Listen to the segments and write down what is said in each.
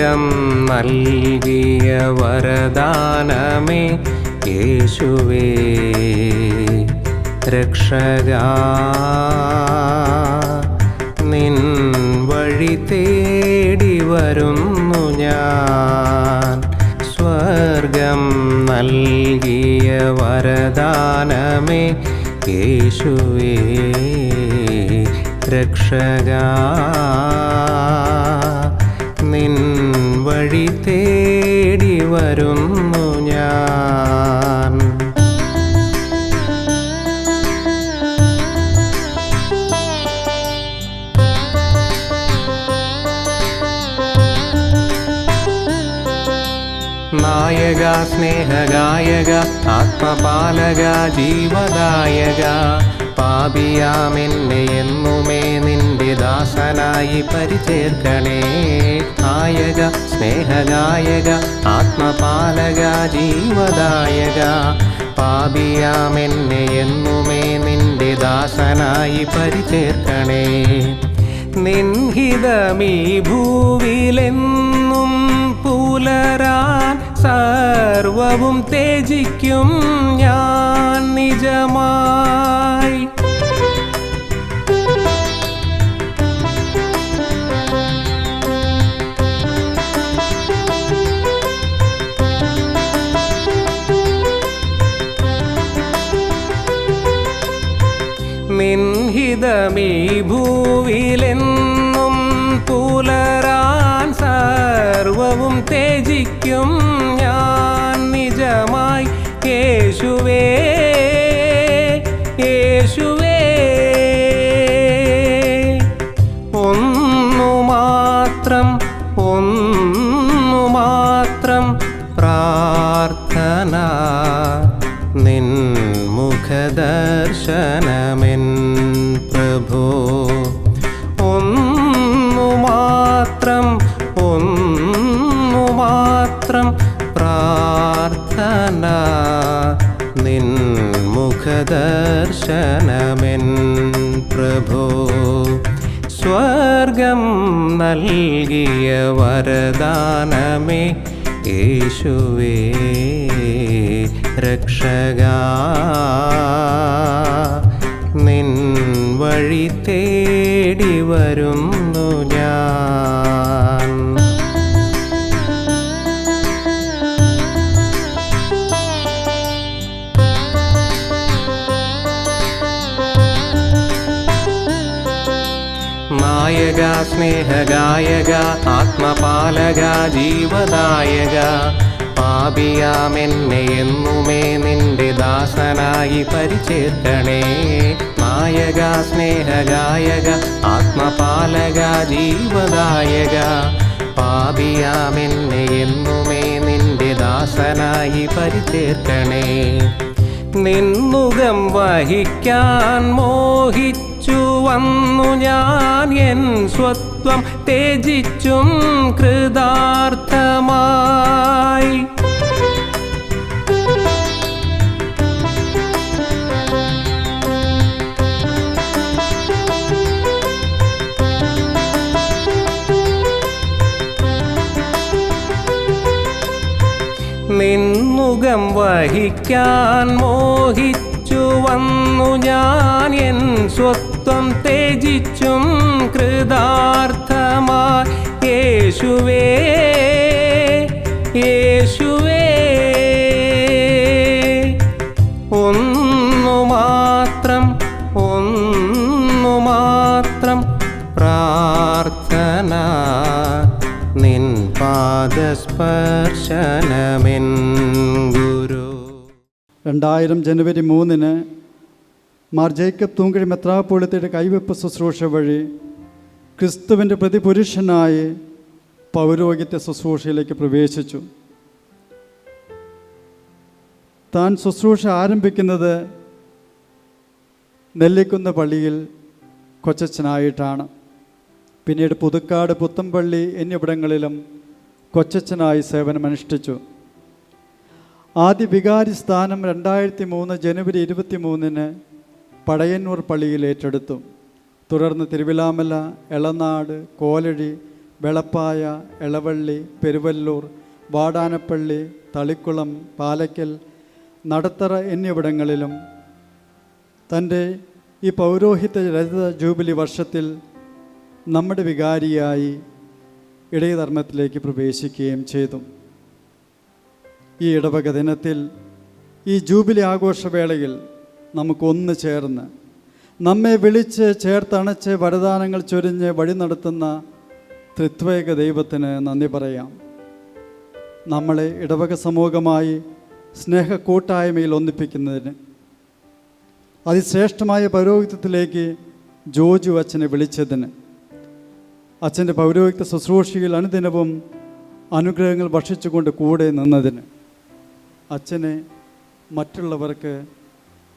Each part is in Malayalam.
സ്വർഗം നൽകിയ വരദാനമേ യേശുവേ രക്ഷകാ, നിൻ വഴി തേടി വരുന്നു ഞാൻ. സ്വർഗം നൽകിയ വരദാനമേ യേശുവേ രക്ഷകാ, നിൻ വഴി തേടി വരുന്നു ഞാൻ. നായക സ്നേഹഗായക ആത്മപാലക ജീവദായക, പാപിയാമെന്നെ എന്നുമേ നിന്റെ ദാസനായി പരിചേർക്കണേ. നായക സ്നേഹഗായക ആത്മപാലക ജീവദായക, പാപിയാമെന്നെ എന്നുമേ നിന്റെ ദാസനായി പരിചേർക്കണേ. നിൻഹിതമീ ഭൂവിലെന്നും പുലരാൻ സർവവും ത്യജിക്കും ഞാൻ നിജമായി. നിൻഹിതമീ ഭൂവിലെന്നും പുലരാൻ സർവവും ത്യജിക്കും ഞാൻ നിജമായി. യേശുവേ യേശുവേ, ഒന്നു മാത്രം പ്രാർത്ഥന, നിൻ മുഖദർശനമെൻ പ്രഭോ. ഒന്നു മാത്രം പ്രാർത്ഥന, നിൻ മുഖദർശനമെൻ പ്രഭോ. സ്വർഗം നൽകിയ വരദാനമേ യേശുവേ രക്ഷകാ, നിൻ വഴി തേടി വരുന്നു ഞാൻ. നായക സ്നേഹഗായക ആത്മപാലക ജീവദായക, പാപിയാമെന്നെ എന്നുമേ നിന്റെ ദാസനായി പരിചേർക്കണേ. നായക സ്നേഹഗായക ആത്മപാലക ജീവദായക, പാപിയാമെന്നെ എന്നുമേ നിന്റെ ദാസനായി പരിചേർക്കണേ. നിന്നുകം വഹിക്കാൻ മോഹിച്ചു വന്നു ഞാൻ, എൻ സ്വത്വം ത്യജിച്ചും കൃതാർത്ഥമായി. നിന്നുകം വഹിക്കാൻ മോഹിച്ചു വന്നു ഞാൻ, എൻ സ്വത്വം ത്യജിച്ചും കൃതാർത്ഥമായി. യേശുവേ യേശുവേ, ഒന്നു മാത്രം പ്രാർത്ഥന, നിൻ പാദസ്പർശനമെൻ ഗുരു. 2000 ജനുവരി 3 മാർ ജേക്കബ് തൂങ്കഴി മെത്രാപ്പോളിത്തയുടെ കൈവെപ്പ് ശുശ്രൂഷ വഴി ക്രിസ്തുവിൻ്റെ പ്രതിപുരുഷനായി പൗരോഹിത്യ ശുശ്രൂഷയിലേക്ക് പ്രവേശിച്ചു. താൻ ശുശ്രൂഷ ആരംഭിക്കുന്നത് നെല്ലിക്കുന്ന് പള്ളിയിൽ കൊച്ചച്ഛനായിട്ടാണ്. പിന്നീട് പുതുക്കാട്, പുത്തമ്പള്ളി എന്നിവിടങ്ങളിലും കൊച്ചച്ഛനായി സേവനമനുഷ്ഠിച്ചു. ആദ്യ വികാരി സ്ഥാനം 2003 ജനുവരി 23 പടയന്നൂർ പള്ളിയിൽ ഏറ്റെടുത്തു. തുടർന്ന് തിരുവിലാമല, എളനാട്, കോലഴി, വെളപ്പായ, എളവള്ളി, പെരുവല്ലൂർ, വാടാനപ്പള്ളി, തളിക്കുളം, പാലയ്ക്കൽ, നടത്തറ എന്നിവിടങ്ങളിലും തൻ്റെ ഈ പൗരോഹിത്യ രജത ജൂബിലി വർഷത്തിൽ നമ്മുടെ വികാരിയായി ഇടയധർമ്മത്തിലേക്ക് പ്രവേശിക്കുകയും ചെയ്തു. ഈ ഇടവക ദിനത്തിൽ, ഈ ജൂബിലി ആഘോഷവേളയിൽ നമുക്കൊന്ന് ചേർന്ന് നമ്മെ വിളിച്ച് ചേർത്തണച്ച് വരദാനങ്ങൾ ചൊരിഞ്ഞ് വഴി നടത്തുന്ന ത്രിത്വൈക ദൈവത്തിന് നന്ദി പറയാം. നമ്മളെ ഇടവക സമൂഹമായി സ്നേഹ കൂട്ടായ്മയിൽ ഒന്നിപ്പിക്കുന്നതിന്, അതിശ്രേഷ്ഠമായ പൗരോഹിത്യത്തിലേക്ക് ജോജു അച്ഛനെ വിളിച്ചതിന്, അച്ഛൻ്റെ പൗരോഹിത്യ ശുശ്രൂഷയിൽ അനുദിനവും അനുഗ്രഹങ്ങൾ ഭക്ഷിച്ചുകൊണ്ട് കൂടെ നിന്നതിന്, അച്ഛനെ മറ്റുള്ളവർക്ക്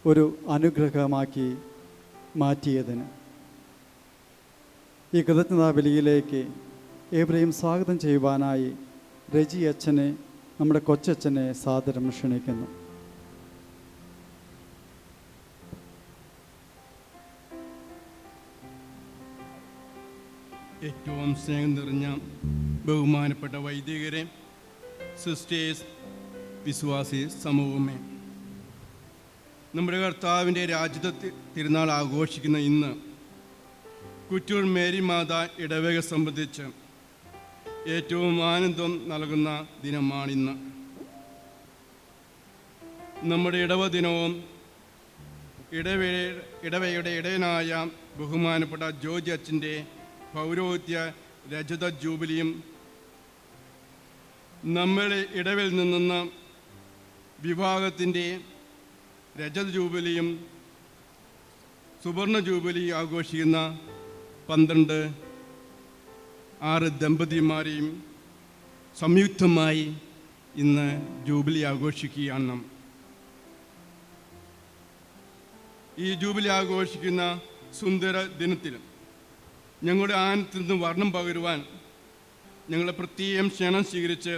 ഒരു അനുഗ്രഹമാക്കി മാറ്റിയതിന്, ഈ കൃതജ്ഞതാ ബലിയിലേക്ക് ഏവരെയും സ്വാഗതം ചെയ്യുവാനായി രജി അച്ഛനെ, നമ്മുടെ കൊച്ചച്ഛനെ സാദരം ക്ഷണിക്കുന്നു. ഏറ്റവും സ്നേഹം നിറഞ്ഞ ബഹുമാനപ്പെട്ട വൈദികരെ, സിസ്റ്റേഴ്സ്, വിശ്വാസി സമൂഹമേ, നമ്മുടെ കർത്താവിൻ്റെ രാജ്യത്തെ തിരുനാൾ ആഘോഷിക്കുന്ന ഇന്ന് കുറ്റൂർ മേരി മാതാ ഇടവക സംബന്ധിച്ച് ഏറ്റവും ആനന്ദം നൽകുന്ന ദിനമാണിന്ന്. നമ്മുടെ ഇടവ ദിനവും ഇടവയുടെ ഇടയനായ ബഹുമാനപ്പെട്ട ജോർജ് അച്ഛൻ്റെ പൗരോഹിത്യ രജത ജൂബിലിയും നമ്മളെ ഇടവിൽ നിന്ന വിവാഹത്തിൻ്റെ രജത ജൂബിലിയും സുവർണ ജൂബിലി ആഘോഷിക്കുന്ന 12 ദമ്പതിമാരെയും സംയുക്തമായി ഇന്ന് ജൂബിലി ആഘോഷിക്കുകയാണ്. ഈ ജൂബിലി ആഘോഷിക്കുന്ന സുന്ദര ദിനത്തിൽ ഞങ്ങളുടെ ആനന്ദത്തിൽ നിന്ന് വർണ്ണം പകരുവാൻ ഞങ്ങളെ പ്രത്യേകം ക്ഷണം സ്വീകരിച്ച്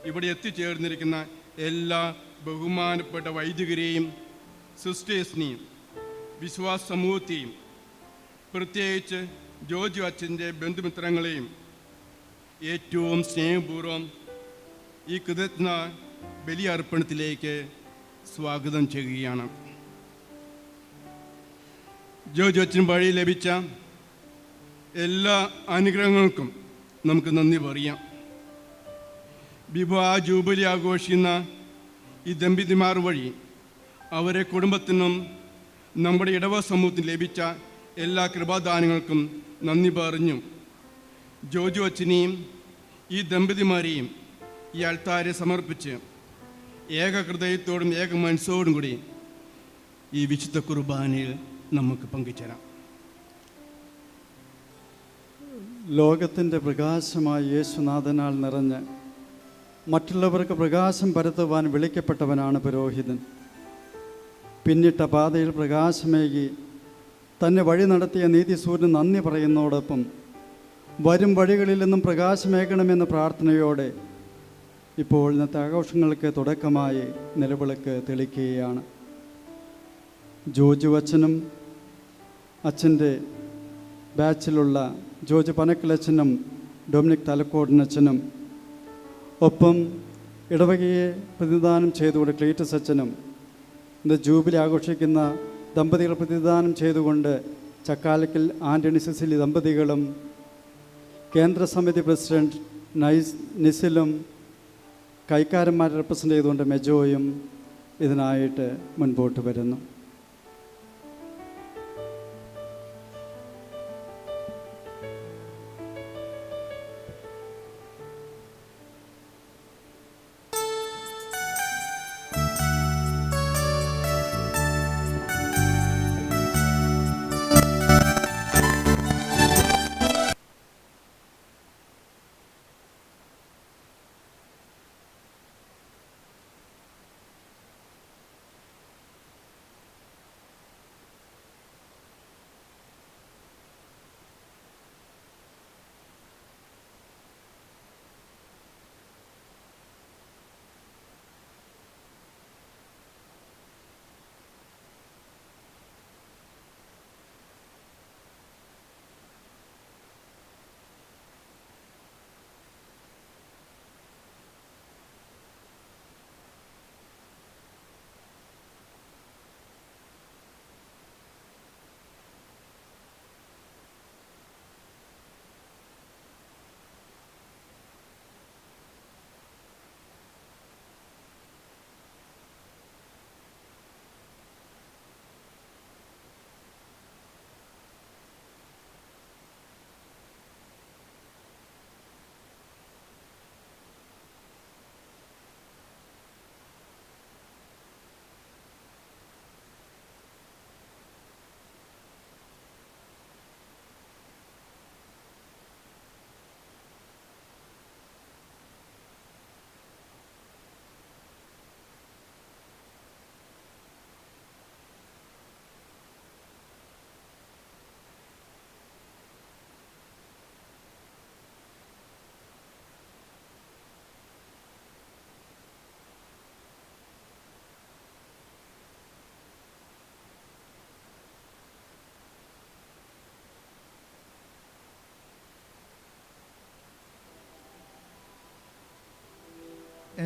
ഇവിടെ എത്തിച്ചേർന്നിരിക്കുന്ന എല്ലാ ബഹുമാനപ്പെട്ട വൈദികരെയും സിസ്റ്റേഴ്സിനെയും വിശ്വാസ സമൂഹത്തെയും പ്രത്യേകിച്ച് ജോർജ് അച്ഛൻ്റെ ബന്ധുമിത്രങ്ങളെയും ഏറ്റവും സ്നേഹപൂർവ്വം ഈ കൃതജ്ഞ ബലിയർപ്പണത്തിലേക്ക് സ്വാഗതം ചെയ്യുകയാണ്. ജോർജ് അച്ഛന് വഴി ലഭിച്ച എല്ലാ അനുഗ്രഹങ്ങൾക്കും നമുക്ക് നന്ദി പറയാം. വിവാഹ ജൂബിലി ആഘോഷിക്കുന്ന ഈ ദമ്പതിമാർ വഴി അവരെ കുടുംബത്തിനും നമ്മുടെ ഇടവ സമൂഹത്തിന് ലഭിച്ച എല്ലാ കൃപാദാനങ്ങൾക്കും നന്ദി പറഞ്ഞു ജോജു അച്ഛനെയും ഈ ദമ്പതിമാരെയും ഈ അൾത്താരെ സമർപ്പിച്ച് ഏക ഹൃദയത്തോടും ഏക മനസ്സോടും കൂടി ഈ വിശുദ്ധ കുർബാനയിൽ നമുക്ക് പങ്കുചേരാം. ലോകത്തിൻ്റെ പ്രകാശമായ യേശുനാഥനാൽ നിറഞ്ഞ് മറ്റുള്ളവർക്ക് പ്രകാശം പരത്തുവാൻ വിളിക്കപ്പെട്ടവനാണ് പുരോഹിതൻ. പിന്നിട്ട പാതയിൽ പ്രകാശമേകി തന്നെ വഴി നടത്തിയ നീതിസൂര്യന് നന്ദി പറയുന്നതോടൊപ്പം വരും വഴികളിൽ നിന്നും പ്രകാശമേകണമെന്ന പ്രാർത്ഥനയോടെ ഇപ്പോൾ ഇന്നത്തെ ആഘോഷങ്ങൾക്ക് തുടക്കമായി നിലവിളക്ക് തെളിക്കുകയാണ്. ജോജു അച്ഛനും അച്ഛൻ്റെ ബാച്ചിലുള്ള ജോർജ് പനക്കലച്ഛനും ഡൊമിനിക് തലക്കോടിനച്ഛനും ഒപ്പം ഇടവകയെ പ്രതിനിധാനം ചെയ്തുകൊണ്ട് ക്ലീറ്റസ് അച്ഛനും ഇന്ന് ജൂബിലി ആഘോഷിക്കുന്ന ദമ്പതികൾ പ്രതിനിധാനം ചെയ്തുകൊണ്ട് ചക്കാലക്കൽ ആൻ്റണി സിസിലി ദമ്പതികളും കേന്ദ്ര സമിതി പ്രസിഡന്റ് നിസിലും കൈക്കാരന്മാരെ റെപ്രസെൻ്റ് ചെയ്തുകൊണ്ട് മെജോയും ഇതിനായിട്ട് മുൻപോട്ട് വരുന്നു.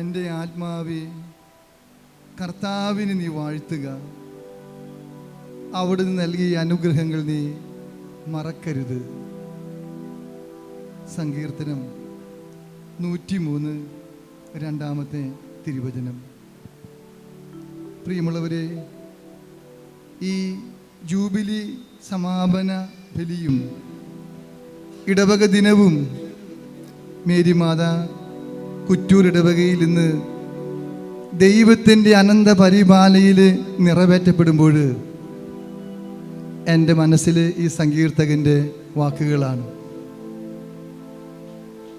എൻ്റെ ആത്മാവെ കർത്താവിന് നീ വാഴ്ത്തുക. അവിടുന്ന് നൽകിയ അനുഗ്രഹങ്ങൾ നീ മറക്കരുത്. സങ്കീർത്തനം 103 രണ്ടാമത്തെ തിരുവചനം. പ്രിയമുള്ളവരെ, ഈ ജൂബിലി സമാപന ബലിയും ഇടവക ദിനവും മേരിമാതാ കുറ്റൂർ ഇടവകയിൽ നിന്ന് ദൈവത്തിൻ്റെ അനന്ത പരിപാലയിൽ നിറവേറ്റപ്പെടുമ്പോൾ എൻ്റെ മനസ്സിൽ ഈ സങ്കീർത്തകൻ്റെ വാക്കുകളാണ്.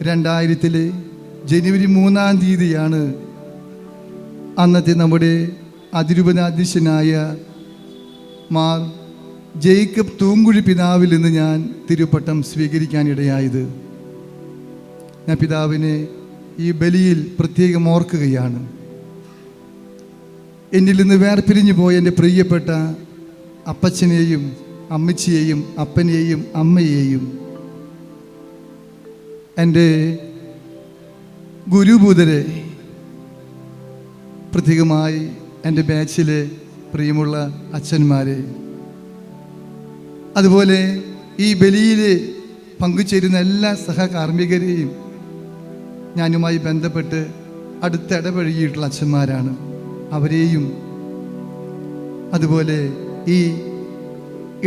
2000 ജനുവരി 3-ാം തീയതിയാണ് അന്നത്തെ നമ്മുടെ അതിരൂപതാധ്യക്ഷനായ മാർ ജേക്കബ് തൂങ്കുഴി പിതാവിൽ നിന്ന് ഞാൻ തിരുപ്പട്ടം സ്വീകരിക്കാനിടയായത്. ഞാൻ പിതാവിനെ ഈ ബലിയിൽ പ്രത്യേകം ഓർക്കുകയാണ്. എന്നിൽ നിന്ന് വേർപിരിഞ്ഞു പോയ എൻ്റെ പ്രിയപ്പെട്ട അപ്പച്ചനെയും അമ്മച്ചിയെയും അപ്പനെയും അമ്മയെയും എൻ്റെ ഗുരുഭൂതരെ, പ്രത്യേകമായി എൻ്റെ ബാച്ചിലെ പ്രിയമുള്ള അച്ഛന്മാരെ, അതുപോലെ ഈ ബലിയിൽ പങ്കുചേരുന്ന എല്ലാ സഹകാർമ്മികരെയും, ഞാനുമായി ബന്ധപ്പെട്ട് അടുത്തിടപഴകിയിട്ടുള്ള അച്ഛന്മാരാണ്, അവരെയും അതുപോലെ ഈ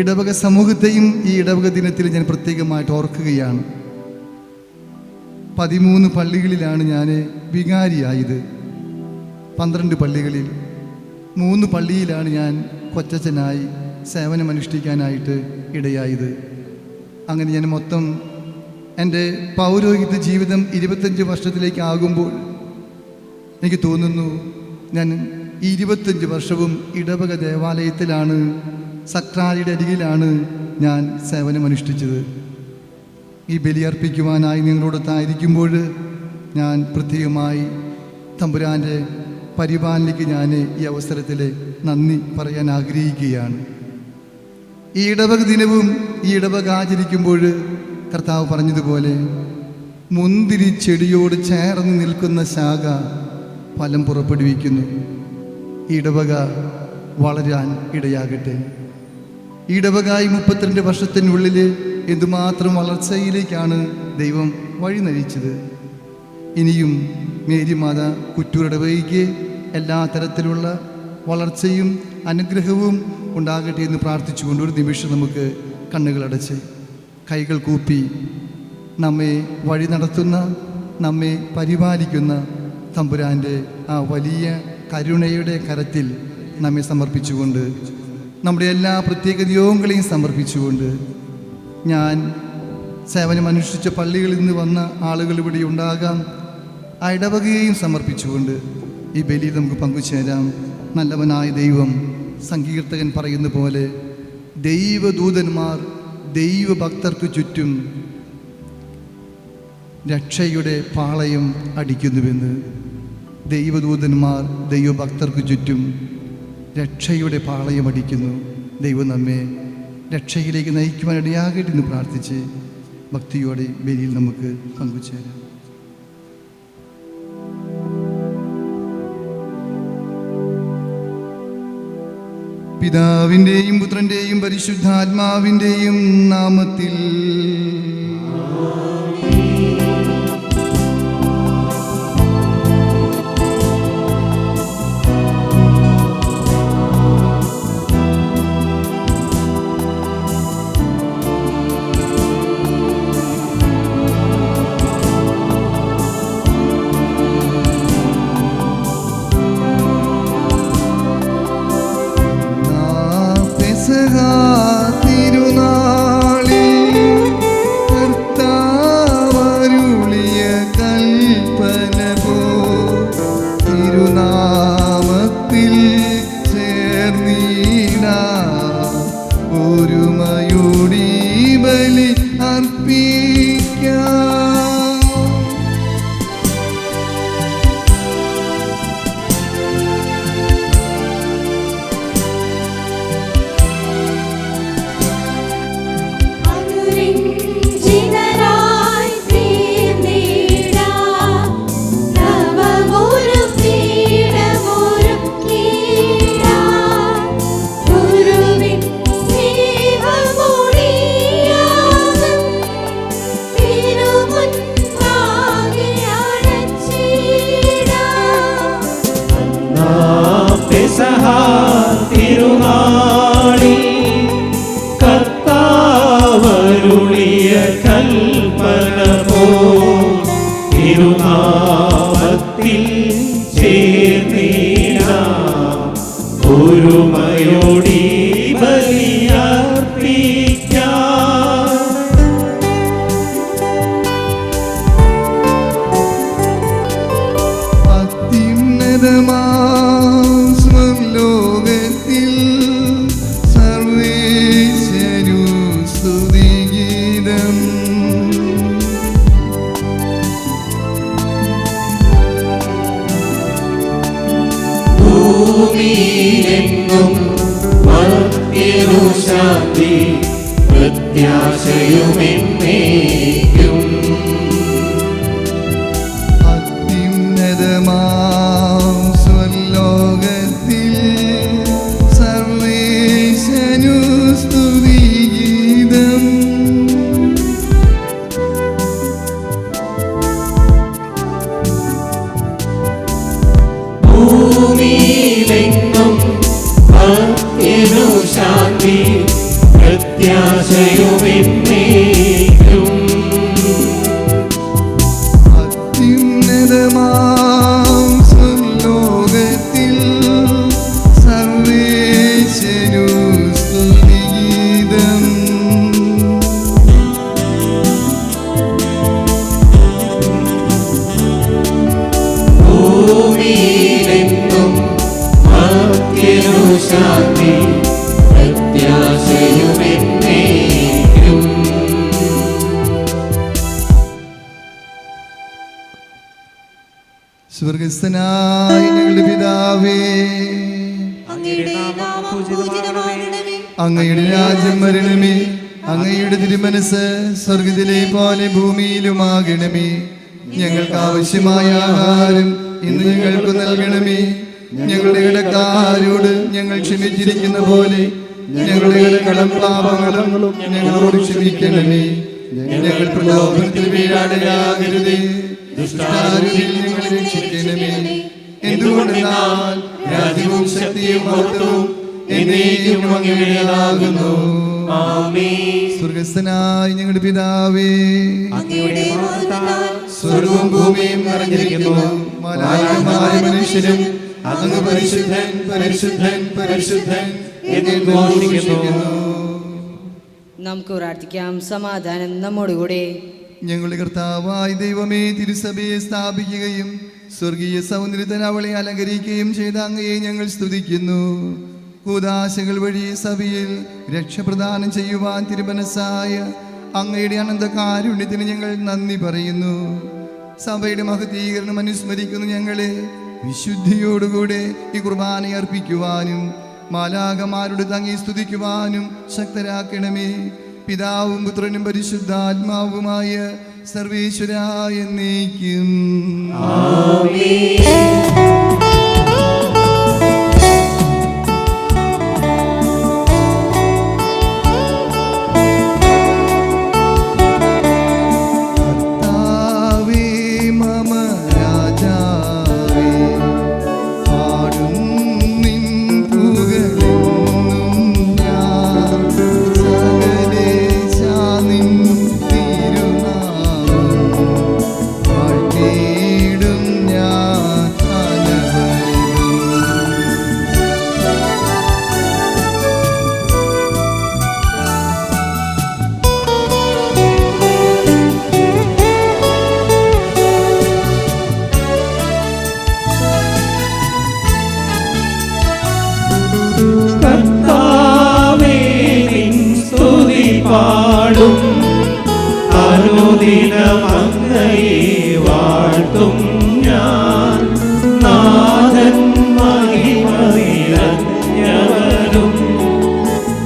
ഇടവക സമൂഹത്തെയും ഈ ഇടവക ദിനത്തിൽ ഞാൻ പ്രത്യേകമായിട്ട് ഓർക്കുകയാണ്. 13 പള്ളികളിലാണ് ഞാൻ വികാരിയായത്. 12 പള്ളികളിൽ 3 പള്ളിയിലാണ് ഞാൻ കൊച്ചച്ഛനായി സേവനമനുഷ്ഠിക്കാനായിട്ട് ഇടയായത്. അങ്ങനെ ഞാൻ മൊത്തം എൻ്റെ പൗരോഹിത്യ ജീവിതം 25 വർഷത്തിലേക്ക് ആകുമ്പോൾ എനിക്ക് തോന്നുന്നു ഞാൻ ഈ 25 വർഷവും ഇടവക ദേവാലയത്തിലാണ്, സക്രാരിയുടെ അരികിലാണ് ഞാൻ സേവനമനുഷ്ഠിച്ചത്. ഈ ബലിയർപ്പിക്കുവാനായി നിങ്ങളോടൊത്തായിരിക്കുമ്പോൾ ഞാൻ പ്രത്യേകമായി തമ്പുരാൻ്റെ പരിപാലനയ്ക്ക് ഞാൻ ഈ അവസരത്തിൽ നന്ദി പറയാൻ ആഗ്രഹിക്കുകയാണ്. ഈ ഇടവക ദിനവും ഈ ഇടവക ആചരിക്കുമ്പോൾ കർത്താവ് പറഞ്ഞതുപോലെ മുന്തിരി ചെടിയോട് ചേർന്ന് നിൽക്കുന്ന ശാഖ ഫലം പുറപ്പെടുവിക്കുന്നു. ഈ ഇടവക വളരാൻ ഇടയാകട്ടെ. ഈ ഇടവകായി 32 വർഷത്തിനുള്ളിൽ എന്തുമാത്രം വളർച്ചയിലേക്കാണ് ദൈവം വഴി നയിച്ചത്. ഇനിയും മേരിമാതാ കുറ്റൂർ ഇടവകയ്ക്ക് എല്ലാ തരത്തിലുള്ള വളർച്ചയും അനുഗ്രഹവും ഉണ്ടാകട്ടെ എന്ന് പ്രാർത്ഥിച്ചുകൊണ്ട് ഒരു നിമിഷം നമുക്ക് കണ്ണുകളടച്ച് കൈകൾ കൂപ്പി നമ്മെ വഴി നടത്തുന്ന, നമ്മെ പരിപാലിക്കുന്ന തമ്പുരാൻ്റെ ആ വലിയ കരുണയുടെ കരത്തിൽ നമ്മെ സമർപ്പിച്ചുകൊണ്ട്, നമ്മുടെ എല്ലാ പ്രത്യേക നിയോഗങ്ങളെയും സമർപ്പിച്ചുകൊണ്ട്, ഞാൻ സേവനമനുഷ്ഠിച്ച പള്ളികളിൽ നിന്ന് വന്ന ആളുകൾ ഇവിടെ ഉണ്ടാകാം, ആ ഇടവകയെയും സമർപ്പിച്ചുകൊണ്ട് ഈ ബലിയിൽ നമുക്ക് പങ്കുചേരാം. നല്ലവനായ ദൈവം, സങ്കീർത്തകൻ പറയുന്ന പോലെ, ദൈവദൂതന്മാർ ദൈവഭക്തർക്ക് ചുറ്റും രക്ഷയുടെ പാളയം അടിക്കുന്നുവെന്ന്. ദൈവദൂതന്മാർ ദൈവഭക്തർക്ക് ചുറ്റും രക്ഷയുടെ പാളയം അടിക്കുന്നു. ദൈവം നമ്മെ രക്ഷയിലേക്ക് നയിക്കുവാൻ ഇടയാകട്ടെ എന്ന് പ്രാർത്ഥിച്ച് ഭക്തിയോടെ ബലിയിൽ നമുക്ക് പങ്കുചേരാം. പിതാവിൻ്റെയും പുത്രൻ്റെയും പരിശുദ്ധാത്മാവിൻ്റെയും നാമത്തിൽ തിരുനാളിൽ സ്വർലോകത്തിൽ സർവേശ്വരു സ്തുതിഗീതം. ഭൂമിയിലെങ്ങും മർത്യനു ശാന്തി പ്രത്യാശയുമെന്നേക്കും. അത്യുന്നതമാം സ്വർലോകത്തിൽ സർവേശ്വരു സ്തുതിഗീതം. ഭൂമിയിലെങ്ങും മർത്യനു ശാന്തി പ്രത്യാശയുമെന്നേക്കും. അത്യുന്നതമാം സ്വർലോകത്തിൽ സർവേശ്വരു സ്തുതിഗീതം. ഭൂമിയിലെങ്ങും മർത്യനു ശാന്തി പ്രത്യാശയുമെന്നേക്കും. സ്വർഗസ്ഥനായ ഞങ്ങളുടെ പിതാവേ, അങ്ങയുടെ നാമം പൂജിതമാകണമേ. അങ്ങയുടെ രാജ്യം വരണമേ. അങ്ങയുടെ തിരുമനസ് സ്വർഗത്തിലെ പോലെ ഭൂമിയിലുമാകണമേ. ഞങ്ങൾക്ക് ആവശ്യമായ ആഹാരം ഇന്ന് ഞങ്ങൾക്ക് നൽകണമേ. ഞങ്ങളുടെ കടക്കാരോട് ഞങ്ങൾ ക്ഷമിച്ചിരിക്കുന്ന പോലെ ഞങ്ങളുടെ കടം പാപങ്ങളും ഞങ്ങളോട് ക്ഷമിക്കണമേ. ഞങ്ങൾ പ്രലോഭനത്തിൽ വീഴാടയാകരുതേ, ദുഷ്ടാരൂപിയിൽ ഞങ്ങളെ രക്ഷിക്കണമേ. എന്തുകൊണ്ടെന്നാൽ രാജ്യവും ശക്തിയും മഹത്വവും എന്നേക്കും അങ്ങയുടേതാകുന്നു. ആമേൻ. സ്വർഗസ്ഥനായ ഞങ്ങളുടെ പിതാവേ, അങ്ങയുടെ മഹത്വത്താൽ സ്വർഗവും ഭൂമിയും നിറഞ്ഞിരിക്കുന്നു. മാലാഖമാരായ മനുഷ്യരും അങ്ങ് പരിശുദ്ധൻ പരിശുദ്ധൻ പരിശുദ്ധൻ എന്ന് ഘോഷിക്കുന്നു. നമുക്ക് പ്രാർത്ഥിക്കാം. സമാധാനം നമ്മോടുകൂടെ. ഞങ്ങളുടെ കർത്താവായ ദൈവമേ, തിരുസഭയെ സ്ഥാപിക്കുകയും സ്വർഗീയ സൗന്ദര്യത്തിൽ അവളെ അലങ്കരിക്കുകയും ചെയ്ത അങ്ങയെ ഞങ്ങൾ സ്തുതിക്കുന്നു. കൂദാശകൾ വഴി സഭയിൽ രക്ഷപ്രദാനം ചെയ്യുവാൻ തിരുമനസ്സായ അങ്ങയുടെ അനന്ത കാരുണ്യത്തിന് ഞങ്ങൾ നന്ദി പറയുന്നു. സഭയുടെ മഹത്വീകരണം അനുസ്മരിക്കുന്നു. ഞങ്ങളെ വിശുദ്ധിയോടുകൂടെ ഈ കുർബാന അർപ്പിക്കുവാനും മാലാഖമാരുടെ തങ്ങി സ്തുതിക്കുവാനും ശക്തരാക്കണമേ. പിതാവും പുത്രനും പരിശുദ്ധാത്മാവുമായ സർവേശ്വരായ എന്നേക്കും. കർത്താവേ മമ രാജാവേ, പാടും നിൻ പുകഴെന്നും ഞാൻ. സകലേശാ നിൻ തിരുനാമം വാഴ്ത്തിയിടും ഞാൻ അനവരതം. കർത്താവേ, നിൻ സ്തുതി പാടും. അനുദിനം അങ്ങയെ വാഴ്ത്തും ഞാൻ. നാഥൻ മഹിമനിറഞ്ഞവനും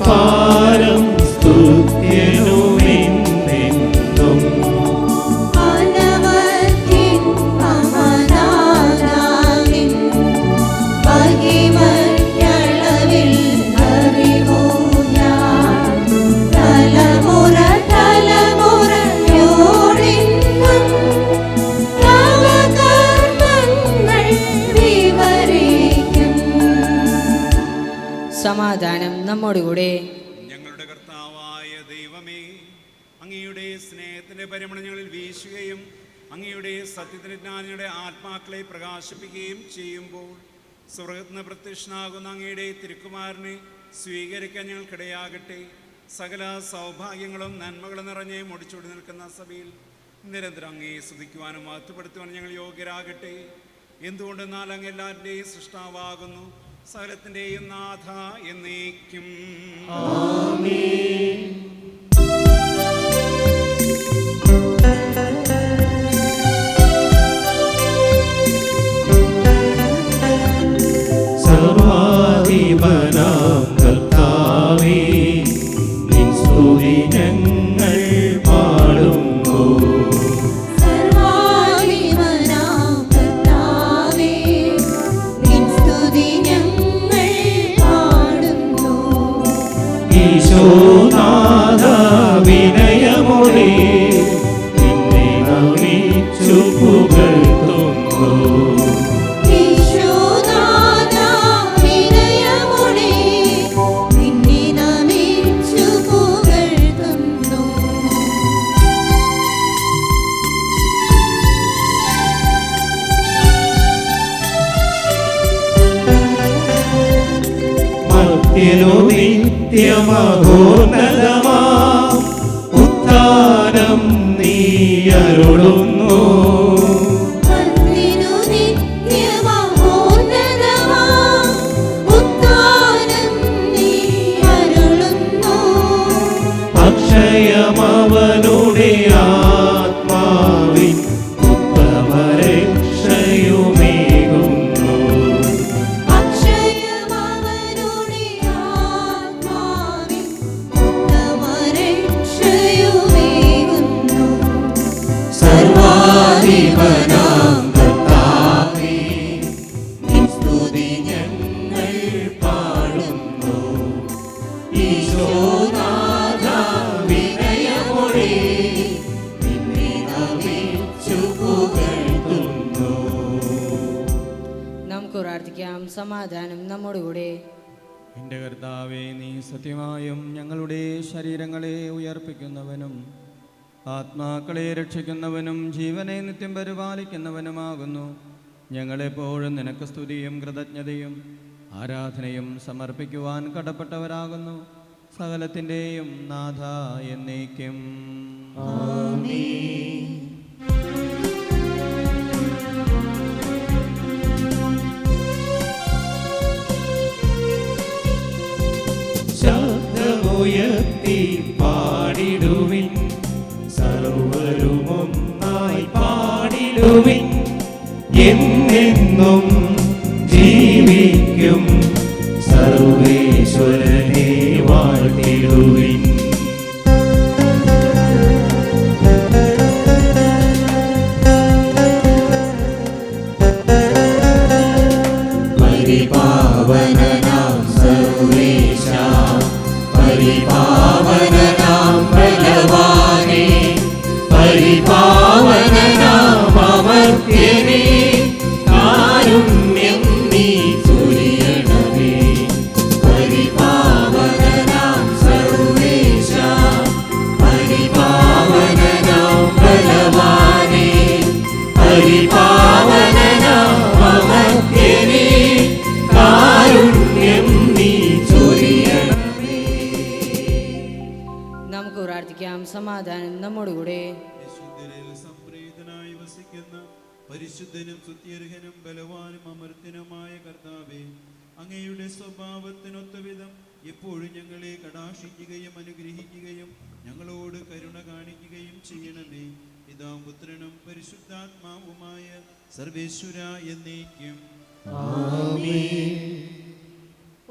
പാരം സ്തുത്യനുമെന്നെന്നും. അനവധിൻ മമനാഥാവിൻ മഹിമയളവിൽ അറിവൂ ഞാൻ. തലമുറ തലമുറയോടിന്നും നവകർമ്മങ്ങൾ വിവരിക്കും. സമാധാനം നമ്മോടുകൂടെ. ഞങ്ങളുടെ കർത്താവായ ദൈവമേ, അങ്ങയുടെ സ്നേഹത്തിന്റെ പരിമളം ഞങ്ങളിൽ വീശുകയും അങ്ങയുടെ സത്യത്തിന്റെ ജ്ഞാനിയുടെ ആത്മാക്കളെ പ്രകാശിപ്പിക്കുകയും ചെയ്യുമ്പോൾ സ്വർഗത്തിന് പ്രത്യക്ഷനാകുന്ന അങ്ങയുടെ തിരുക്കുമാരനെ സ്വീകരിക്കാൻ ഞങ്ങൾക്കിടയാകട്ടെ. സകല സൗഭാഗ്യങ്ങളും നന്മകളും നിറഞ്ഞ് മുടിച്ചൂടി നിൽക്കുന്ന സഭയിൽ നിരന്തരം അങ്ങയെ സ്തുതിക്കുവാനും മഹത്വപ്പെടുത്തുവാനും ഞങ്ങൾ യോഗ്യരാകട്ടെ. എന്തുകൊണ്ടെന്നാൽ അങ്ങ് എല്ലാവരുടെയും സൃഷ്ടാവാകുന്നു, സകലത്തിൻ്റെയും നാഥ എന്നേക്കും. സർവാധിപനാം കർത്താവേ, നിൻ സ്തുതി ഞങ്ങൾ പാടുന്നു. സർവാധിപനാം കർത്താവേ, നിൻ സ്തുതി ഞങ്ങൾ പാടുന്നു. ഈശോനാഥ വിനയമോടെ നിന്നെ നമിച്ചു പുകഴ്ത്തുന്നു. ഈശോനാഥാ വിനയമോടെ നിന്നെ നമിച്ചു പുകഴ്ത്തുന്നു. മർത്യനു നിത്യമഹോന്നതമാ ഉത്ഥാനം നീ അരുളുന്നു. മർത്യനു നിത്യമഹോന്നതമാം ഉത്ഥാനം നീ അരുളുന്നു. അക്ഷയമവനുടെ ആത്മാവിൻ ഉത്തമരക്ഷയുമേകുന്നു. അക്ഷയമവനുടെ ആത്മാവിൻ ഉത്തമരക്ഷയുമേകുന്നു. സർവാധിപനാം കർത്താവേ, നിൻ സ്തുതി ഞങ്ങൾ പാടുന്നു. ഈശോനാഥ വിനയമോടെ നിന്നെ നമിച്ചു പുകഴ്ത്തുന്നു. നമുക്ക് പ്രാർത്ഥിക്കാം. സമാധാനം നമ്മോടുകൂടെ. എൻ്റെ കർത്താവേ, നീ സത്യമായും ഞങ്ങളുടെ ശരീരങ്ങളെ ഉയർപ്പിക്കുന്നവനും ആത്മാക്കളെ രക്ഷിക്കുന്നവനും ജീവനെ നിത്യം പരിപാലിക്കുന്നവനുമാകുന്നു. ഞങ്ങളെപ്പോഴും നിനക്ക് സ്തുതിയും കൃതജ്ഞതയും ആരാധനയും സമർപ്പിക്കുവാൻ കടപ്പെട്ടവരാകുന്നു. സകലത്തിൻ്റെയും നാഥ എന്നേക്കും. ശബ്ദമുയർത്തി പാടിടുവിൻ, സർവരുമൊന്നായി പാടിടുവിൻ. എന്നെന്നും ജീവിക്കും സർവേശ്വരനെ വാഴ്ത്തിടുവിൻ. പരിപാവനനാം സർവേശ, പരിപാവനനാം ബലവാനേ, പരിപാവനനാം അമർത്യനേ, കാരുണ്യം നീ ചൊരിയണമേ. പരിപാവനനാം സർവേശ, പരിപാവനനാം ബലവാനേ, പരിപാവനനാം അമർത്യനേ, കാരുണ്യം നീ ചൊരിയണമേ. നമുക്ക് പ്രാർത്ഥിക്കാം. സമാധാനം നമ്മോടുകൂടെ. വിശുദ്ധരിൽ സംപ്രീതനായി വസിക്കുന്ന പരിശുദ്ധനും സ്തുത്യർഹനും ബലവാനും അമർത്യനുമായ കർത്താവേ, അങ്ങയുടെ സ്വഭാവത്തിനൊത്ത വിധം എപ്പോഴും ഞങ്ങളെ കടാക്ഷിക്കുകയും അനുഗ്രഹിക്കുകയും ഞങ്ങളോട് കരുണ കാണിക്കുകയും ചെയ്യണമേ. പിതാവും പുത്രനും പരിശുദ്ധാത്മാവുമായ സർവേശ്വര എന്നേക്കും.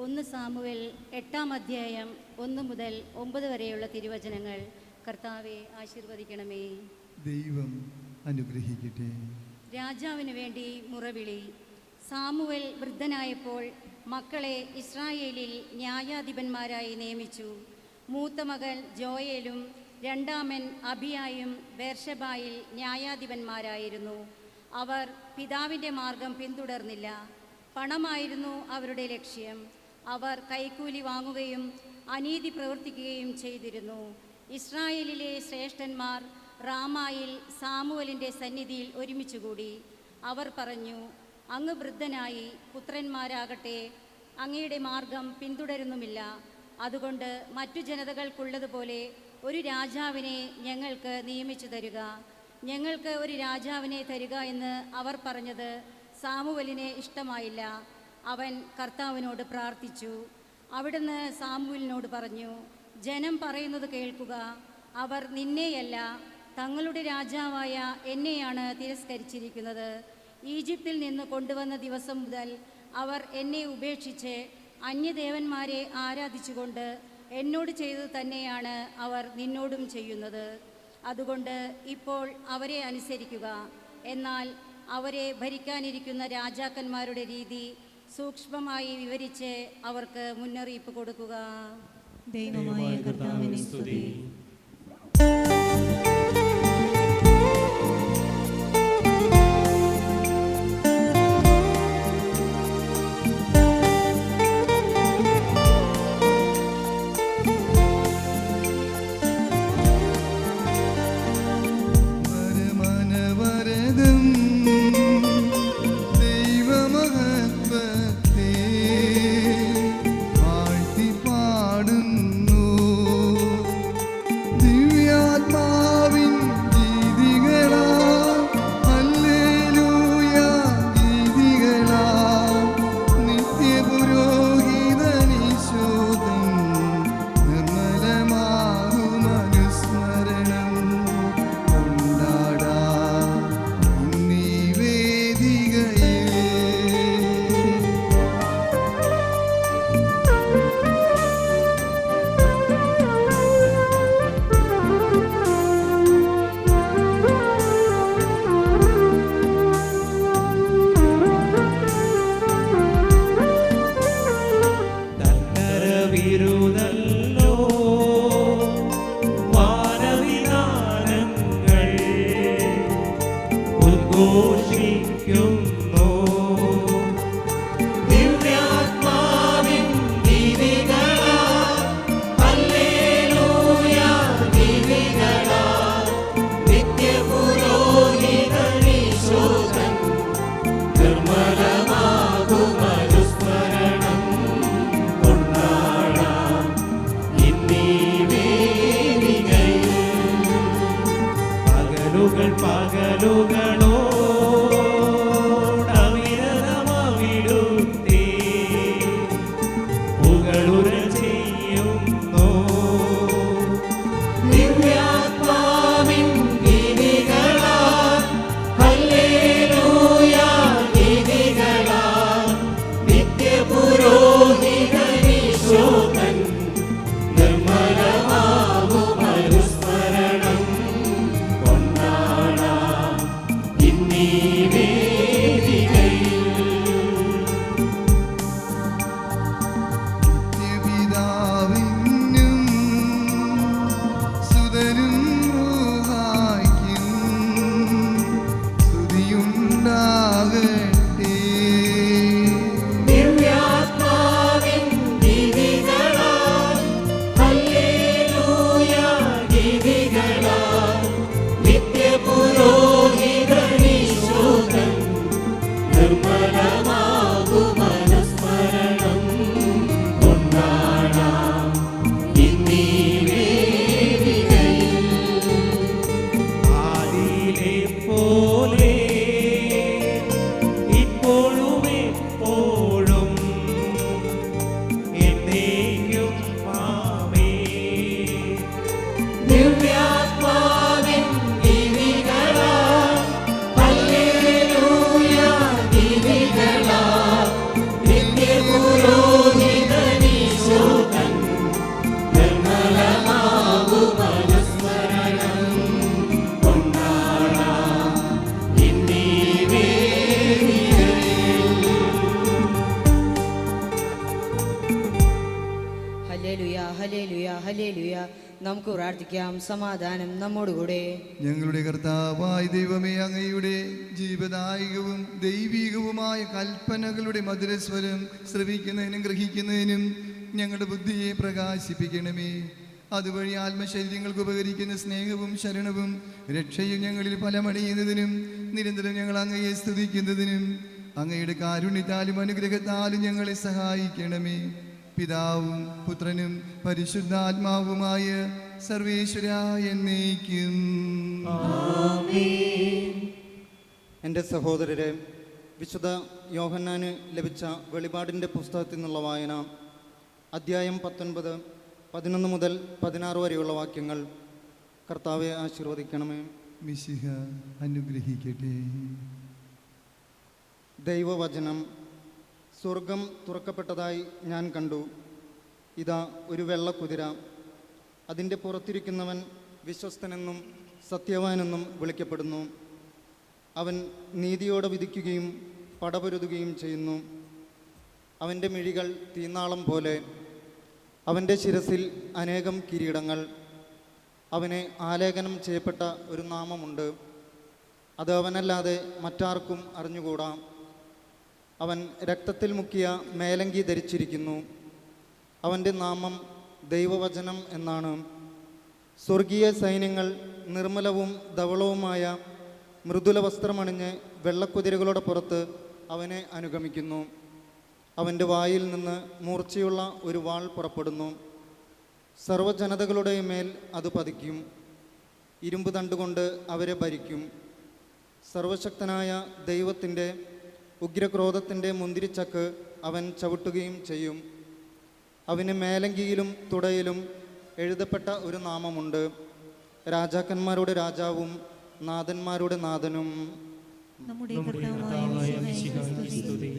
1 സാമുവേൽ 8-ാം അധ്യായം 1 മുതൽ 9 വരെയുള്ള തിരുവചനങ്ങൾ. കർത്താവെ ആശീർവദിക്കണമേ. ദൈവം അനുഗ്രഹിക്കട്ടെ. രാജാവിന് വേണ്ടി മുറവിളി. സാമുവേൽ വൃദ്ധനായപ്പോൾ മക്കളെ ഇസ്രായേലിൽ ന്യായാധിപന്മാരായി നിയമിച്ചു. മൂത്ത മകൻ ജോയേലും രണ്ടാമൻ അബിയായും ബേർഷെബായിൽ ന്യായാധിപന്മാരായിരുന്നു. അവർ പിതാവിൻ്റെ മാർഗം പിന്തുടർന്നില്ല. പണമായിരുന്നു അവരുടെ ലക്ഷ്യം. അവർ കൈക്കൂലി വാങ്ങുകയും അനീതി പ്രവർത്തിക്കുകയും ചെയ്തിരുന്നു. ഇസ്രായേലിലെ ശ്രേഷ്ഠന്മാർ റാമായിൽ സാമുവലിൻ്റെ സന്നിധിയിൽ ഒരുമിച്ചുകൂടി. അവർ പറഞ്ഞു, അങ്ങ് വൃദ്ധനായി, പുത്രന്മാരാകട്ടെ അങ്ങയുടെ മാർഗം പിന്തുടരുന്നുമില്ല. അതുകൊണ്ട് മറ്റു ജനതകൾക്കുള്ളതുപോലെ ഒരു രാജാവിനെ ഞങ്ങൾക്ക് നിയമിച്ചു തരിക. ഞങ്ങൾക്ക് ഒരു രാജാവിനെ തരിക എന്ന് അവർ പറഞ്ഞത് സാമുവലിനെ ഇഷ്ടമായില്ല. അവൻ കർത്താവിനോട് പ്രാർത്ഥിച്ചു. അവിടുന്ന് സാമുവലിനോട് പറഞ്ഞു, ജനം പറയുന്നത് കേൾക്കുക. അവർ നിന്നെയല്ല, തങ്ങളുടെ രാജാവായ എന്നെയാണ് തിരസ്കരിച്ചിരിക്കുന്നത്. ഈജിപ്തിൽ നിന്ന് കൊണ്ടുവന്ന ദിവസം മുതൽ അവർ എന്നെ ഉപേക്ഷിച്ച് അന്യദേവന്മാരെ ആരാധിച്ചുകൊണ്ട് എന്നോട് ചെയ്തത് തന്നെയാണ് അവർ നിന്നോടും ചെയ്യുന്നത്. അതുകൊണ്ട് ഇപ്പോൾ അവരെ അനുസരിക്കുക. എന്നാൽ അവരെ ഭരിക്കാനിരിക്കുന്ന രാജാക്കന്മാരുടെ രീതി സൂക്ഷ്മമായി വിവരിച്ച് അവർക്ക് മുന്നറിയിപ്പ് കൊടുക്കുക. ദൈവമായ കർത്താവിനെ സ്തുതി. നമുക്ക് പ്രാർത്ഥിക്കാം. സമാധാനം നമ്മോടുകൂടെ. ഞങ്ങളുടെ കർത്താവായ ദൈവമേ, അങ്ങയുടെ ജീവദായകവും ദൈവികവുമായ കൽപ്പനകളുടെ മധുരസ്വരം ശ്രവിക്കുന്നതിനും ഗ്രഹിക്കുന്നതിനും ഞങ്ങളുടെ ബുദ്ധിയെ പ്രകാശിപ്പിക്കണമേ. അതുവഴി ആത്മശല്യങ്ങൾക്ക് ഉപകരിക്കുന്ന സ്നേഹവും ശരണവും രക്ഷയും ഞങ്ങളിൽ ഫലമണിയുന്നതിനും നിരന്തരം ഞങ്ങൾ അങ്ങയെ സ്തുതിക്കുന്നതിനും അങ്ങയുടെ കാരുണ്യത്താലും അനുഗ്രഹത്താലും ഞങ്ങളെ സഹായിക്കണമേ. പിതാവും പുത്രനും പരിശുദ്ധാത്മാവുമായ സർവേശ്വരായ എന്നേക്കും. എൻ്റെ സഹോദരരെ, വിശുദ്ധ യോഹന്നാന് ലഭിച്ച വെളിപാടിൻ്റെ പുസ്തകത്തിൽ നിന്നുള്ള വായന, അദ്ധ്യായം 19, 11 മുതൽ 16 വരെയുള്ള വാക്യങ്ങൾ. കർത്താവെ ആശീർവദിക്കണമേ. മിശിഹ അനുഗ്രഹിക്കട്ടെ. ദൈവവചനം. സ്വർഗം തുറക്കപ്പെട്ടതായി ഞാൻ കണ്ടു. ഇതാ ഒരു വെള്ളക്കുതിര. അതിൻ്റെ പുറത്തിരിക്കുന്നവൻ വിശ്വസ്തനെന്നും സത്യവാനെന്നും വിളിക്കപ്പെടുന്നു. അവൻ നീതിയോടെ വിധിക്കുകയും പടപൊരുതുകയും ചെയ്യുന്നു. അവൻ്റെ മിഴികൾ തീനാളം പോലെ, അവൻ്റെ ശിരസിൽ അനേകം കിരീടങ്ങൾ. അവനെ ആലേഖനം ചെയ്യപ്പെട്ട ഒരു നാമമുണ്ട്, അത് അവനല്ലാതെ മറ്റാർക്കും അറിഞ്ഞുകൂടാ. അവൻ രക്തത്തിൽ മുക്കിയ മേലങ്കി ധരിച്ചിരിക്കുന്നു. അവൻ്റെ നാമം ദൈവവചനം എന്നാണ്. സ്വർഗീയ സൈന്യങ്ങൾ നിർമ്മലവും ധവളവുമായ മൃദുല വസ്ത്രമണിഞ്ഞ് വെള്ളക്കുതിരകളുടെ പുറത്ത് അവനെ അനുഗമിക്കുന്നു. അവൻ്റെ വായിൽ നിന്ന് മൂർച്ചയുള്ള ഒരു വാൾ പുറപ്പെടുന്നു. സർവ്വജനതകളുടെ മേൽ അത് പതിക്കും. ഇരുമ്പ് തണ്ടുകൊണ്ട് അവരെ ഭരിക്കും. സർവശക്തനായ ദൈവത്തിൻ്റെ ഉഗ്രക്രോധത്തിൻ്റെ മുന്തിരിച്ചക്ക് അവൻ ചവിട്ടുകയും ചെയ്യും. അവന് മേലങ്കിയിലും തുടയിലും എഴുതപ്പെട്ട ഒരു നാമമുണ്ട്, രാജാക്കന്മാരുടെ രാജാവും നാഥന്മാരുടെ നാഥനും. നമ്മുടെ കർത്താവായ മിശിഹായ്ക്ക് സ്തുതി.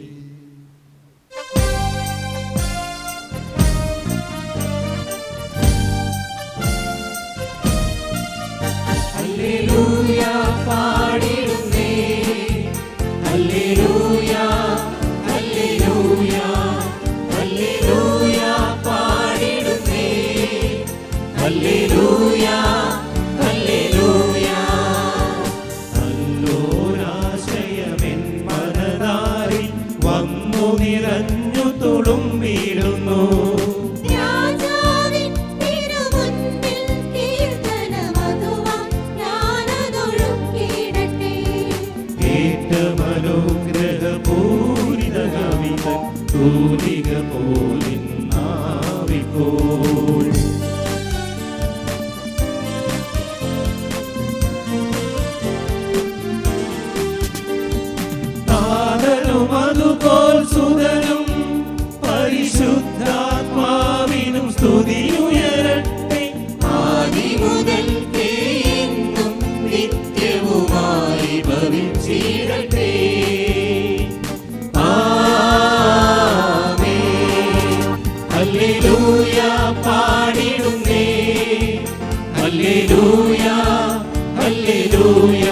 ഹല്ലേലൂയ പാടിടുന്നേ, ഹല്ലേലൂയ ഹല്ലേലൂയ ഹല്ലേലൂയ പാടിടുന്നേ, ഹല്ലേലൂയ ഹല്ലേലൂയ. നല്ലോരാശയമെൻ മനതാരിൽ വന്നു നിറഞ്ഞു തുളുമ്പിടുന്നു. ഏറ്റമനുഗ്രഹപൂരിത കവിത തൂലിക പോലിന്നാവിപ്പോൾ. താതനും അതുപോൽ സുതനും പരിശുദ്ധാത്മാവിനും സ്തുതിയുയരട്ടെ, ആദിമുതൽക്കേ എന്നും നിത്യവുമായി ഭവിച്ചിടട്ടെ. ആമേൻ. ഹല്ലേലൂയ പാടിടുന്നേ, ഹല്ലേലൂയ ഹല്ലേലൂയ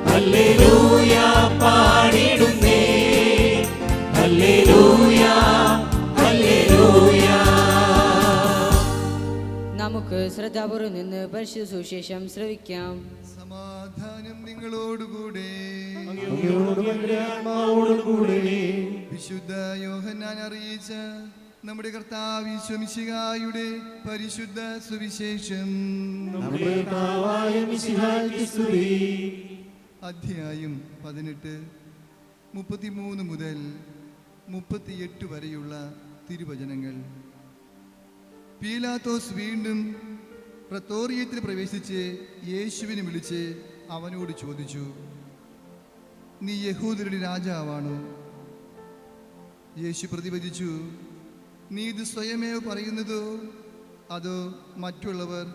ഹല്ലേലൂയ പാടിടുന്നേ, ഹല്ലേലൂയ ഹല്ലേലൂയ. നമുക്ക് ശ്രദ്ധാപൂർവ്വം നിന്ന് പരിശുദ്ധ സുവിശേഷം ശ്രവിക്കാം. സമാധാനം നിങ്ങളോടുകൂടെ. വിശുദ്ധ യോഹന്നാൻ അറിയിച്ച നമ്മുടെ കർത്താവ് ഈശോ മിശിഹായുടെ പരിശുദ്ധ സുവിശേഷം. അധ്യായം 18, 33 മുതൽ 38 വരെയുള്ള തിരുവചനങ്ങൾ. പീലാത്തോസ് വീണ്ടും പ്രത്തോറിയത്തിൽ പ്രവേശിച്ച് യേശുവിനെ വിളിച്ച് അവനോട് ചോദിച്ചു, നീ യഹൂദരുടെ രാജാവാണോ? യേശു പ്രതിവചിച്ചു, നീ ഇത് സ്വയമേവ പറയുന്നതോ അതോ മറ്റുള്ളവർ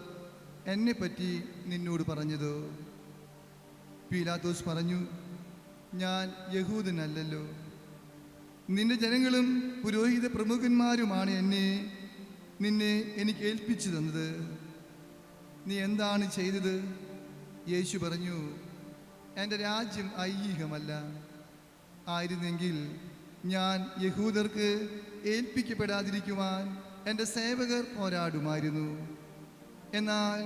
എന്നെപ്പറ്റി നിന്നോട് പറഞ്ഞതോ? പീലാത്തോസ് പറഞ്ഞു, ഞാൻ യഹൂദനല്ലല്ലോ. നിന്റെ ജനങ്ങളും പുരോഹിത പ്രമുഖന്മാരുമാണ് നിന്നെ എനിക്ക് ഏൽപ്പിച്ചു തന്നത്. നീ എന്താണ് ചെയ്തത്? യേശു പറഞ്ഞു, എൻ്റെ രാജ്യം ഐഹികമല്ല. ആയിരുന്നെങ്കിൽ ഞാൻ യഹൂദർക്ക് ഏൽപ്പിക്കപ്പെടാതിരിക്കുവാൻ എൻ്റെ സേവകർ പോരാടുമായിരുന്നു. എന്നാൽ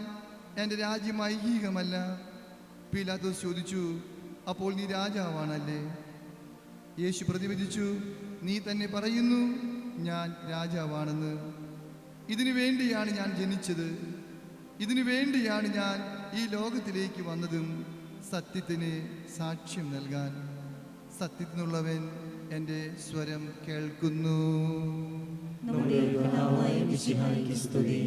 എൻ്റെ രാജ്യം ഐഹികമല്ല. പീലാത്തോസ് ചോദിച്ചു, അപ്പോൾ നീ രാജാവാണല്ലേ? യേശു പ്രതിവചിച്ചു, നീ തന്നെ പറയുന്നു ഞാൻ രാജാവാണെന്ന്. ഇതിനു വേണ്ടിയാണ് ഞാൻ ജനിച്ചത്, ഇതിനു വേണ്ടിയാണ് ഞാൻ ഈ ലോകത്തിലേക്ക് വന്നതും, സത്യത്തിന് സാക്ഷ്യം നൽകാൻ. സത്യത്തിനുള്ളവൻ എൻ്റെ സ്വരം കേൾക്കുന്നു. നമ്മുടെ കർത്താവായ മിശിഹായ്ക്ക് സ്തുതി.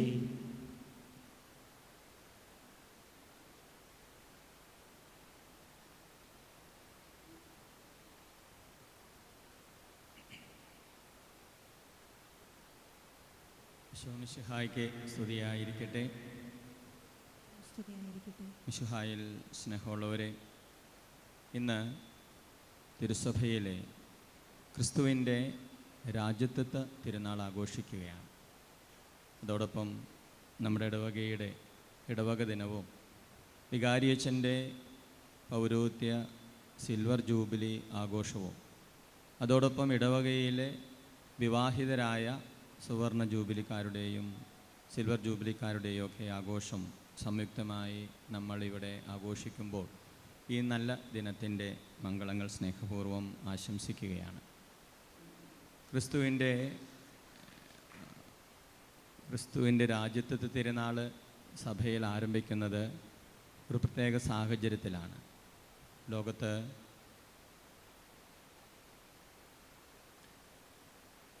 മിശിഹായ്ക്ക് സ്തുതിയായിരിക്കട്ടെ. മിശിഹായിൽ സ്നേഹമുള്ളവരെ, ഇന്ന് തിരുസഭയിലെ ക്രിസ്തുവിൻ്റെ രാജ്യത്വ തിരുനാൾ ആഘോഷിക്കുകയാണ്. അതോടൊപ്പം നമ്മുടെ ഇടവകയുടെ ഇടവക ദിനവും വികാരിയച്ഛൻ്റെ പൗരോഹിത്യ സിൽവർ ജൂബിലി ആഘോഷവും, അതോടൊപ്പം ഇടവകയിലെ വിവാഹിതരായ സുവർണ ജൂബിലിക്കാരുടെയും സിൽവർ ജൂബിലിക്കാരുടെയും ഒക്കെ ആഘോഷം സംയുക്തമായി നമ്മളിവിടെ ആഘോഷിക്കുമ്പോൾ ഈ നല്ല ദിനത്തിൻ്റെ മംഗളങ്ങൾ സ്നേഹപൂർവ്വം ആശംസിക്കുകയാണ്. ക്രിസ്തുവിൻ്റെ രാജ്യത്വ തിരുനാൾ സഭയിൽ ആരംഭിക്കുന്നത് ഒരു പ്രത്യേക സാഹചര്യത്തിലാണ്. ലോകത്ത്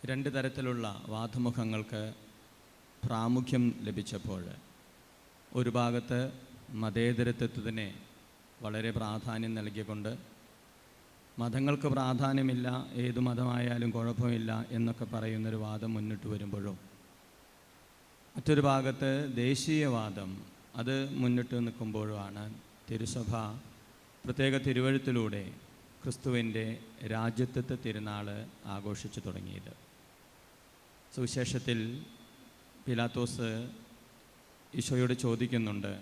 രണ്ട് തരത്തിലുള്ള വാദമുഖങ്ങൾക്ക് പ്രാമുഖ്യം ലഭിച്ചപ്പോൾ, ഒരു ഭാഗത്ത് മതേതരത്വത്തിന് വളരെ പ്രാധാന്യം നൽകിക്കൊണ്ട് മതങ്ങൾക്ക് പ്രാധാന്യമില്ല, ഏതു മതമായാലും കുഴപ്പമില്ല എന്നൊക്കെ പറയുന്നൊരു വാദം മുന്നിട്ട് വരുമ്പോഴും, മറ്റൊരു ഭാഗത്ത് ദേശീയവാദം അത് മുന്നിട്ട് നിൽക്കുമ്പോഴുമാണ് തിരുസഭ പ്രത്യേക തിരുവഴുത്തിലൂടെ ക്രിസ്തുവിൻ്റെ രാജ്യത്വ തിരുനാൾ ആഘോഷിച്ചു തുടങ്ങിയത്. സുവിശേഷത്തിൽ പിലാത്തോസ് ഈശോയോട് ചോദിക്കുന്നുണ്ട്,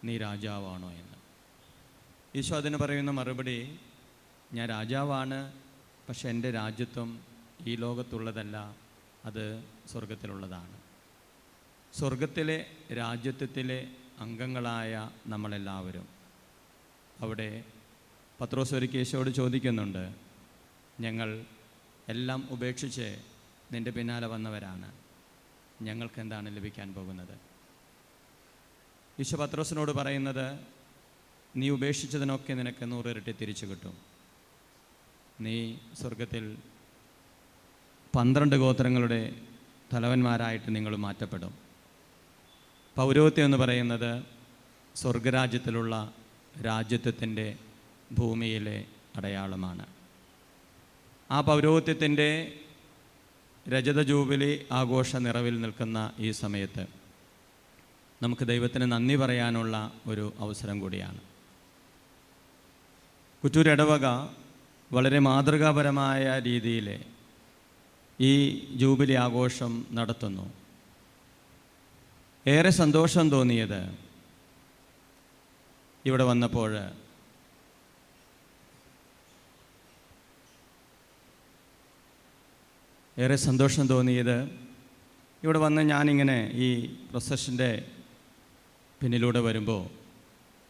നീ രാജാവാണോ എന്ന്. ഈശോ അതിന് പറയുന്ന മറുപടി, ഞാൻ രാജാവാണ്, പക്ഷെ എൻ്റെ രാജ്യത്വം ഈ ലോകത്തുള്ളതല്ല, അത് സ്വർഗത്തിലുള്ളതാണ്. സ്വർഗത്തിലെ രാജ്യത്വത്തിലെ അംഗങ്ങളായ നമ്മളെല്ലാവരും അവിടെ പത്രോസ് ഒരിക്കൽ ഈശോയോട് ചോദിക്കുന്നുണ്ട്, ഞങ്ങൾ എല്ലാം ഉപേക്ഷിച്ച് നിൻ്റെ പിന്നാലെ വന്നവരാണ്, ഞങ്ങൾക്ക് എന്താണ് ലഭിക്കാൻ പോകുന്നത്? ഈശോ പത്രോസിനോട് പറയുന്നത്, നീ ഉപേക്ഷിച്ചതിനൊക്കെ നിനക്ക് 100 ഇരട്ടി തിരിച്ചു കിട്ടും. നീ സ്വർഗത്തിൽ 12 ഗോത്രങ്ങളുടെ തലവന്മാരായിട്ട് നിങ്ങൾ മാറ്റപ്പെടും. പൗരോഹിത്യം എന്ന് പറയുന്നത് സ്വർഗരാജ്യത്തിലുള്ള രാജ്യത്വത്തിൻ്റെ ഭൂമിയിലെ അടയാളമാണ്. ആ പൗരോഹിത്യത്തിൻ്റെ രജത ജൂബിലി ആഘോഷ നിറവിൽ നിൽക്കുന്ന ഈ സമയത്ത് നമുക്ക് ദൈവത്തിന് നന്ദി പറയാനുള്ള ഒരു അവസരം കൂടിയാണ്. കുറ്റൂർ ഇടവക വളരെ മാതൃകാപരമായ രീതിയിൽ ഈ ജൂബിലി ആഘോഷം നടത്തുന്നു. ഏറെ സന്തോഷം തോന്നിയത് ഇവിടെ വന്നപ്പോൾ ഇവിടെ വന്ന് ഞാനിങ്ങനെ ഈ പ്രൊസഷൻ്റെ പിന്നിലൂടെ വരുമ്പോൾ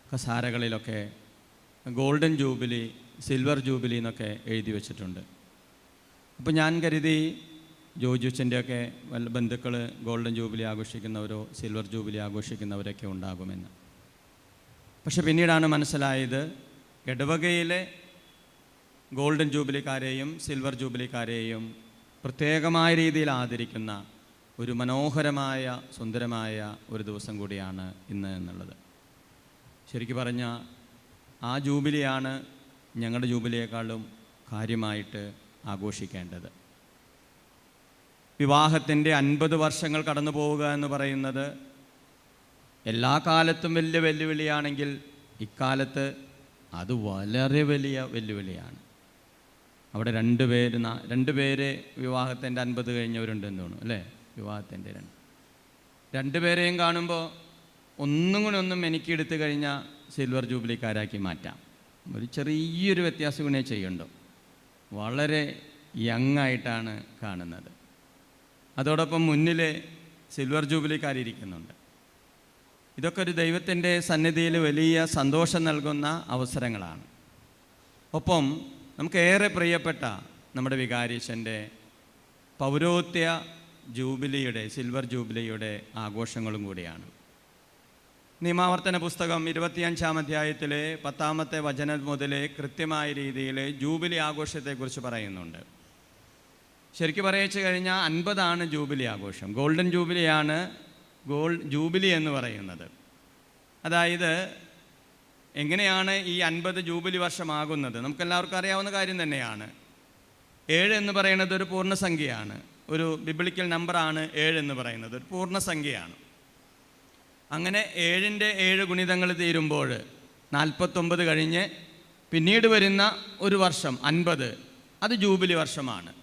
കസാരകളിലൊക്കെ ഗോൾഡൻ ജൂബിലി, സിൽവർ ജൂബിലി എന്നൊക്കെ എഴുതി വച്ചിട്ടുണ്ട്. അപ്പോൾ ഞാൻ കരുതി ജോജുച്ചൻ്റെയൊക്കെ വല്ല ബന്ധുക്കൾ ഗോൾഡൻ ജൂബിലി ആഘോഷിക്കുന്നവരോ സിൽവർ ജൂബിലി ആഘോഷിക്കുന്നവരൊക്കെ ഉണ്ടാകുമെന്ന്. പക്ഷെ പിന്നീടാണ് മനസ്സിലായത്, ഇടവകയിലെ ഗോൾഡൻ ജൂബിലിക്കാരെയും സിൽവർ ജൂബിലിക്കാരെയും പ്രത്യേകമായ രീതിയിൽ ആദരിക്കുന്ന ഒരു മനോഹരമായ സുന്ദരമായ ഒരു ദിവസം കൂടിയാണ് ഇന്ന് എന്നുള്ളത്. ശരിക്കും പറഞ്ഞാൽ ആ ജൂബിലിയാണ് ഞങ്ങളുടെ ജൂബിലിയേക്കാളും കാര്യമായിട്ട് ആഘോഷിക്കേണ്ടത്. വിവാഹത്തിൻ്റെ 50 വർഷങ്ങൾ കടന്നു പോവുക എന്ന് പറയുന്നത് എല്ലാ കാലത്തും വലിയ വെല്ലുവിളിയാണെങ്കിൽ ഇക്കാലത്ത് അത് വളരെ വലിയ വെല്ലുവിളിയാണ്. അവിടെ രണ്ട് പേര് വിവാഹത്തിൻ്റെ 50 കഴിഞ്ഞവരുണ്ടെന്ന് തോന്നുന്നു അല്ലേ? വിവാഹത്തിൻ്റെ രണ്ടുപേരെയും കാണുമ്പോൾ ഒന്നും കൂടി എനിക്ക് എടുത്തു കഴിഞ്ഞാൽ സിൽവർ ജൂബിലിക്കാരാക്കി മാറ്റാം. ഒരു ചെറിയൊരു വ്യത്യാസം കൂടെ ചെയ്യുന്നുണ്ടോ, വളരെ യങ്ങായിട്ടാണ് കാണുന്നത്. അതോടൊപ്പം മുന്നിലെ സിൽവർ ജൂബിലിക്കാരിയ്ക്കുന്നുണ്ട്. ഇതൊക്കെ ഒരു ദൈവത്തിൻ്റെ സന്നിധിയിൽ വലിയ സന്തോഷം നൽകുന്ന അവസരങ്ങളാണ്. ഒപ്പം നമുക്ക് ഏറെ പ്രിയപ്പെട്ട നമ്മുടെ വികാരിയച്ഛൻ്റെ പൗരോഹിത്യ ജൂബിലിയുടെ സിൽവർ ജൂബിലിയുടെ ആഘോഷങ്ങളും കൂടിയാണ്. നിയമാവർത്തന പുസ്തകം 25-ാം അധ്യായത്തിലെ 10-ാമത്തെ വചനം മുതൽ കൃത്യമായ രീതിയിൽ ജൂബിലി ആഘോഷത്തെക്കുറിച്ച് പറയുന്നുണ്ട്. ശരിക്കും പറയിച്ചു കഴിഞ്ഞാൽ 50 ജൂബിലി ആഘോഷം. ഗോൾഡൻ ജൂബിലിയാണ് ജൂബിലി എന്ന് പറയുന്നത്. അതായത് എങ്ങനെയാണ് ഈ 50 ജൂബിലി വർഷമാകുന്നത്? നമുക്കെല്ലാവർക്കും അറിയാവുന്ന കാര്യം തന്നെയാണ്. 7 എന്ന് പറയുന്നത് ഒരു പൂർണ്ണസംഖ്യയാണ്. ഒരു ബിബ്ലിക്കൽ നമ്പറാണ് 7 എന്ന് പറയുന്നത്, ഒരു പൂർണ്ണസംഖ്യയാണ്. അങ്ങനെ 7ൻ്റെ 7 ഗുണിതങ്ങൾ തീരുമ്പോൾ 49 കഴിഞ്ഞ് പിന്നീട് വരുന്ന ഒരു വർഷം 50, അത് ജൂബിലി വർഷമാണ്.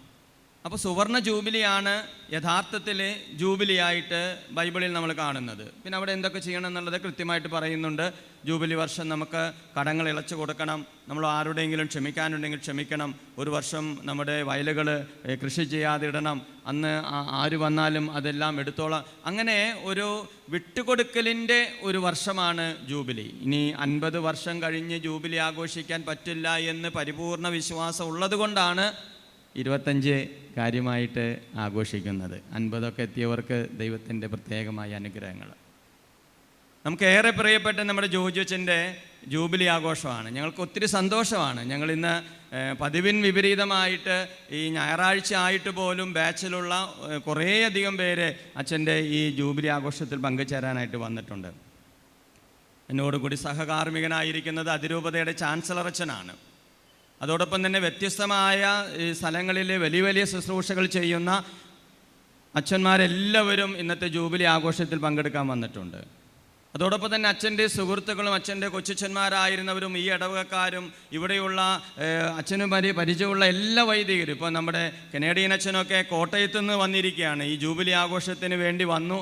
അപ്പോൾ സുവർണ ജൂബിലിയാണ് യഥാർത്ഥത്തിൽ ജൂബിലിയായിട്ട് ബൈബിളിൽ നമ്മൾ കാണുന്നത്. പിന്നെ അവിടെ എന്തൊക്കെ ചെയ്യണം എന്നുള്ളത് കൃത്യമായിട്ട് പറയുന്നുണ്ട്. ജൂബിലി വർഷം നമുക്ക് കടങ്ങൾ ഇളച്ചു കൊടുക്കണം, നമ്മൾ ആരുടെയെങ്കിലും ക്ഷമിക്കാനുണ്ടെങ്കിൽ ക്ഷമിക്കണം, ഒരു വർഷം നമ്മുടെ വയലുകൾ കൃഷി ചെയ്യാതെ ഇടണം, അന്ന് ആര് വന്നാലും അതെല്ലാം എടുത്തോളാം. അങ്ങനെ ഒരു വിട്ടുകൊടുക്കലിൻ്റെ ഒരു വർഷമാണ് ജൂബിലി. ഇനി 50 വർഷം കഴിഞ്ഞ് ജൂബിലി ആഘോഷിക്കാൻ പറ്റില്ല എന്ന് പരിപൂർണ വിശ്വാസം ഉള്ളത് കൊണ്ടാണ് 25 കാര്യമായിട്ട് ആഘോഷിക്കുന്നത്. 50 എത്തിയവർക്ക് ദൈവത്തിൻ്റെ പ്രത്യേകമായ അനുഗ്രഹങ്ങൾ. നമുക്ക് ഏറെ പ്രിയപ്പെട്ട നമ്മുടെ ജോജു അച്ഛൻ്റെ ജൂബിലി ആഘോഷമാണ്. ഞങ്ങൾക്ക് ഒത്തിരി സന്തോഷമാണ്. ഞങ്ങളിന്ന് പതിവിന് വിപരീതമായിട്ട് ഈ ഞായറാഴ്ച ആയിട്ട് പോലും ബാച്ചിലുള്ള കുറേയധികം പേര് അച്ഛൻ്റെ ഈ ജൂബിലി ആഘോഷത്തിൽ പങ്കുചേരാനായിട്ട് വന്നിട്ടുണ്ട്. എന്നോടുകൂടി സഹകാർമ്മികനായിരിക്കുന്നത് അതിരൂപതയുടെ ചാൻസലർ അച്ഛനാണ്. അതോടൊപ്പം തന്നെ വ്യത്യസ്തമായ സ്ഥലങ്ങളിൽ വലിയ വലിയ ശുശ്രൂഷകൾ ചെയ്യുന്ന അച്ഛന്മാരെല്ലാവരും ഇന്നത്തെ ജൂബിലി ആഘോഷത്തിൽ പങ്കെടുക്കാൻ വന്നിട്ടുണ്ട്. അതോടൊപ്പം തന്നെ അച്ഛൻ്റെ സുഹൃത്തുക്കളും അച്ഛൻ്റെ കൊച്ചച്ഛന്മാരായിരുന്നവരും ഈ ഇടവകക്കാരും ഇവിടെയുള്ള അച്ഛനും പരിചയമുള്ള എല്ലാ വൈദികരും, ഇപ്പോൾ നമ്മുടെ കനേഡിയൻ അച്ഛനൊക്കെ കോട്ടയത്തു നിന്ന് വന്നിരിക്കുകയാണ്. ഈ ജൂബിലി ആഘോഷത്തിന് വേണ്ടി വന്നു.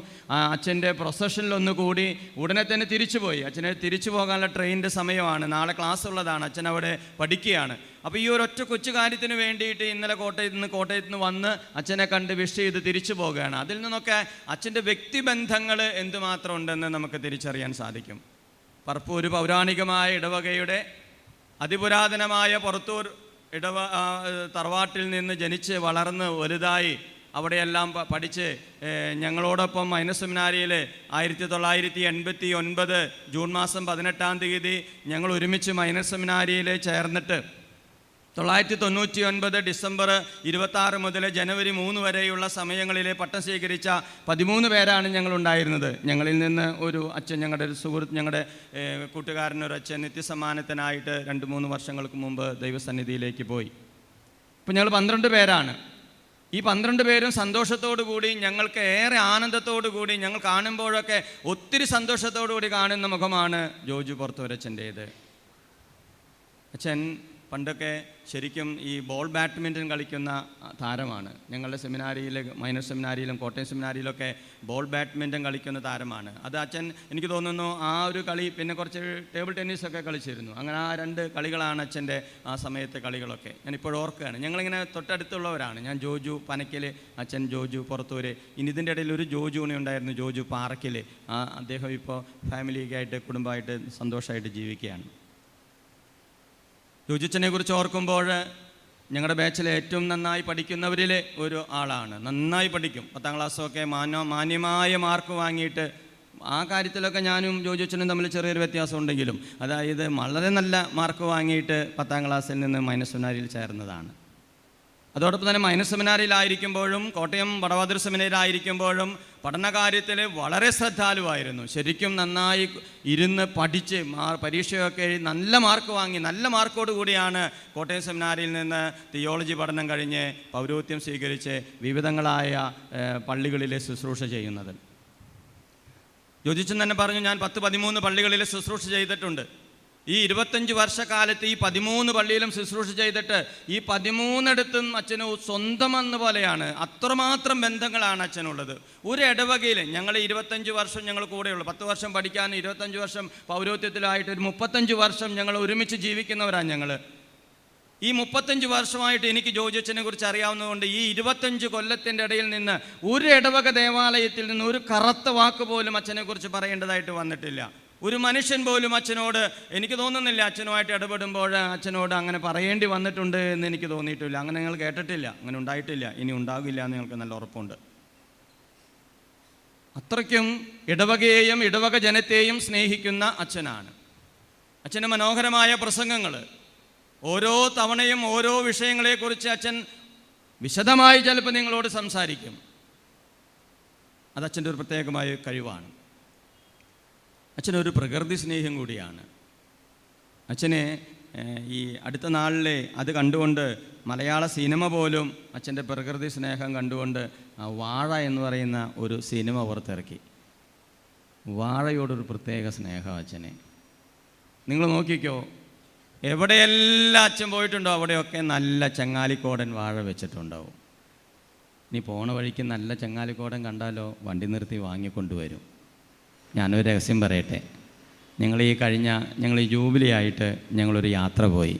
അച്ഛൻ്റെ പ്രൊസഷനിലൊന്ന് കൂടി ഉടനെ തന്നെ തിരിച്ചുപോയി. അച്ഛന് തിരിച്ചു പോകാനുള്ള ട്രെയിനിൻ്റെ സമയമാണ്, നാളെ ക്ലാസ് ഉള്ളതാണ്, അച്ഛൻ അവിടെ പഠിക്കുകയാണ്. അപ്പോൾ ഈ ഒരൊറ്റ കൊച്ചു കാര്യത്തിന് വേണ്ടിയിട്ട് ഇന്നലെ കോട്ടയത്ത് നിന്ന് വന്ന് അച്ഛനെ കണ്ട് വിഷ് ചെയ്ത് തിരിച്ചു പോകുകയാണ്. അതിൽ നിന്നൊക്കെ അച്ഛൻ്റെ വ്യക്തിബന്ധങ്ങൾ എന്തുമാത്രം ഉണ്ടെന്ന് നമുക്ക് തിരിച്ചറിയാൻ സാധിക്കും. പറപ്പൂർ പൗരാണികമായ ഇടവകയുടെ അതിപുരാതനമായ പുറത്തൂർ തറവാട്ടിൽ നിന്ന് ജനിച്ച് വളർന്ന് വലുതായി അവിടെയെല്ലാം പഠിച്ച് ഞങ്ങളോടൊപ്പം മൈനസ് സെമിനാരിയിൽ 1989 ജൂൺ മാസം 18-ാം തീയതി ഞങ്ങൾ ഒരുമിച്ച് മൈനസ് സെമിനാരിയിൽ ചേർന്നിട്ട് 1999 ഡിസംബർ 26 മുതൽ ജനുവരി 3 വരെയുള്ള സമയങ്ങളിലെ പട്ടം സ്വീകരിച്ച 13 പേരാണ് ഞങ്ങളുണ്ടായിരുന്നത്. ഞങ്ങളിൽ നിന്ന് ഒരു അച്ഛൻ, ഞങ്ങളുടെ ഒരു സുഹൃത്ത്, ഞങ്ങളുടെ കൂട്ടുകാരനൊരു അച്ഛൻ നിത്യസമ്മാനത്തിനായിട്ട് 2-3 വർഷങ്ങൾക്ക് മുമ്പ് ദൈവസന്നിധിയിലേക്ക് പോയി. ഇപ്പോൾ ഞങ്ങൾ 12 പേരാണ്. ഈ 12 പേരും സന്തോഷത്തോടു കൂടി, ഞങ്ങൾക്ക് ഏറെ ആനന്ദത്തോടു കൂടി, ഞങ്ങൾ കാണുമ്പോഴൊക്കെ ഒത്തിരി സന്തോഷത്തോടു കൂടി കാണുന്ന മുഖമാണ് ജോജു പുറത്തൂരച്ഛൻ്റേത്. അച്ഛൻ പണ്ടൊക്കെ ശരിക്കും ഈ ബോൾ ബാഡ്മിൻ്റൺ കളിക്കുന്ന താരമാണ്. ഞങ്ങളുടെ സെമിനാരിയിൽ, മൈനർ സെമിനാരിയിലും കോട്ടയം സെമിനാരിയിലൊക്കെ ബോൾ ബാഡ്മിൻ്റൺ കളിക്കുന്ന താരമാണ്. അത് അച്ഛൻ, എനിക്ക് തോന്നുന്നു ആ ഒരു കളി, പിന്നെ കുറച്ച് ടേബിൾ ടെന്നീസൊക്കെ കളിച്ചിരുന്നു. അങ്ങനെ ആ 2 കളികളാണ് അച്ഛൻ്റെ ആ സമയത്തെ കളികളൊക്കെ. ഞാനിപ്പോൾ ഓർക്കുകയാണ്. ഞങ്ങളിങ്ങനെ തൊട്ടടുത്തുള്ളവരാണ്. ഞാൻ ജോജു പനക്കൽ, അച്ഛൻ ജോജു പുറത്തൂര്. ഇനി ഇതിൻ്റെ ഇടയിൽ ഒരു ജോജുണി ഉണ്ടായിരുന്നു, ജോജു പാറക്കൽ. അദ്ദേഹം ഇപ്പോൾ ഫാമിലിക്കായിട്ട് കുടുംബമായിട്ട് സന്തോഷമായിട്ട് ജീവിക്കുകയാണ്. ജോജുച്ചനെ കുറിച്ച് ഓർക്കുമ്പോൾ ഞങ്ങളുടെ ബാച്ചിലെ ഏറ്റവും നന്നായി പഠിക്കുന്നവരിലെ ഒരു ആളാണ്. നന്നായി പഠിക്കും. 10ാം ക്ലാസ്സൊക്കെ മാന്യമായ മാർക്ക് വാങ്ങിയിട്ട്, ആ കാര്യത്തിലൊക്കെ ഞാനും ജോജുച്ചനും തമ്മിൽ ചെറിയൊരു വ്യത്യാസം ഉണ്ടെങ്കിലും, അതായത് വളരെ നല്ല മാർക്ക് വാങ്ങിയിട്ട് 10ാം ക്ലാസ്സിൽ നിന്ന് മൈനസ് സെമിനാരിയിൽ ചേർന്നതാണ്. അതോടൊപ്പം തന്നെ മൈനസ് സെമിനാരിയിലായിരിക്കുമ്പോഴും കോട്ടയം വടവാതൂർ സെമിനാരിയിലായിരിക്കുമ്പോഴും പഠനകാര്യത്തിൽ വളരെ ശ്രദ്ധാലുവായിരുന്നു. ശരിക്കും നന്നായി ഇരുന്ന് പഠിച്ച് പരീക്ഷയൊക്കെ എഴുതി നല്ല മാർക്ക് വാങ്ങി, നല്ല മാർക്കോട് കൂടിയാണ് കോട്ടയം സെമിനാരിയിൽ നിന്ന് തിയോളജി പഠനം കഴിഞ്ഞ് പൗരോഹിത്യം സ്വീകരിച്ച് വിവിധങ്ങളായ പള്ളികളിലെ ശുശ്രൂഷ ചെയ്യുന്നത്. ജോജിച്ചൻ തന്നെ പറഞ്ഞു, ഞാൻ 10-13 പള്ളികളിൽ ശുശ്രൂഷ ചെയ്തിട്ടുണ്ട്. ഈ 25 വർഷക്കാലത്ത് ഈ 13 പള്ളിയിലും ശുശ്രൂഷ ചെയ്തിട്ട് ഈ 13 അച്ഛന് സ്വന്തം എന്ന പോലെയാണ്. അത്രമാത്രം ബന്ധങ്ങളാണ് അച്ഛനുള്ളത്. ഒരു ഇടവകയിൽ ഞങ്ങൾ 25 വർഷം ഞങ്ങൾ കൂടെയുള്ളൂ. 10 വർഷം പഠിക്കാൻ, 25 വർഷം പൗരോഹിത്യത്തിലായിട്ട് ഒരു 35 വർഷം ഞങ്ങൾ ഒരുമിച്ച് ജീവിക്കുന്നവരാണ് ഞങ്ങൾ. ഈ 35 വർഷമായിട്ട് എനിക്ക് ജോജച്ചനെ കുറിച്ച് അറിയാവുന്നതുകൊണ്ട് ഈ 25 കൊല്ലത്തിൻ്റെ ഇടയിൽ നിന്ന് ഒരു ഇടവക ദേവാലയത്തിൽ നിന്ന് ഒരു കറുത്ത വാക്ക് പോലും അച്ഛനെക്കുറിച്ച് പറയേണ്ടതായിട്ട് വന്നിട്ടില്ല. ഒരു മനുഷ്യൻ പോലും അച്ഛനോട്, എനിക്ക് തോന്നുന്നില്ല അച്ഛനുമായിട്ട് ഇടപെടുമ്പോൾ അച്ഛനോട് അങ്ങനെ പറയേണ്ടി വന്നിട്ടുണ്ട് എന്ന് എനിക്ക് തോന്നിയിട്ടില്ല. അങ്ങനെ ഞങ്ങൾ കേട്ടിട്ടില്ല, അങ്ങനെ ഉണ്ടായിട്ടില്ല, ഇനി ഉണ്ടാകില്ല എന്ന് ഞങ്ങൾക്ക് നല്ല ഉറപ്പുണ്ട്. അത്രയ്ക്കും ഇടവകയെയും ഇടവക ജനത്തെയും സ്നേഹിക്കുന്ന അച്ഛനാണ്. അച്ഛൻ്റെ മനോഹരമായ പ്രസംഗങ്ങൾ, ഓരോ തവണയും ഓരോ വിഷയങ്ങളെക്കുറിച്ച് അച്ഛൻ വിശദമായി ചിലപ്പോൾ നിങ്ങളോട് സംസാരിക്കും. അത് അച്ഛൻ്റെ ഒരു പ്രത്യേകമായ കഴിവാണ്. അച്ഛനൊരു പ്രകൃതി സ്നേഹം കൂടിയാണ്. അച്ഛനെ ഈ അടുത്ത നാളിലെ അത് കണ്ടുകൊണ്ട് മലയാള സിനിമ പോലും അച്ഛൻ്റെ പ്രകൃതി സ്നേഹം കണ്ടുകൊണ്ട് വാഴ എന്ന് പറയുന്ന ഒരു സിനിമ പുറത്തിറക്കി. വാഴയോടൊരു പ്രത്യേക സ്നേഹം അച്ഛനെ. നിങ്ങൾ നോക്കിക്കോ, എവിടെയെല്ലാം അച്ഛൻ പോയിട്ടുണ്ടോ അവിടെയൊക്കെ നല്ല ചങ്ങാലിക്കോടൻ വാഴ വെച്ചിട്ടുണ്ടാവും. ഇനി പോണ വഴിക്ക് നല്ല ചങ്ങാലിക്കോടൻ കണ്ടാലോ വണ്ടി നിർത്തി വാങ്ങിക്കൊണ്ടുവരും. ഞാനൊരു രഹസ്യം പറയട്ടെ. ഞങ്ങൾ ഈ ജൂബിലി ആയിട്ട് ഞങ്ങളൊരു യാത്ര പോയി.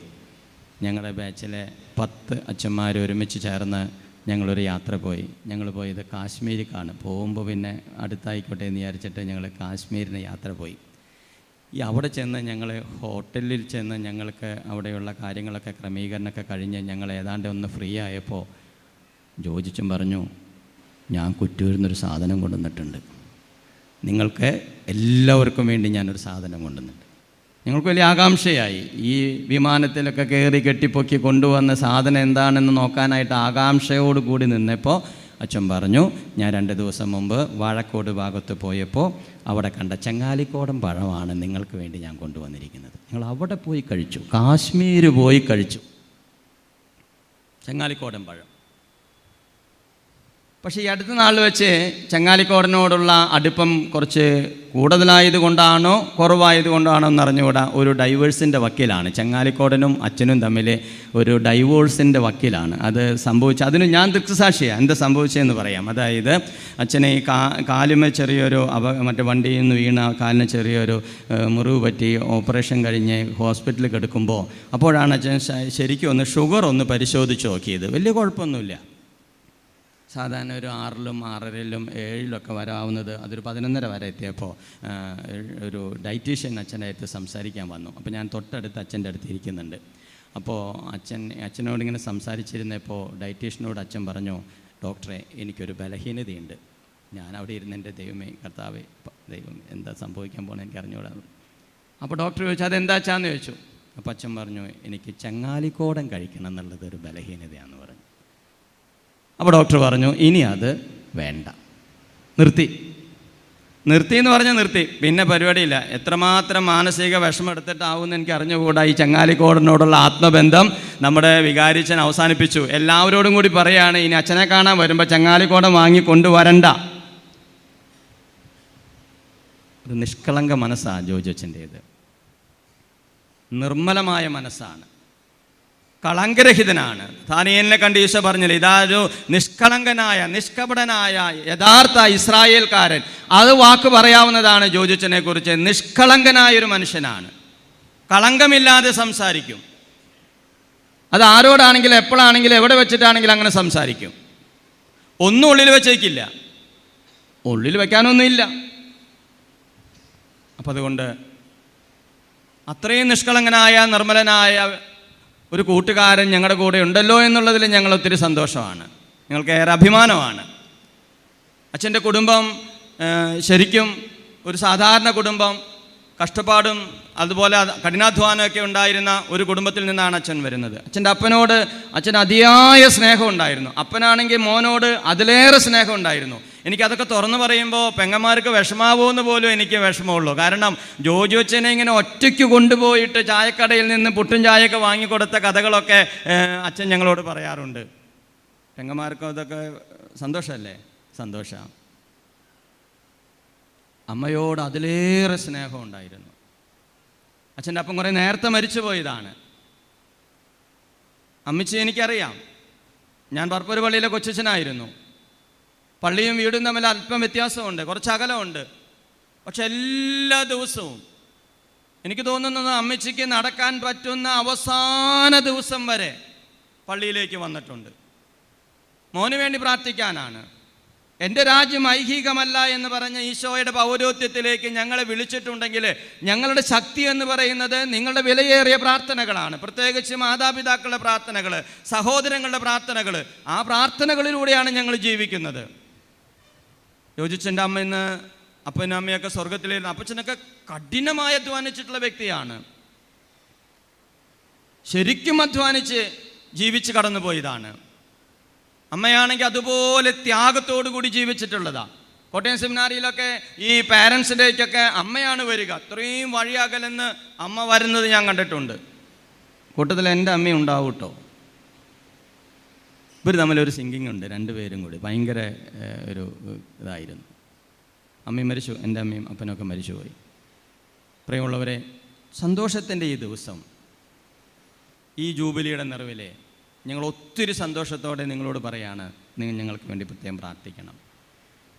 ഞങ്ങളുടെ ബാച്ചിലെ 10 അച്ഛന്മാർ ഒരുമിച്ച് ചേർന്ന് ഞങ്ങളൊരു യാത്ര പോയി. ഞങ്ങൾ പോയത് കാശ്മീരിക്കാണ്. പോകുമ്പോൾ പിന്നെ അടുത്തായിക്കോട്ടെ എന്ന് വിചാരിച്ചിട്ട് ഞങ്ങൾ കാശ്മീരിന് യാത്ര പോയി. അവിടെ ചെന്ന് ഞങ്ങൾ ഹോട്ടലിൽ ചെന്ന് ഞങ്ങൾക്ക് അവിടെയുള്ള കാര്യങ്ങളൊക്കെ ക്രമീകരണമൊക്കെ കഴിഞ്ഞ് ഞങ്ങൾ ഏതാണ്ട് ഒന്ന് ഫ്രീ ആയപ്പോൾ ജോജിച്ചും പറഞ്ഞു, ഞാൻ കുറ്റൂരിൽ നിന്നൊരു സാധനം കൊണ്ടുവന്നിട്ടുണ്ട്, നിങ്ങൾക്ക് എല്ലാവർക്കും വേണ്ടി ഞാനൊരു സാധനം കൊണ്ടുവന്നിട്ടുണ്ട്. ഞങ്ങൾക്ക് വലിയ ആകാംക്ഷയായി. ഈ വിമാനത്തിലൊക്കെ കയറി കെട്ടിപ്പൊക്കി കൊണ്ടുവന്ന സാധനം എന്താണെന്ന് നോക്കാനായിട്ട് ആകാംക്ഷയോട് കൂടി നിന്നപ്പോൾ അച്ഛൻ പറഞ്ഞു, ഞാൻ 2 ദിവസം മുമ്പ് വാഴക്കോട് ഭാഗത്ത് പോയപ്പോൾ അവിടെ കണ്ട ചങ്ങാലിക്കോടൻ പഴമാണ് നിങ്ങൾക്ക് വേണ്ടി ഞാൻ കൊണ്ടുവന്നിരിക്കുന്നത്. ഞങ്ങൾ അവിടെ പോയി കഴിച്ചു, കാശ്മീർ പോയി കഴിച്ചു ചങ്ങാലിക്കോടൻ പഴം. പക്ഷേ ഈ അടുത്ത നാൾ വെച്ച് ചങ്ങാലിക്കോടനോടുള്ള അടുപ്പം കുറച്ച് കൂടുതലായത് കൊണ്ടാണോ കുറവായത് കൊണ്ടാണോ എന്നറിഞ്ഞുകൂടാ, ഒരു ഡൈവേഴ്സിൻ്റെ വക്കീലാണ്. ചങ്ങാലിക്കോടനും അച്ഛനും തമ്മിൽ ഒരു ഡൈവോഴ്സിൻ്റെ വക്കീലാണ്. അത് അതിന് ഞാൻ ദൃക്സാക്ഷിയാണ്. എന്താ സംഭവിച്ചതെന്ന് പറയാം. അതായത് അച്ഛനെ ഈ കാലുമേ ചെറിയൊരു മറ്റേ വണ്ടിയിൽ നിന്ന് വീണ കാലിന് ചെറിയൊരു മുറിവ് പറ്റി ഓപ്പറേഷൻ കഴിഞ്ഞ് ഹോസ്പിറ്റലിൽ കിടക്കുമ്പോൾ അപ്പോഴാണ് അച്ഛൻ ശരിക്കും ഷുഗർ പരിശോധിച്ച് നോക്കിയത്. വലിയ കുഴപ്പമൊന്നുമില്ല. സാധാരണ ഒരു 6ലും 6.5ലും 7ലൊക്കെ വരാവുന്നത് അതൊരു 11:30 വരെ എത്തിയപ്പോൾ ഒരു ഡയറ്റീഷ്യൻ അച്ഛനായിട്ട് സംസാരിക്കാൻ വന്നു. അപ്പോൾ ഞാൻ തൊട്ടടുത്ത് അച്ഛൻ്റെ അടുത്ത് ഇരിക്കുന്നുണ്ട്. അപ്പോൾ അച്ഛനോടിങ്ങനെ സംസാരിച്ചിരുന്നപ്പോൾ ഡയറ്റീഷ്യനോട് അച്ഛൻ പറഞ്ഞു, ഡോക്ടറെ എനിക്കൊരു ബലഹീനതയുണ്ട്. ഞാൻ അവിടെ ഇരുന്ന് എൻ്റെ ദൈവമേ കർത്താവേ ദൈവം എന്താ സംഭവിക്കാൻ പോകണം എനിക്ക് അറിഞ്ഞുകൂടാ. അപ്പോൾ ഡോക്ടർ ചോദിച്ചു, അതെന്താ അച്ഛാന്ന് ചോദിച്ചു. അപ്പോൾ അച്ഛൻ പറഞ്ഞു, എനിക്ക് ചങ്ങാലിക്കോടൻ കഴിക്കണം എന്നുള്ളത് ഒരു ബലഹീനതയാണെന്ന് പറഞ്ഞു. അപ്പോൾ ഡോക്ടർ പറഞ്ഞു, ഇനി അത് വേണ്ട, നിർത്തി എന്ന് പറഞ്ഞാൽ നിർത്തി. പിന്നെ പരിപാടിയില്ല. എത്രമാത്രം മാനസിക വിഷമം എടുത്തിട്ടാവുമെന്ന് എനിക്ക് അറിഞ്ഞുകൂടാ. ഈ ചങ്ങാലിക്കോടനോടുള്ള ആത്മബന്ധം നമ്മുടെ വികാരിച്ചൻ അവസാനിപ്പിച്ചു. എല്ലാവരോടും കൂടി പറയുകയാണ്, ഇനി അച്ഛനെ കാണാൻ വരുമ്പോൾ ചങ്ങാലിക്കോടൻ വാങ്ങി കൊണ്ടുവരണ്ട. ഒരു നിഷ്കളങ്ക മനസ്സാണ് ജോജച്ചൻ്റേത്. നിർമ്മലമായ മനസ്സാണ്, കളങ്കരഹിതനാണ്. ദാനിയേലിനെ കണ്ട് ഈശോ പറഞ്ഞില്ല, ഇതാരു നിഷ്കളങ്കനായ നിഷ്കപടനായ യഥാർത്ഥ ഇസ്രായേൽക്കാരൻ. അത് വാക്ക് പറയാവുന്നതാണ് ജോജച്ചനെ കുറിച്ച്. നിഷ്കളങ്കനായൊരു മനുഷ്യനാണ്, കളങ്കമില്ലാതെ സംസാരിക്കും. അത് ആരോടാണെങ്കിലും എപ്പോഴാണെങ്കിലും എവിടെ വെച്ചിട്ടാണെങ്കിലും അങ്ങനെ സംസാരിക്കും. ഒന്നും ഉള്ളിൽ വെച്ചേക്കില്ല, ഉള്ളിൽ വെക്കാനൊന്നുമില്ല. അപ്പം അതുകൊണ്ട് അത്രയും നിഷ്കളങ്കനായ നിർമ്മലനായ ഒരു കൂട്ടുകാരൻ ഞങ്ങളുടെ കൂടെ ഉണ്ടല്ലോ എന്നുള്ളതിൽ ഞങ്ങൾ ഒത്തിരി സന്തോഷമാണ്, ഞങ്ങൾക്ക് ഏറെ അഭിമാനമാണ്. അച്ഛൻ്റെ കുടുംബം ശരിക്കും ഒരു സാധാരണ കുടുംബം, കഷ്ടപ്പാടും അതുപോലെ കഠിനാധ്വാനമൊക്കെ ഉണ്ടായിരുന്ന ഒരു കുടുംബത്തിൽ നിന്നാണ് അച്ഛൻ വരുന്നത്. അച്ഛൻ്റെ അപ്പനോട് അച്ഛൻ അതിയായ സ്നേഹം ഉണ്ടായിരുന്നു. അപ്പനാണെങ്കിൽ മോനോട് അതിലേറെ സ്നേഹം ഉണ്ടായിരുന്നു. എനിക്കതൊക്കെ തുറന്നു പറയുമ്പോൾ പെങ്ങന്മാർക്ക് വിഷമാവുമെന്ന് പോലും എനിക്ക് വിഷമമുള്ളൂ. കാരണം ജോജു അച്ഛനെ ഇങ്ങനെ ഒറ്റയ്ക്ക് കൊണ്ടുപോയിട്ട് ചായക്കടയിൽ നിന്ന് പുട്ടും ചായയൊക്കെ വാങ്ങിക്കൊടുത്ത കഥകളൊക്കെ അച്ഛൻ ഞങ്ങളോട് പറയാറുണ്ട്. പെങ്ങന്മാർക്കും അതൊക്കെ സന്തോഷമല്ലേ? സന്തോഷമാണ്. അമ്മയോട് അതിലേറെ സ്നേഹം ഉണ്ടായിരുന്നു. അച്ഛൻ്റെ അപ്പം കുറേ നേരത്തെ മരിച്ചു പോയതാണ്. അമ്മച്ചി എനിക്കറിയാം. ഞാൻ പർപ്പൂർ പള്ളിയിലെ കൊച്ചച്ഛനായിരുന്നു. പള്ളിയും വീടും തമ്മിൽ അല്പം വ്യത്യാസമുണ്ട്, കുറച്ച് അകലമുണ്ട്. പക്ഷെ എല്ലാ ദിവസവും എനിക്ക് തോന്നുന്നത് അമ്മച്ചിക്ക് നടക്കാൻ പറ്റുന്ന അവസാന ദിവസം വരെ പള്ളിയിലേക്ക് വന്നിട്ടുണ്ട്. മോന് വേണ്ടി പ്രാർത്ഥിക്കാനാണ്. എൻ്റെ രാജ്യം ഐഹികമല്ല എന്ന് പറഞ്ഞ ഈശോയുടെ പൗരോഹിത്യത്തിലേക്ക് ഞങ്ങളെ വിളിച്ചിട്ടുണ്ടെങ്കിൽ ഞങ്ങളുടെ ശക്തി എന്ന് പറയുന്നത് നിങ്ങളുടെ വിലയേറിയ പ്രാർത്ഥനകളാണ്. പ്രത്യേകിച്ച് മാതാപിതാക്കളുടെ പ്രാർത്ഥനകൾ, സഹോദരങ്ങളുടെ പ്രാർത്ഥനകൾ. ആ പ്രാർത്ഥനകളിലൂടെയാണ് ഞങ്ങൾ ജീവിക്കുന്നത്. യോജിച്ചൻ്റെ അമ്മ ഇന്ന് അപ്പനും അമ്മയൊക്കെ സ്വർഗത്തിലിരുന്നു. അപ്പച്ചനൊക്കെ കഠിനമായി അധ്വാനിച്ചിട്ടുള്ള വ്യക്തിയാണ്. ശരിക്കും അധ്വാനിച്ച് ജീവിച്ച് കടന്നുപോയതാണ്. അമ്മയാണെങ്കിൽ അതുപോലെ ത്യാഗത്തോടു കൂടി ജീവിച്ചിട്ടുള്ളതാണ്. കോട്ടയം സെമിനാരിയിലൊക്കെ ഈ പാരൻസ് ഡേക്കൊക്കെ അമ്മയാണ് വരിക. അത്രയും വഴി അകലെന്ന് അമ്മ വരുന്നത് ഞാൻ കണ്ടിട്ടുണ്ട്. കൂട്ടത്തിൽ എൻ്റെ അമ്മയും ഉണ്ടാവും കേട്ടോ. ഇവർ തമ്മിലൊരു സിങ്കിങ് ഉണ്ട്, രണ്ടുപേരും കൂടി ഭയങ്കര ഒരു ഇതായിരുന്നു. അമ്മയും മരിച്ചു, എൻ്റെ അമ്മയും അപ്പനൊക്കെ മരിച്ചുപോയി. പ്രിയമുള്ളവരെ, സന്തോഷത്തിൻ്റെ ഈ ദിവസം, ഈ ജൂബിലിയുടെ നിറവിലെ ഞങ്ങൾ ഒത്തിരി സന്തോഷത്തോടെ നിങ്ങളോട് പറയാണ്, നിങ്ങൾ ഞങ്ങൾക്ക് വേണ്ടി പ്രത്യേകം പ്രാർത്ഥിക്കണം.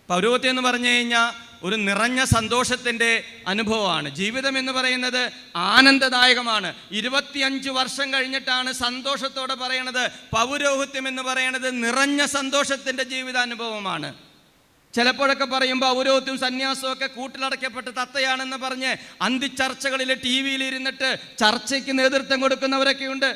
പൗരോഹിത്യം എന്ന് പറഞ്ഞു കഴിഞ്ഞാൽ ഒരു നിറഞ്ഞ സന്തോഷത്തിൻ്റെ അനുഭവമാണ്. ജീവിതം എന്ന് പറയുന്നത് ആനന്ദദായകമാണ്. 25 വർഷം കഴിഞ്ഞിട്ടാണ് സന്തോഷത്തോടെ പറയണത് പൗരോഹിത്യം എന്ന് പറയുന്നത് നിറഞ്ഞ സന്തോഷത്തിൻ്റെ ജീവിതാനുഭവമാണ്. ചിലപ്പോഴൊക്കെ പറയും പൗരോഹിത്യം സന്യാസവും ഒക്കെ കൂട്ടിലടയ്ക്കപ്പെട്ട തത്തയാണെന്ന് പറഞ്ഞ് അന്തിച്ചർച്ചകളിൽ TV-യിൽ ഇരുന്നിട്ട് ചർച്ചയ്ക്ക് നേതൃത്വം കൊടുക്കുന്നവരൊക്കെയുണ്ട്.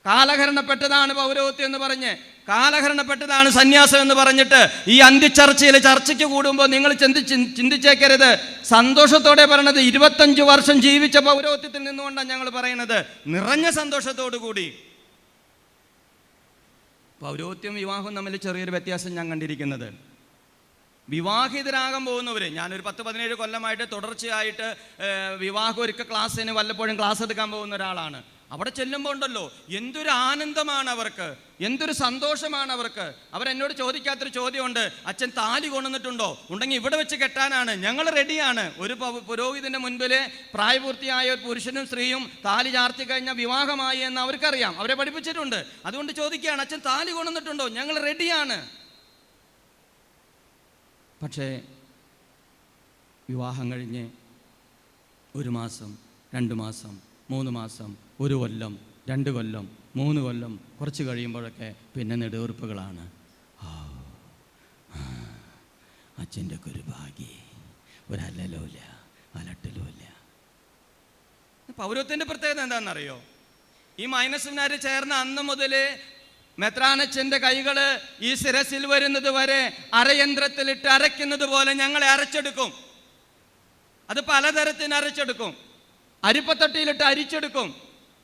കാലഹരണപ്പെട്ടതാണ് പൗരോഹിത്യം എന്ന് പറഞ്ഞ്, കാലഹരണപ്പെട്ടതാണ് സന്യാസം എന്ന് പറഞ്ഞിട്ട് ഈ അന്തിച്ചർച്ചയിൽ ചർച്ചയ്ക്ക് കൂടുമ്പോൾ നിങ്ങൾ ചിന്തിച്ചേക്കരുത്. സന്തോഷത്തോടെ പറയണത് 25 വർഷം ജീവിച്ച പൗരോഹിത്യത്തിൽ നിന്നുകൊണ്ടാണ് ഞങ്ങൾ പറയണത്, നിറഞ്ഞ സന്തോഷത്തോടു കൂടി. പൗരോഹിത്യം വിവാഹവും തമ്മിൽ ചെറിയൊരു വ്യത്യാസം ഞാൻ കണ്ടിരിക്കുന്നത്, വിവാഹിതരാകാൻ പോകുന്നവർ, ഞാനൊരു 10-17 കൊല്ലമായിട്ട് തുടർച്ചയായിട്ട് വിവാഹമൊരുക്ക ക്ലാസ്സിന് വല്ലപ്പോഴും ക്ലാസ് എടുക്കാൻ പോകുന്ന ഒരാളാണ്. അവിടെ ചെല്ലുമ്പോൾ ഉണ്ടല്ലോ എന്തൊരു ആനന്ദമാണ് അവർക്ക്, എന്തൊരു സന്തോഷമാണ് അവർക്ക്. അവരെന്നോട് ചോദിക്കാത്തൊരു ചോദ്യമുണ്ട്, അച്ഛൻ താലി കൊണ്ടുവന്നിട്ടുണ്ടോ? ഉണ്ടെങ്കിൽ ഇവിടെ വെച്ച് കെട്ടാനാണ്, ഞങ്ങൾ റെഡിയാണ്. ഒരു പുരോഹിതൻ്റെ മുൻപിൽ പ്രായപൂർത്തിയായ ഒരു പുരുഷനും സ്ത്രീയും താലി ചാർത്തി കഴിഞ്ഞാൽ വിവാഹമായി എന്ന് അവർക്കറിയാം, അവരെ പഠിപ്പിച്ചിട്ടുണ്ട്. അതുകൊണ്ട് ചോദിക്കുകയാണ്, അച്ഛൻ താലി കൊണ്ടുവന്നിട്ടുണ്ടോ? ഞങ്ങൾ റെഡിയാണ്. പക്ഷേ വിവാഹം കഴിഞ്ഞ് 1 മാസം, 2 മാസം, 3 മാസം, 1 കൊല്ലം, 2 കൊല്ലം, 3 കൊല്ലം, കുറച്ച് കഴിയുമ്പോഴൊക്കെ പിന്നെ നെടുവീർപ്പുകളാണ്. അച്ഛൻ്റെ ഒക്കെ ഒരു ഭാഗ്യേ, ഒരല്ലലുമില്ല, അലട്ടലുമില്ല. പൗരോഹിത്യത്തിൻ്റെ പ്രത്യേകത എന്താണെന്നറിയോ? ഈ മൈനസിനാർ ചേർന്ന അന്ന് മുതൽ മെത്രാനച്ഛൻ്റെ കൈകൾ ഈ ശിരസിൽ വരുന്നത് വരെ അരയന്ത്രത്തിലിട്ട് അരയ്ക്കുന്നത് പോലെ ഞങ്ങളെ അരച്ചെടുക്കും. അത് പലതരത്തിന് അരച്ചെടുക്കും. അരിപ്പത്തൊട്ടിയിലിട്ട് അരിച്ചെടുക്കും.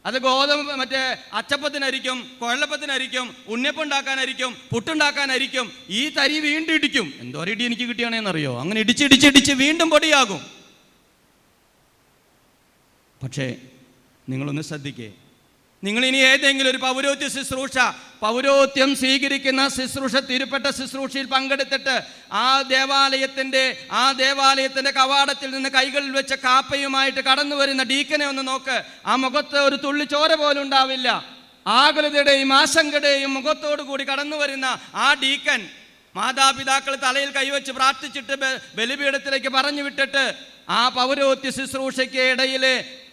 അത് ഗോതമ്പ് മറ്റേ അച്ചപ്പത്തിനരിക്കും, കുഴലപ്പത്തിനരിക്കും, ഉണ്ണിയപ്പുണ്ടാക്കാനായിരിക്കും, പുട്ടുണ്ടാക്കാനായിരിക്കും. ഈ തരി വീണ്ടും ഇടിക്കും. എന്തോരം ഇടി എനിക്ക് കിട്ടിയാണെന്നറിയോ? അങ്ങനെ ഇടിച്ചിടിച്ചിടിച്ച് വീണ്ടും പൊടിയാകും. പക്ഷേ നിങ്ങളൊന്ന് ശ്രദ്ധിക്കേ, നിങ്ങളിനി ഏതെങ്കിലും ഒരു പൗരോഹിത്യ ശുശ്രൂഷ, പൗരോഹിത്യം സ്വീകരിക്കുന്ന ശുശ്രൂഷ, തിരുപ്പെട്ട ശുശ്രൂഷയിൽ പങ്കെടുത്തിട്ട് ആ ദേവാലയത്തിൻ്റെ കവാടത്തിൽ നിന്ന് കൈകളിൽ വെച്ച കാപ്പയുമായിട്ട് കടന്നു വരുന്ന ഡീക്കനെ ഒന്ന് നോക്ക്. ആ മുഖത്ത് ഒരു തുള്ളി ചോര പോലും ഉണ്ടാവില്ല. ആകുലതയുടെയും ആശങ്കയുടെയും മുഖത്തോടു കൂടി കടന്നു വരുന്ന ആ ഡീക്കൻ മാതാപിതാക്കൾ തലയിൽ കൈവച്ച് പ്രാർത്ഥിച്ചിട്ട് ബലിപീഠത്തിലേക്ക് പറഞ്ഞു വിട്ടിട്ട് ആ പൗരോഹിത്യ ശുശ്രൂഷയ്ക്ക് ഇടയിൽ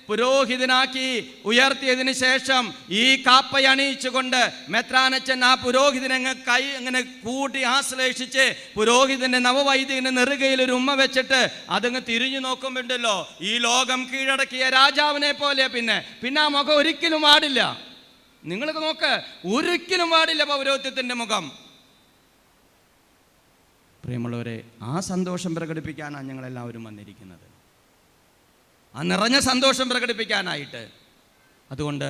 പുരോഹിതനാക്കി ഉയർത്തിയതിന് ശേഷം ഈ കാപ്പയണിയിച്ചുകൊണ്ട് മെത്രാനച്ഛൻ ആ പുരോഹിതനെ കൈ അങ്ങനെ കൂട്ടി ആശ്ലേഷിച്ച് പുരോഹിതന്റെ നവവൈദികന്റെ നെറുകയിൽ ഒരു ഉമ്മ വെച്ചിട്ട് അതങ്ങ് തിരിഞ്ഞു നോക്കുമ്പോണ്ടല്ലോ ഈ ലോകം കീഴടക്കിയ രാജാവിനെ പോലെ പിന്നെ ആ മുഖം ഒരിക്കലും പാടില്ല. നിങ്ങൾക്ക് നോക്ക്, ഒരിക്കലും പാടില്ല പൗരോഹിത്യത്തിന്റെ മുഖം. പ്രിയമുള്ളവരെ, ആ സന്തോഷം പ്രകടിപ്പിക്കാനാണ് ഞങ്ങളെല്ലാവരും വന്നിരിക്കുന്നത്, ആ നിറഞ്ഞ സന്തോഷം പ്രകടിപ്പിക്കാനായിട്ട്. അതുകൊണ്ട്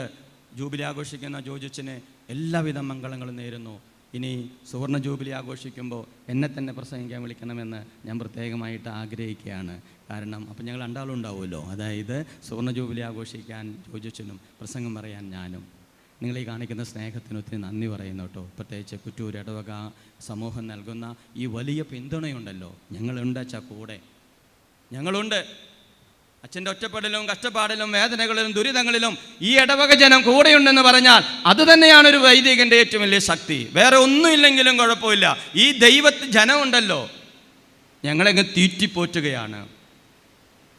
ജൂബിലി ആഘോഷിക്കുന്ന ജോജുച്ചന് എല്ലാവിധ മംഗളങ്ങളും നേരുന്നു. ഇനി സുവർണ ജൂബിലി ആഘോഷിക്കുമ്പോൾ എന്നെ തന്നെ പ്രസംഗിക്കാൻ വിളിക്കണമെന്ന് ഞാൻ പ്രത്യേകമായിട്ട് ആഗ്രഹിക്കുകയാണ്. കാരണം അപ്പം ഞങ്ങൾ രണ്ടാളും ഉണ്ടാവുമല്ലോ. അതായത് സുവർണ ജൂബിലി ആഘോഷിക്കാൻ ജോജുച്ചനും പ്രസംഗം പറയാൻ ഞാനും. നിങ്ങളീ കാണിക്കുന്ന സ്നേഹത്തിന് ഒത്തിരി നന്ദി പറയുന്നു കേട്ടോ. പ്രത്യേകിച്ച് കുറ്റൂർ ഇടവക സമൂഹം നൽകുന്ന ഈ വലിയ പിന്തുണയുണ്ടല്ലോ. ഞങ്ങളുണ്ട് അച്ഛാ, കൂടെ ഞങ്ങളുണ്ട്. അച്ഛൻ്റെ ഒറ്റപ്പെടലും കഷ്ടപ്പാടിലും വേദനകളിലും ദുരിതങ്ങളിലും ഈ ഇടവക ജനം കൂടെയുണ്ടെന്ന് പറഞ്ഞാൽ അത് തന്നെയാണ് ഒരു വൈദികൻ്റെ ഏറ്റവും വലിയ ശക്തി. വേറെ ഒന്നുമില്ലെങ്കിലും കുഴപ്പമില്ല. ഈ ജനമുണ്ടല്ലോ, ഞങ്ങളെങ്ങനെ തീറ്റിപ്പോറ്റുകയാണ്,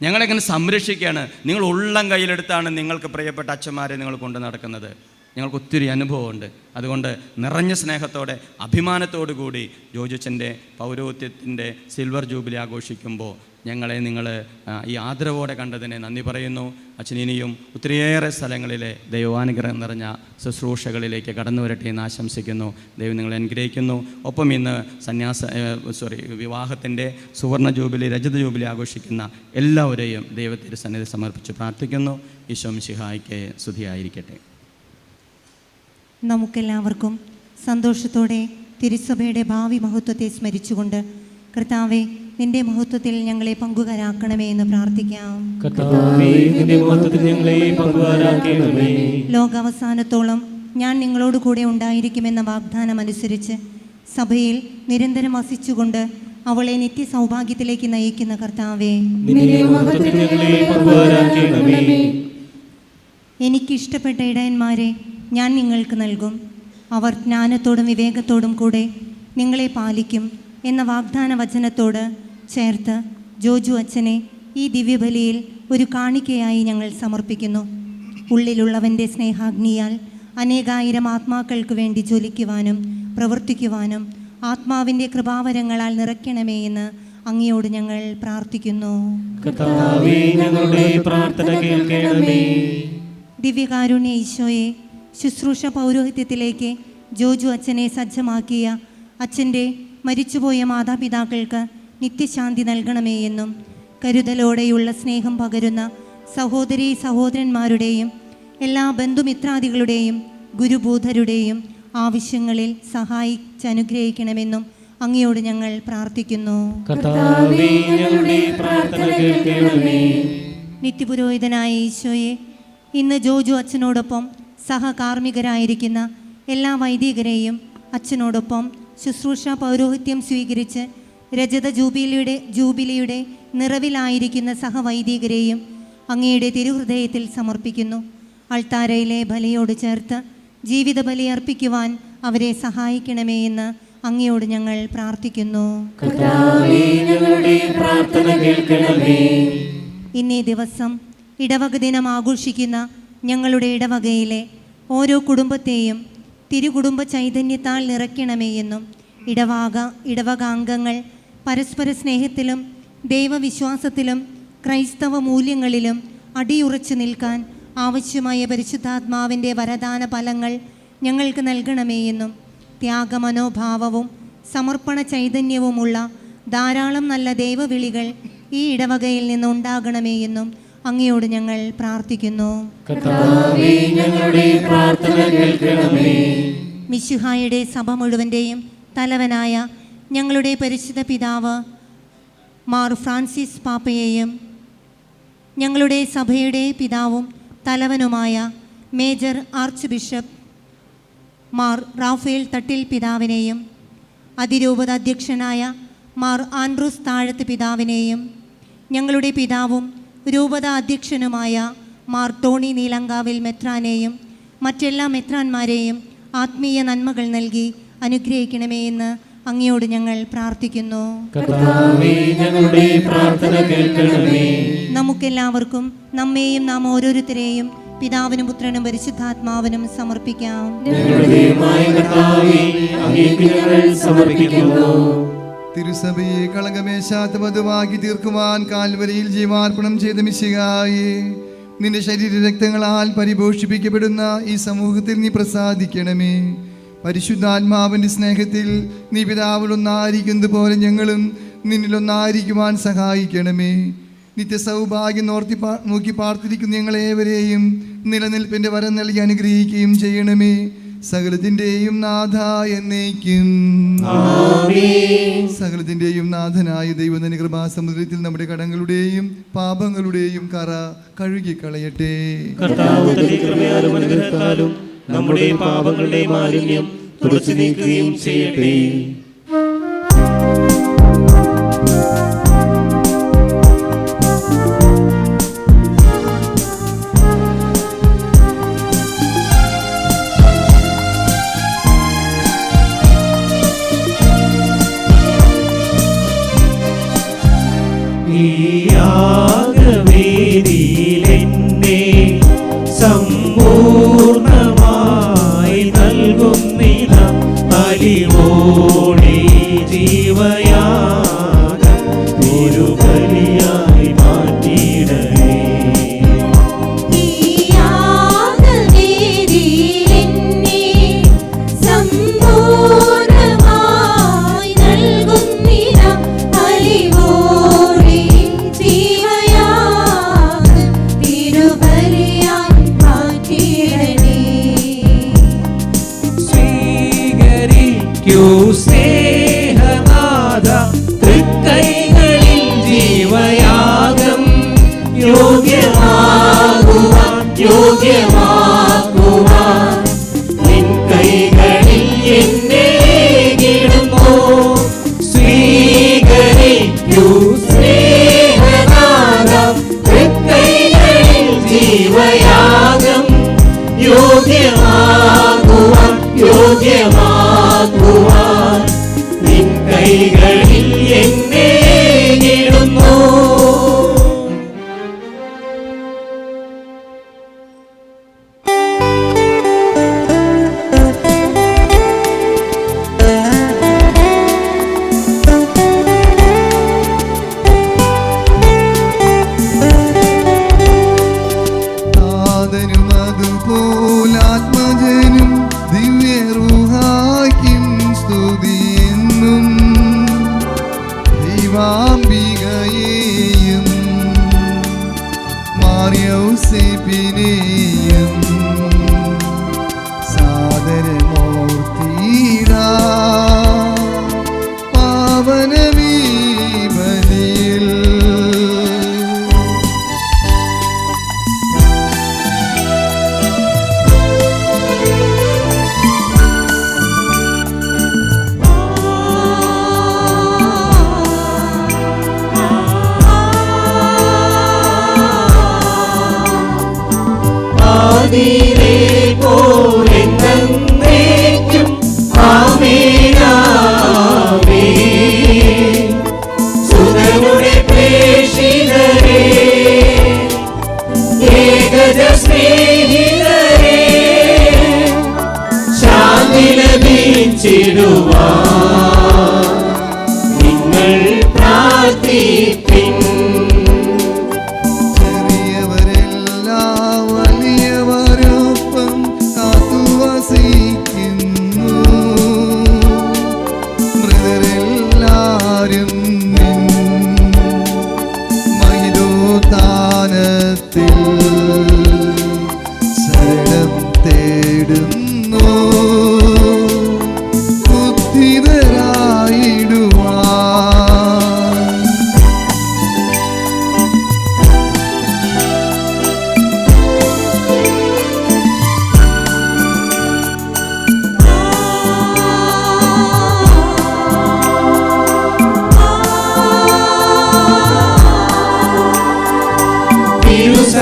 ഞങ്ങളെങ്ങനെ സംരക്ഷിക്കുകയാണ്. നിങ്ങൾ ഉള്ളം കയ്യിലെടുത്താണ് നിങ്ങൾക്ക് പ്രിയപ്പെട്ട അച്ഛന്മാരെ നിങ്ങൾ കൊണ്ട് നടക്കുന്നത്. ഞങ്ങൾക്ക് ഒത്തിരി അനുഭവമുണ്ട്. അതുകൊണ്ട് നിറഞ്ഞ സ്നേഹത്തോടെ അഭിമാനത്തോടു കൂടി ജോജുച്ചൻ്റെ പൗരോഹിത്യത്തിൻ്റെ സിൽവർ ജൂബിലി ആഘോഷിക്കുമ്പോൾ ഞങ്ങളെ നിങ്ങൾ ഈ ആദരവോടെ കണ്ടതിനെ നന്ദി പറയുന്നു. അച്ഛൻ ഇനിയും ഒത്തിരിയേറെ സ്ഥലങ്ങളിലെ ദൈവാനുഗ്രഹം നിറഞ്ഞ ശുശ്രൂഷകളിലേക്ക് കടന്നു വരട്ടെ എന്ന് ആശംസിക്കുന്നു. ദൈവം നിങ്ങളെ അനുഗ്രഹിക്കുന്നു. ഒപ്പം ഇന്ന് വിവാഹത്തിൻ്റെ സുവർണ ജൂബിലി, രജത ജൂബിലി ആഘോഷിക്കുന്ന എല്ലാവരെയും ദൈവത്തിൻ്റെ സന്നിധി സമർപ്പിച്ച് പ്രാർത്ഥിക്കുന്നു. ഈശോ മിശിഹായ്ക്ക് സ്തുതിയായിരിക്കട്ടെ. നമുക്കെല്ലാവർക്കും സന്തോഷത്തോടെ തിരുസഭയുടെ ഭാവി മഹത്വത്തെ സ്മരിച്ചുകൊണ്ട്, കർത്താവെ, നിന്റെ മഹത്വത്തിൽ ഞങ്ങളെ പങ്കുകാരാക്കണമേ എന്ന് പ്രാർത്ഥിക്കാം. ലോകാവസാനത്തോളം ഞാൻ നിങ്ങളോട് കൂടെ ഉണ്ടായിരിക്കുമെന്ന വാഗ്ദാനം അനുസരിച്ച് സഭയിൽ നിരന്തരം വസിച്ചുകൊണ്ട് അവളെ നിത്യ സൗഭാഗ്യത്തിലേക്ക് നയിക്കുന്ന കർത്താവേ, എനിക്കിഷ്ടപ്പെട്ട ഇടയന്മാരെ ഞാൻ നിങ്ങൾക്ക് നൽകും. അവർ ജ്ഞാനത്തോടും വിവേകത്തോടും കൂടെ നിങ്ങളെ പാലിക്കും എന്ന വാഗ്ദാന വചനത്തോട് ചേർത്ത് ജോജു അച്ഛനെ ഈ ദിവ്യബലിയിൽ ഒരു കാണിക്കയായി ഞങ്ങൾ സമർപ്പിക്കുന്നു. ഉള്ളിലുള്ളവൻ്റെ സ്നേഹാഗ്നിയാൽ അനേകായിരം ആത്മാക്കൾക്ക് വേണ്ടി ജ്വലിക്കുവാനും പ്രവർത്തിക്കുവാനും ആത്മാവിൻ്റെ കൃപാവരങ്ങളാൽ നിറയ്ക്കണമേ എന്ന് അങ്ങയോട് ഞങ്ങൾ പ്രാർത്ഥിക്കുന്നു. ദിവ്യകാരുണ്യ ഈശോയെ, ശുശ്രൂഷ പൗരോഹിത്യത്തിലേക്ക് ജോജു അച്ഛനെ സജ്ജമാക്കിയ അച്ഛൻ്റെ മരിച്ചുപോയ മാതാപിതാക്കൾക്ക് നിത്യശാന്തി നൽകണമേ എന്നും കരുതലോടെയുള്ള സ്നേഹം പകരുന്ന സഹോദരീ സഹോദരന്മാരുടെയും എല്ലാ ബന്ധുമിത്രാദികളുടെയും ഗുരുഭൂതരുടെയും ആവശ്യങ്ങളിൽ സഹായിച്ചനുഗ്രഹിക്കണമെന്നും അങ്ങയോട് ഞങ്ങൾ പ്രാർത്ഥിക്കുന്നു. നിത്യപുരോഹിതനായ ഈശോയെ, ഇന്ന് ജോജു അച്ഛനോടൊപ്പം സഹകാർമ്മികരായിരിക്കുന്ന എല്ലാ വൈദികരെയും അച്ഛനോടൊപ്പം ശുശ്രൂഷ പൗരോഹിത്യം സ്വീകരിച്ച് രജത ജൂബിലിയുടെ നിറവിലായിരിക്കുന്ന സഹവൈദികരെയും അങ്ങയുടെ തിരുഹൃദയത്തിൽ സമർപ്പിക്കുന്നു. അൾത്താരയിലെ ബലിയോട് ചേർത്ത് ജീവിത ബലി അർപ്പിക്കുവാൻ അവരെ സഹായിക്കണമേ എന്ന് അങ്ങയോട് ഞങ്ങൾ പ്രാർത്ഥിക്കുന്നു. ഇന്നേ ദിവസം ഇടവക ദിനം ആഘോഷിക്കുന്ന ഞങ്ങളുടെ ഇടവകയിലെ ഓരോ കുടുംബത്തെയും തിരുകുടുംബ ചൈതന്യത്താൽ നിറയ്ക്കണമേ എന്നും ഇടവകാംഗങ്ങൾ പരസ്പര സ്നേഹത്തിലും ദൈവവിശ്വാസത്തിലും ക്രൈസ്തവ മൂല്യങ്ങളിലും അടിയുറച്ചു നിൽക്കാൻ ആവശ്യമായ പരിശുദ്ധാത്മാവിൻ്റെ വരദാന ഫലങ്ങൾ ഞങ്ങൾക്ക് നൽകണമേ എന്നും ത്യാഗമനോഭാവവും സമർപ്പണ ചൈതന്യവുമുള്ള ധാരാളം നല്ല ദൈവവിളികൾ ഈ ഇടവകയിൽ നിന്നുണ്ടാകണമേ എന്നും അങ്ങയോട് ഞങ്ങൾ പ്രാർത്ഥിക്കുന്നു. മിശിഹായുടെ സഭ മുഴുവൻ്റെയും തലവനായ ഞങ്ങളുടെ പരിശുദ്ധ പിതാവ് മാർ ഫ്രാൻസിസ് പാപ്പയെയും ഞങ്ങളുടെ സഭയുടെ പിതാവും തലവനുമായ major archbishop Mar Raphael Thattil പിതാവിനെയും അതിരൂപത അധ്യക്ഷനായ മാർ ആൻഡ്രൂസ് താഴത്ത് പിതാവിനെയും ഞങ്ങളുടെ പിതാവും രൂപത അധ്യക്ഷനുമായ മാർ ടോണി നീലങ്കാവിൽ മെത്രാനെയും മറ്റെല്ലാ മെത്രാന്മാരെയും ആത്മീയ നന്മകൾ നൽകി അനുഗ്രഹിക്കണമേ എന്ന് അങ്ങയോട് ഞങ്ങൾ പ്രാർത്ഥിക്കുന്നു. നമുക്കെല്ലാവർക്കും നമ്മെയും നാം ഓരോരുത്തരെയും പിതാവിനും പുത്രനും പരിശുദ്ധാത്മാവിനും സമർപ്പിക്കാം. തിരുസഭയെ കളങ്കമേശാത്ത മധുവാക്കി തീർക്കുവാൻ കാൽവരിയിൽ ജീവാർപ്പണം ചെയ്ത മിശിഹായേ, നിന്റെ ശരീര രക്തങ്ങളാൽ പരിപോഷിപ്പിക്കപ്പെടുന്ന ഈ സമൂഹത്തിൽ നീ പ്രസാദിക്കണമേ. പരിശുദ്ധാത്മാവിൻ്റെ സ്നേഹത്തിൽ നീ പിതാവിലൊന്നായിരിക്കുന്നത് പോലെ ഞങ്ങളും നിന്നിലൊന്നായിരിക്കുവാൻ സഹായിക്കണമേ. നിത്യസൗഭാഗ്യം നോക്കി പാർത്തിരിക്കുന്ന ഞങ്ങളേവരെയും നിലനിൽപ്പിൻ്റെ വരം നൽകി അനുഗ്രഹിക്കുകയും ചെയ്യണമേ. സകലത്തിൻ്റെയും നാഥ എന്നേക്കും. സകലത്തിൻ്റെയും നാഥനായ ദൈവത്തിന്റെ കൃപാസമുദ്രത്തിൽ നമ്മുടെ കടങ്ങളുടെയും പാപങ്ങളുടെയും കറ കഴുകിക്കളയട്ടെ. നമ്മുടെ പാപങ്ങളുടെ മാലിന്യം തുടച്ചു നീക്കുകയും ചെയ്യട്ടെ. യാഗവേദിയിലെന്നെ സമ്പൂർണമായി നൽകുന്നിത അലിവോടെ ജീവയാഗം ഒരു ബലിയായി മാറ്റിയിടണേ. സ്നേഹനാഥ തൃക്കൈകൾ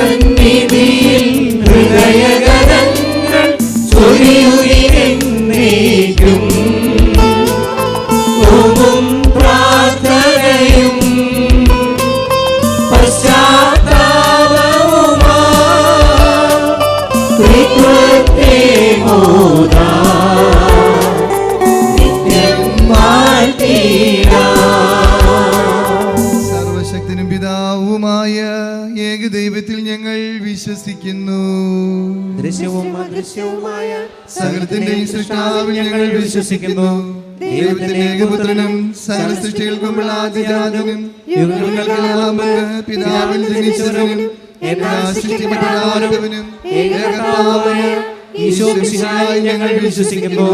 തിരുസന്നിധിയിൽ ഹൃദയഗതങ്ങൾ ചൊരിയുയിരെന്നേക്കും നോമ്പും പ്രാർത്ഥനയും പശ്ചാത്താപവുമായി കൃത്യത്തെ മോദാ നിത്യം സർവശക്തനും പിതാവുമായ ഏകദൈവത്തിൽ ഞങ്ങൾ വിശ്വസിക്കുന്നു. ദൃശ്യവും അദൃശ്യവുമായ സകലത്തിന്റെയും സൃഷ്ടാവിൽ ഞങ്ങൾ വിശ്വസിക്കുന്നു. ദൈവത്തിന്റെ ഏകപുത്രനും സകല സൃഷ്ടികൾക്കും ആദിജാതനും യുഗങ്ങൾക്കെല്ലാം മുമ്പ് പിതാവിൽ ജനിച്ചവനും എല്ലാ സൃഷ്ടിപ്പെട്ടവനും ഏകകർത്താവായ ഈശോ മിശിഹായിൽ ഞങ്ങൾ വിശ്വസിക്കുന്നു.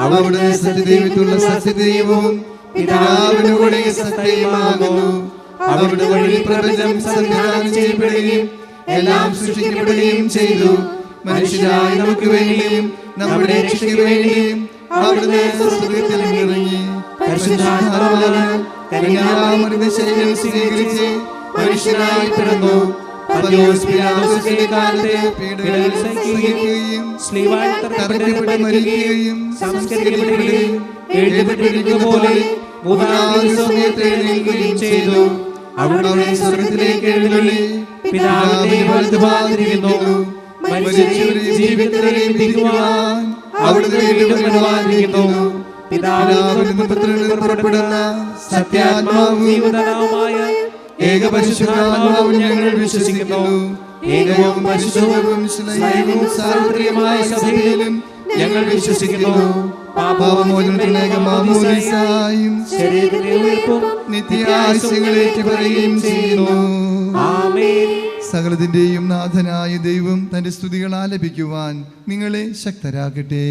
അവിടുന്ന് സത്യദൈവത്തിലുള്ള സത്യദൈവവും പിതാവിനോട് സത്യമാകുന്നു. അവിടുന്ന് വഴി പ്രപഞ്ചം സംവിധാനം ചെയ്യപ്പെടുകയും എല്ലാം സൃഷ്ടിക്കപ്പെടുകയും ചെയ്തു. മനുഷ്യരായ നമുക്ക് വേണ്ടിയും നമ്മുടെ രക്ഷയ്ക്ക് വേണ്ടിയും അവിടുന്ന് സ്വർഗ്ഗത്തിൽ ഇറങ്ങി പരിശുദ്ധാത്മാവിനാൽ കന്യാമറിയ ശരീരം സ്വീകരിച്ച് മനുഷ്യനായി പിറന്നു. പന്തിയോസ് പിലാത്തോസിന്റെ കാലത്ത് പീഡകൾ സഹിക്കുകയും ശ്ലീവായിൽ തറയ്ക്കപ്പെട്ട് മരിക്കുകയും സംസ്കരിക്കപ്പെടുകയും എഴുതപ്പെട്ടിരിക്കുന്ന പോലെ മൂന്നാം ദിവസം എഴുന്നേൽക്കുകയും ചെയ്തു. അവിടുന്ന് സ്വർഗ്ഗത്തിലേക്ക് എഴുന്നള്ളി പിതാവിന്റെ വലതുഭാഗത്തിരിക്കുന്നു. മരിച്ചവരെയും ജീവിക്കുന്നവരെയും വിധിക്കുവാൻ അവിടുന്ന് വീണ്ടും വരുവാനിരിക്കുന്നു. പിതാവിൽ നിന്ന് പുത്രനിൽ നിന്ന് പുറപ്പെടുന്ന സത്യാത്മാവും ജീവദാതാവുമായ ഏകപരിശുദ്ധാത്മാവിൽ ഞങ്ങൾ വിശ്വസിക്കുന്നു. ഏകവും പരിശുദ്ധവും സ്നേഹവും സാർവത്രികമായ സഭയിലും ഞങ്ങൾ വിശ്വസിക്കുന്നു. പാപമോചനത്തിലേക്ക് മാമോദീസായും ശരീരത്തിന്റെ ഉയർപ്പും നിത്യായുസ്സുകൾ ഏറ്റുപറയുകയും ചെയ്യുന്നു. ആമേൻ. സകലത്തിന്റെയും നാഥനായ ദൈവം തന്റെ സ്തുതികൾ ആലപിക്കുവാൻ നിങ്ങളെ ശക്തരാക്കട്ടെ.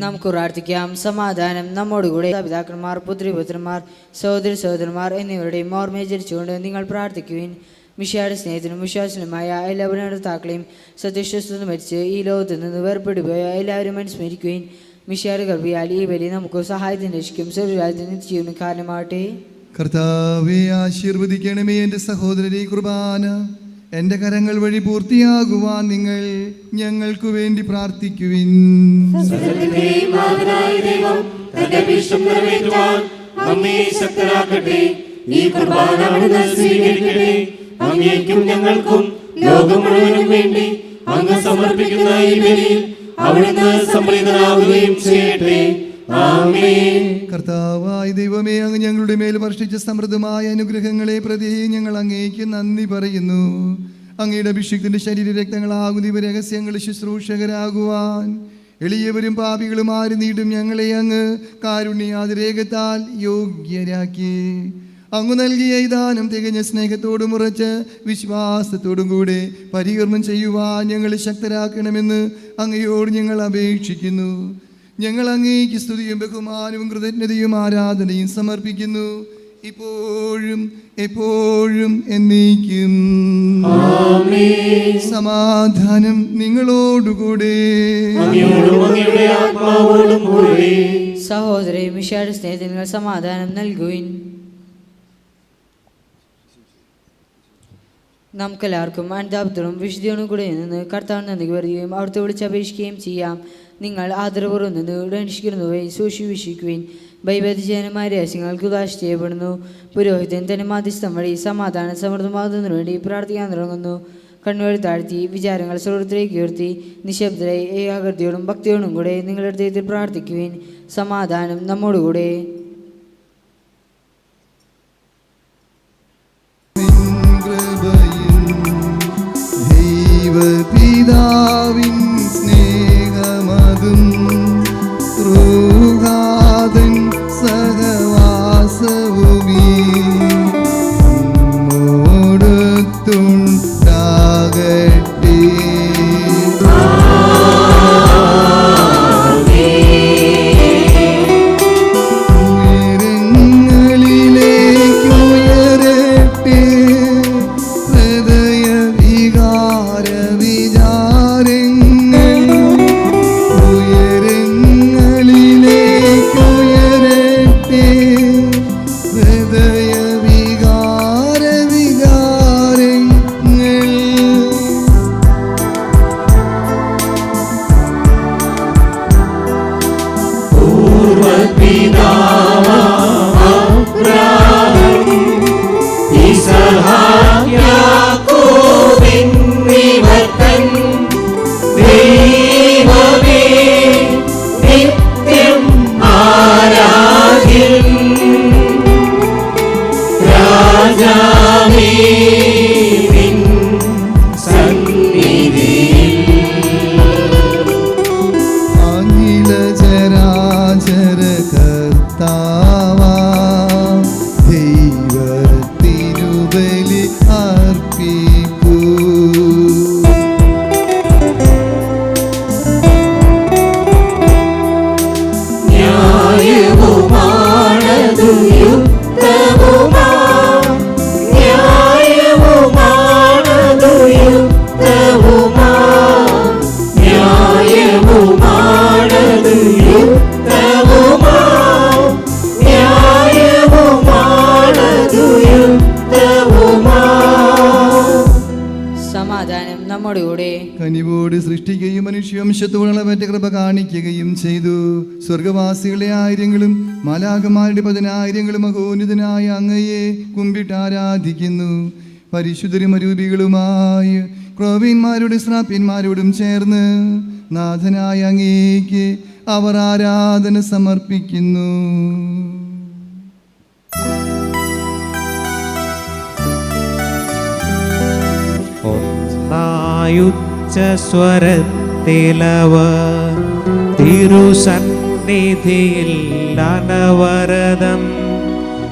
നമുക്ക് പ്രാർത്ഥിക്കാം. സമാധാനം നമ്മോടുകൂടെ. പിതാക്കന്മാർ, പുത്രിപുത്രന്മാർ, സഹോദരി സഹോദരന്മാർ എന്നിവരുടെയും ഓർമ്മയെ ജനിച്ചുകൊണ്ട് നിങ്ങൾ പ്രാർത്ഥിക്കുവിൻ. മിശിഹായുടെ സ്നേഹത്തിനും വിശ്വാസനുമായ എല്ലാ ഭരണകർത്താക്കളെയും സത്യവിശ്വസ്തം മരിച്ച് ഈ ലോകത്ത് നിന്ന് വേർപെട്ടുപോയ എല്ലാവരും അനുസ്മരിക്കുവിൻ. മിശിഹായുടെ കൃപയാൽ ഈ ബലി നമുക്ക് സഹായത്തിന് രക്ഷിക്കും സ്വർഗ്ഗരാജ്യത്തിന് നിത്യജീവനും കാരണമാകട്ടെ. കർത്താവെ ആശീർവദിക്കണമേ. എൻ്റെ സഹോദരരെ, കുർബാന എൻ്റെ കരങ്ങൾ വഴി പൂർത്തിയാകുവാൻ നിങ്ങൾ ഞങ്ങൾക്ക് വേണ്ടി പ്രാർത്ഥിക്കുവിൻ. അങ്ങേക്കും ഞങ്ങൾക്കും ലോകം മുഴുവനും വേണ്ടി അങ്ങ് സമർപ്പിക്കുന്ന ഈ ബലിയിൽ അവിടുന്ന് സംപ്രീതനാവുകയും ചെയ്യട്ടെ. ആമേൻ. കർത്താവായ ദൈവമേ, അങ്ങ് ഞങ്ങളുടെ മേൽ വർഷിച്ച സമൃദ്ധമായ അനുഗ്രഹങ്ങളെ പ്രതി ഞങ്ങൾ അങ്ങേക്ക് നന്ദി പറയുന്നു. അങ്ങയുടെ അഭിഷിക്തന്റെ ശരീര രക്തങ്ങളാകുന്ന ഇവ രഹസ്യങ്ങൾ ശുശ്രൂഷകരാകുവാൻ എളിയവരും പാപികളും ആര് നീടും ഞങ്ങളെ അങ്ങ് കാരുണ്യാതിരേകത്താൽ യോഗ്യരാക്കി. അങ്ങ് നൽകിയ ഈ ദാനം തികഞ്ഞ സ്നേഹത്തോടും ഉറച്ച് വിശ്വാസത്തോടും കൂടെ പരികർമ്മം ചെയ്യുവാൻ ഞങ്ങളെ ശക്തരാക്കണമെന്ന് അങ്ങയോട് ഞങ്ങൾ അപേക്ഷിക്കുന്നു. ഞങ്ങൾ അങ്ങേക്ക് സ്തുതിയും ബഹുമാനവും കൃതജ്ഞതയും ആരാധനയും സമർപ്പിക്കുന്നു, ഇപ്പോഴും എപ്പോഴും എന്നേക്കും. സമാധാനം നിങ്ങളോടുകൂടെ. സഹോദരൻ മിശിഹായുടെ സ്നേഹത്തിൽ നിങ്ങൾ സമാധാനം നൽകുവിൻ. നമുക്കെല്ലാവർക്കും അനുതാപത്തോടും വിശുദ്ധിയോടും കൂടെ നിന്ന് കർത്താവിന് നന്ദി പറയുകയും അവിടുത്തെ വിളിച്ചപേക്ഷിക്കുകയും ചെയ്യാം. നിങ്ങൾ ആദരപൂർവ്വം നിന്ന് അന്വേഷിക്കുന്നതുവഴി സൂക്ഷിക്കുവിൻ. ഭയഭീതിജനമായ രഹസ്യങ്ങൾക്ക് ഉദാശ ചെയ്യപ്പെടുന്നു. പുരോഹിതൻ തന്റെ മാധ്യസ്ഥം വഴി സമാധാനം സമൃദ്ധമാകുന്നതിനു വേണ്ടി പ്രാർത്ഥിക്കാൻ തുടങ്ങുന്നു. കണ്ണുകൾ താഴ്ത്തി വിചാരങ്ങൾ സ്വർഗ്ഗത്തിലേക്ക് ഉയർത്തി നിശബ്ദരായി ഏകാഗ്രതയോടും ഭക്തിയോടും കൂടെ നിങ്ങളുടെ ഹൃദയത്തിൽ പ്രാർത്ഥിക്കുവിൻ. സമാധാനം നമ്മോടുകൂടെ. ദൈവപിതാവിൻ സ്നേഹമതും റൂഹാദൻ സഹവാസവുമീ നമ്മോടൊത്തുണ്ടാകട്ടെ. ഹൃദയ വികാരങ്ങൾ കനിവോട് സൃഷ്ടിക്കുകയും മനുഷ്യവംശത്തോടുള്ള മറ്റ കൃപ കാണിക്കുകയും ചെയ്തു. സ്വർഗവാസികളെ ആയിരങ്ങളും മാലാഖമാരുടെ 10,000 മഹോന്നതനായ അങ്ങയെ കുമ്പിട്ട് ആരാധിക്കുന്നു. പരിശുദ്ധരും അരൂപികളുമായ ക്രോവ്യന്മാരോടും ശ്രാപ്യന്മാരോടും ചേർന്ന് നാഥനായ അങ്ങേക്ക് അവർ ആരാധന സമർപ്പിക്കുന്നു. ഉച്ചസ്വരത്തിലവർ തിരുസന്നിധിയിൽ അനവരതം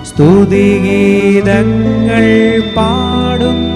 സ്തുതിഗീതങ്ങൾ പാടുന്നു.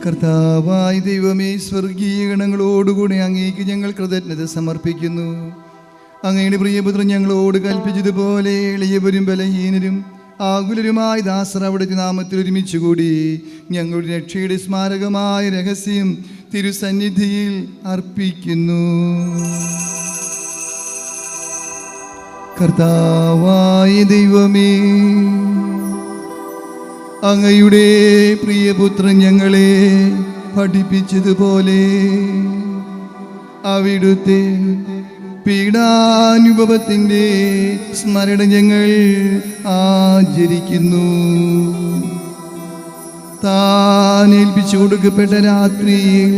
കർത്താവായ ദൈവമേ, സ്വർഗീയ ഗണങ്ങളോടുകൂടി അങ്ങേക്ക് ഞങ്ങൾ കൃതജ്ഞത സമർപ്പിക്കുന്നു. അങ്ങയുടെ പ്രിയപുത്രൻ ഞങ്ങളോട് കൽപ്പിച്ചതുപോലെ എളിയവരും ബലഹീനരും ആകുലരുമായ ദാസർ അവിടുത്തെ നാമത്തിൽ ഒരുമിച്ചുകൂടി ഞങ്ങളുടെ രക്ഷയുടെ സ്മാരകമായ രഹസ്യം തിരുസന്നിധിയിൽ അർപ്പിക്കുന്നു. കർത്താവായ ദൈവമേ, അങ്ങയുടെ പ്രിയപുത്രൻ ഞങ്ങളെ പഠിപ്പിച്ചതുപോലെ അവിടുത്തെ പീഡാനുഭവത്തിൻ്റെ സ്മരണ ഞങ്ങൾ ആചരിക്കുന്നു. താൻ ഏൽപ്പിച്ചു കൊടുക്കപ്പെട്ട രാത്രിയിൽ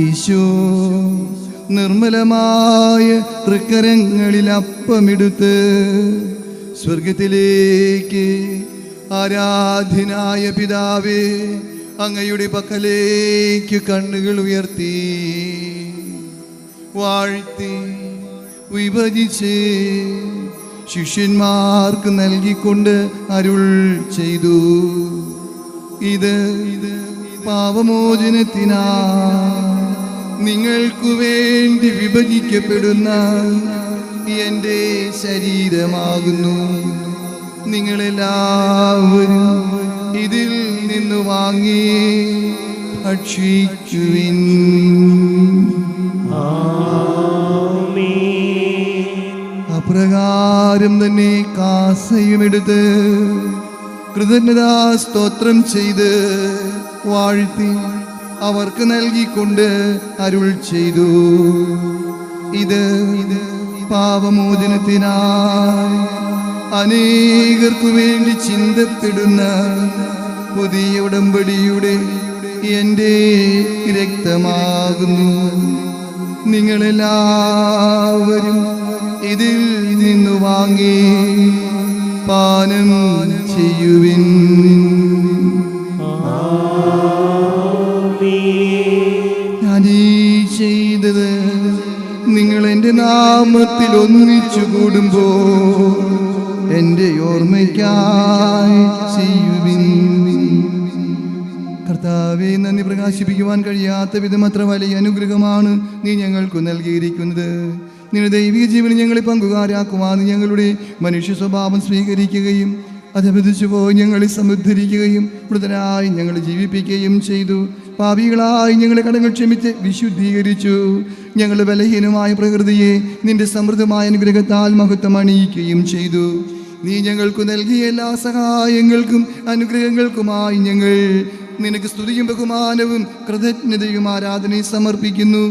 ഈശോ നിർമ്മലമായ തൃക്കരങ്ങളിൽ അപ്പമെടുത്ത് സ്വർഗത്തിലേക്ക് ആരാധ്യനായ പിതാവേ, അങ്ങയുടെ പക്കലേക്ക് കണ്ണുകൾ ഉയർത്തി വാഴ്ത്തി വിഭജിച്ച് ശിഷ്യന്മാർക്ക് നൽകിക്കൊണ്ട് അരുൾ ചെയ്തു. ഇത് പാപമോചനത്തിനാ നിങ്ങൾക്കു വേണ്ടി വിഭജിക്കപ്പെടുന്ന എൻ്റെ ശരീരമാകുന്നു. നിങ്ങളെല്ലാവരും ഇതിൽ നിന്ന് വാങ്ങി ഭക്ഷിക്കുവിൻ. അപ്രകാരം തന്നെ കാസയുമെടുത്ത് കൃതജ്ഞതാ സ്തോത്രം ചെയ്ത് വാഴ്ത്തി അവർക്ക് നൽകിക്കൊണ്ട് അരുൾ ചെയ്തു. ഇത് പാപമോചനത്തിനായി അനേകർക്കു വേണ്ടി ചിന്തപ്പെടുന്ന പുതിയ ഉടമ്പടിയുടെ എൻ്റെ രക്തമാകുന്നു. നിങ്ങളെല്ലാവരും ഇതിൽ നിന്നു വാങ്ങി പാനം ചെയ്യുവിൻ. ഞാനീ ചെയ്തത് നിങ്ങൾ എൻ്റെ നാമത്തിൽ ഒന്നിച്ചു കൂടുമ്പോൾ എൻ്റെ ഓർമ്മയ്ക്കായി ചെയ്യുവിൻ. കർത്താവെ, നന്ദി പ്രകാശിപ്പിക്കുവാൻ കഴിയാത്ത വിധം അത്ര വലിയ അനുഗ്രഹമാണ് നീ ഞങ്ങൾക്ക് നൽകിയിരിക്കുന്നത്. നിന്റെ ദൈവിക ജീവനെ ഞങ്ങളെ പങ്കുകാരാക്കുവാൻ ഞങ്ങളുടെ മനുഷ്യ സ്വഭാവം സ്വീകരിക്കുകയും അധപതിച്ചു പോയി ഞങ്ങളെ സമുദ്ധരിക്കുകയും മൃതരായി ഞങ്ങളെ ജീവിപ്പിക്കുകയും ചെയ്തു. പാപികളായി ഞങ്ങളെ കടങ്ങൾ ക്ഷമിച്ച് വിശുദ്ധീകരിച്ചു. ഞങ്ങളുടെ ബലഹീനമായ പ്രകൃതിയെ നിന്റെ സമൃദ്ധമായ അനുഗ്രഹത്താൽ മഹത്വം അണിയിക്കുകയും ചെയ്തു. നീ ഞങ്ങൾക്ക് നൽകിയ എല്ലാ സഹായങ്ങൾക്കും അനുഗ്രഹങ്ങൾക്കുമായി ഞങ്ങൾ നിനക്ക് സ്തുതിയും ബഹുമാനവും കൃതജ്ഞതയും ആരാധനയും സമർപ്പിക്കുന്നു,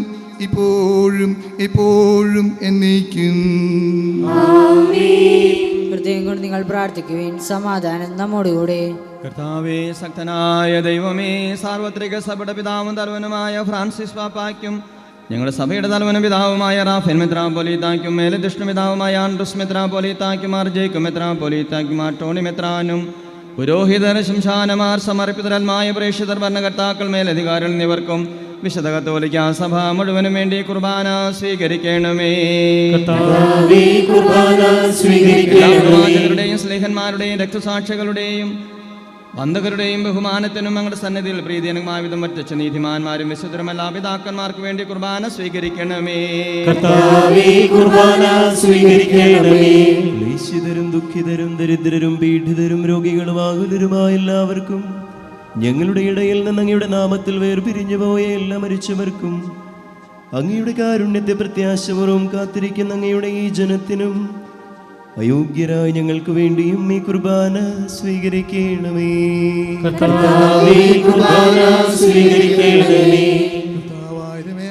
ഇപ്പോഴും എപ്പോഴും എന്നേക്കും. ഹൃദയം കൊണ്ട് നിങ്ങൾ പ്രാർത്ഥിക്കുവിൻ. സമാധാനം നമ്മോടുകൂടെ. കർത്താവേ, ശക്തനായ ദൈവമേ, സാർവത്രിക സഭയുടെ പിതാവും തലവനുമായ ഫ്രാൻസിസ് പാപ്പായ്ക്കും ഞങ്ങളുടെ സഭയുടെ തലവനും പിതാവുമായ റാഫേൽ മെത്രാപ്പൊലീത്തായ്ക്കും മേലധ്യക്ഷ പിതാവുമായ ആൻഡ്രൂസ് മെത്രാപ്പൊലീത്തായ്ക്കും മാർ ജേക്കബ് മെത്രാപ്പൊലീത്തായ്ക്കും മാർ ടോണി മെത്രാനും പുരോഹിതർ ശംശാനമാർ സമർപ്പിതരന്മായ പ്രേക്ഷിതർ ഭരണകർത്താക്കൾ മേലധികാരികൾ എന്നിവർക്കും വിശുദ്ധ കത്തോലിക്ക സഭ മുഴുവനും വേണ്ടി കുർബാന സ്വീകരിക്കണമേ. പ്രവാചകരുടെയും സ്ലേഹന്മാരുടെയും രക്തസാക്ഷികളുടെയും ബന്ധകരുടെയും ബഹുമാനത്തിനും ഞങ്ങളുടെ സന്നിധിയിൽ പ്രീതിജനകമായ വിധം വറ്റിച്ച നീതിമാന്മാരും വിശുദ്ധരും എല്ലാ പിതാക്കന്മാർക്ക് വേണ്ടി കുർബാന സ്വീകരിക്കണമേ. ക്ലേശിതരും ദുഃഖിതരും ദരിദ്രരും പീഡിതരും രോഗികളും ആകുലരുമായ എല്ലാവർക്കും ഞങ്ങളുടെ ഇടയിൽ നിന്ന് അങ്ങയുടെ നാമത്തിൽ വേർപിരിഞ്ഞു പോയ എല്ലാ മരിച്ചവർക്കും അങ്ങയുടെ കാരുണ്യത്തെ പ്രത്യാശപൂർവ്വം കാത്തിരിക്കുന്ന അങ്ങയുടെ ഈ ജനത്തിനും അയോഗ്യരായ ഞങ്ങൾക്ക് വേണ്ടിയും ഈ കുർബാന സ്വീകരിക്കണമേ.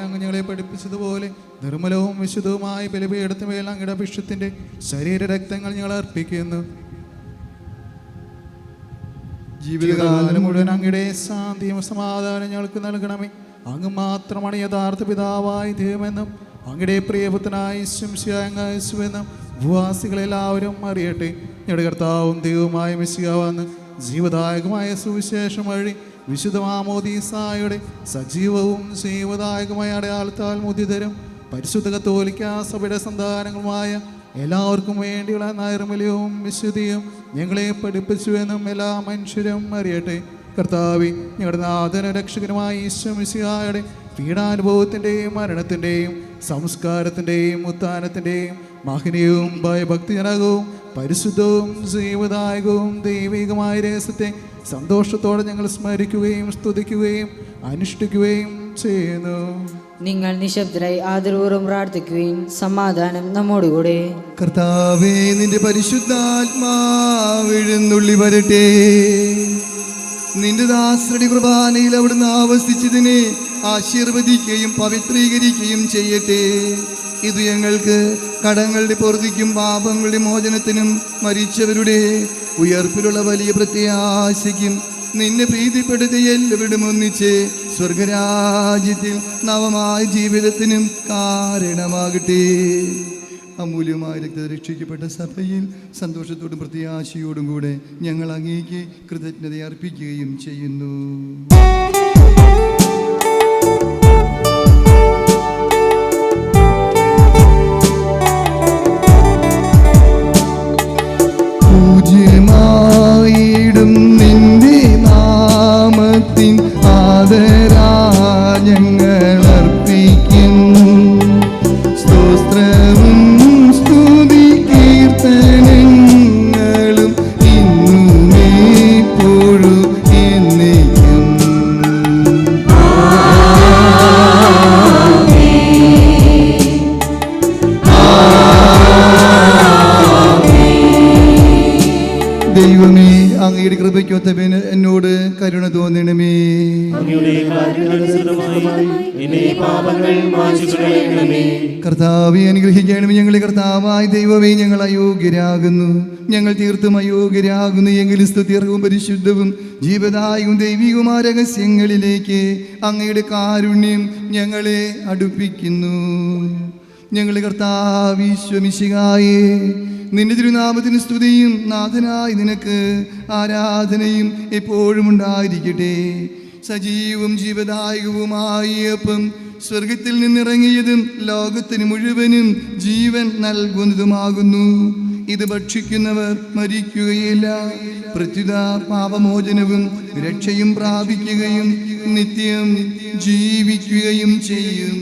അങ്ങ് ഞങ്ങളെ പഠിപ്പിച്ചതുപോലെ നിർമ്മലവും വിശുദ്ധവുമായ ബലിപീഠത്തിന്മേൽ അങ്ങയുടെ അഭിഷേകത്തിന്റെ ശരീരരക്തങ്ങൾ ഞങ്ങൾ അർപ്പിക്കുന്നു. ജീവിതകാലം മുഴുവൻ അങ്ങയുടെ ശാന്തിയും സമാധാനം ഞങ്ങൾക്ക് നൽകണമേ. അങ്ങ് മാത്രമാണ് യഥാർത്ഥ പിതാവായ ദൈവമെന്നും അങ്ങയുടെ പ്രിയപുത്രനായ യേശുവെന്നും ഭൂവാസികളെല്ലാവരും അറിയട്ടെ. ഞങ്ങളുടെ കർത്താവും ദൈവവുമായ മെസ്സിയാവാന്ന് ജീവദായകമായ സുവിശേഷം വഴി വിശുദ്ധ മാമോദീസായുടെ സജീവവും ജീവദായകമായ അടയാളത്താൽ മുദിതരും പരിശുദ്ധ കത്തോലിക്ക സഭയുടെ സന്താനങ്ങളുമായ എല്ലാവർക്കും വേണ്ടിയുള്ള നൈർമല്യവും വിശുദ്ധിയും ഞങ്ങളെ പഠിപ്പിച്ചുവെന്നും എല്ലാ മനുഷ്യരും അറിയട്ടെ. കർത്താവേ, ഞങ്ങളുടെ നാഥന രക്ഷകനുമായ ഈശോ മിശിഹായുടെ പീഡാനുഭവത്തിൻ്റെയും മരണത്തിൻ്റെയും സംസ്കാരത്തിൻ്റെയും ഉത്ഥാനത്തിൻ്റെയും മഹനീയവും ഭയഭക്തിജനകവും പരിശുദ്ധവും ജീവദായകവും ദൈവികമായ രഹസ്യത്തെ സന്തോഷത്തോടെ ഞങ്ങൾ സ്മരിക്കുകയും സ്തുതിക്കുകയും അനുഷ്ഠിക്കുകയും ചെയ്യുന്നു. നിങ്ങൾ നിശബ്ദരായി ആദരപൂർവ്വം പ്രാർത്ഥിക്കുകയും സമാധാനം നമ്മോടുകൂടെ. കർത്താവേ, നിന്റെ പരിശുദ്ധാത്മാവെഴുന്നള്ളി വരട്ടെ. നിന്റെ ദാസരുടെ കുർബാനയിൽ അവിടുന്ന് ആവസിച്ചതിനെ ആശീർവദിക്കുകയും പവിത്രീകരിക്കുകയും ചെയ്യട്ടെ. ഇത് ഞങ്ങൾക്ക് കടങ്ങളുടെ പൊറുതിക്കും പാപങ്ങളുടെ മോചനത്തിനും മരിച്ചവരുടെ ഉയർപ്പിലുള്ള വലിയ പ്രത്യാശയ്ക്കും നിന്നെ പ്രീതിപ്പെടുത്തി എല്ലാവരും ഒന്നിച്ച് സ്വർഗരാജ്യത്തിൽ നവമായ ജീവിതത്തിനും കാരണമാകട്ടെ. അമൂല്യമായ രക്തം രക്ഷിക്കപ്പെട്ട സഭയിൽ സന്തോഷത്തോടും പ്രത്യാശയോടും കൂടെ ഞങ്ങൾ അങ്ങേക്ക് കൃതജ്ഞത അർപ്പിക്കുകയും ചെയ്യുന്നു. പൂജ്യമായിടും നിന്റെ നാമത്തിൻ ആദരാഞ്ജങ്ങൾ അർപ്പിക്കും. സ്തോത്രവും സ്തുതി കീർത്തനങ്ങളും ഇന്നും എപ്പോഴും എന്നേക്കും. ദൈവമേ, അങ്ങയുടെ കൃപയ്ക്കൊത്തവന് എന്നോട് കരുണ തോന്നണമേ. അങ്ങയുടെ കാരുണ്യാനുസൃതമായി എന്റെ പാപങ്ങൾ മായ്ച്ചുകളയണമേ. കർത്താവെ അനുഗ്രഹിക്കണമേ. ഞങ്ങളെ കർത്താവായ ദൈവമേ, ഞങ്ങൾ അയോഗ്യരാകുന്നു, ഞങ്ങൾ തീർത്തും അയോഗ്യരാകുന്നു. എങ്കിലും സ്തുത്യർഹവും പരിശുദ്ധവും ജീവദായകവും ദൈവികവുമായ രഹസ്യങ്ങളിലേക്ക് അങ്ങയുടെ കാരുണ്യം ഞങ്ങളെ അടുപ്പിക്കുന്നു. ഞങ്ങളുടെ കർത്താവ് ഈശോ മിശിഹായേ, നിന്റെ തിരുനാമത്തിന് സ്തുതിയും നാഥനായി നിനക്ക് ആരാധനയും എപ്പോഴും ഉണ്ടായിരിക്കട്ടെ. സജീവവും ജീവദായകവുമായ അപ്പം സ്വർഗത്തിൽ നിന്നിറങ്ങിയതും ലോകത്തിന് മുഴുവനും ജീവൻ നൽകുന്നതുമാകുന്നു. ഇത് ഭക്ഷിക്കുന്നവർ മരിക്കുകയില്ല, പ്രത്യുത പാപമോചനവും രക്ഷയും പ്രാപിക്കുകയും നിത്യം ജീവിക്കുകയും ചെയ്യും.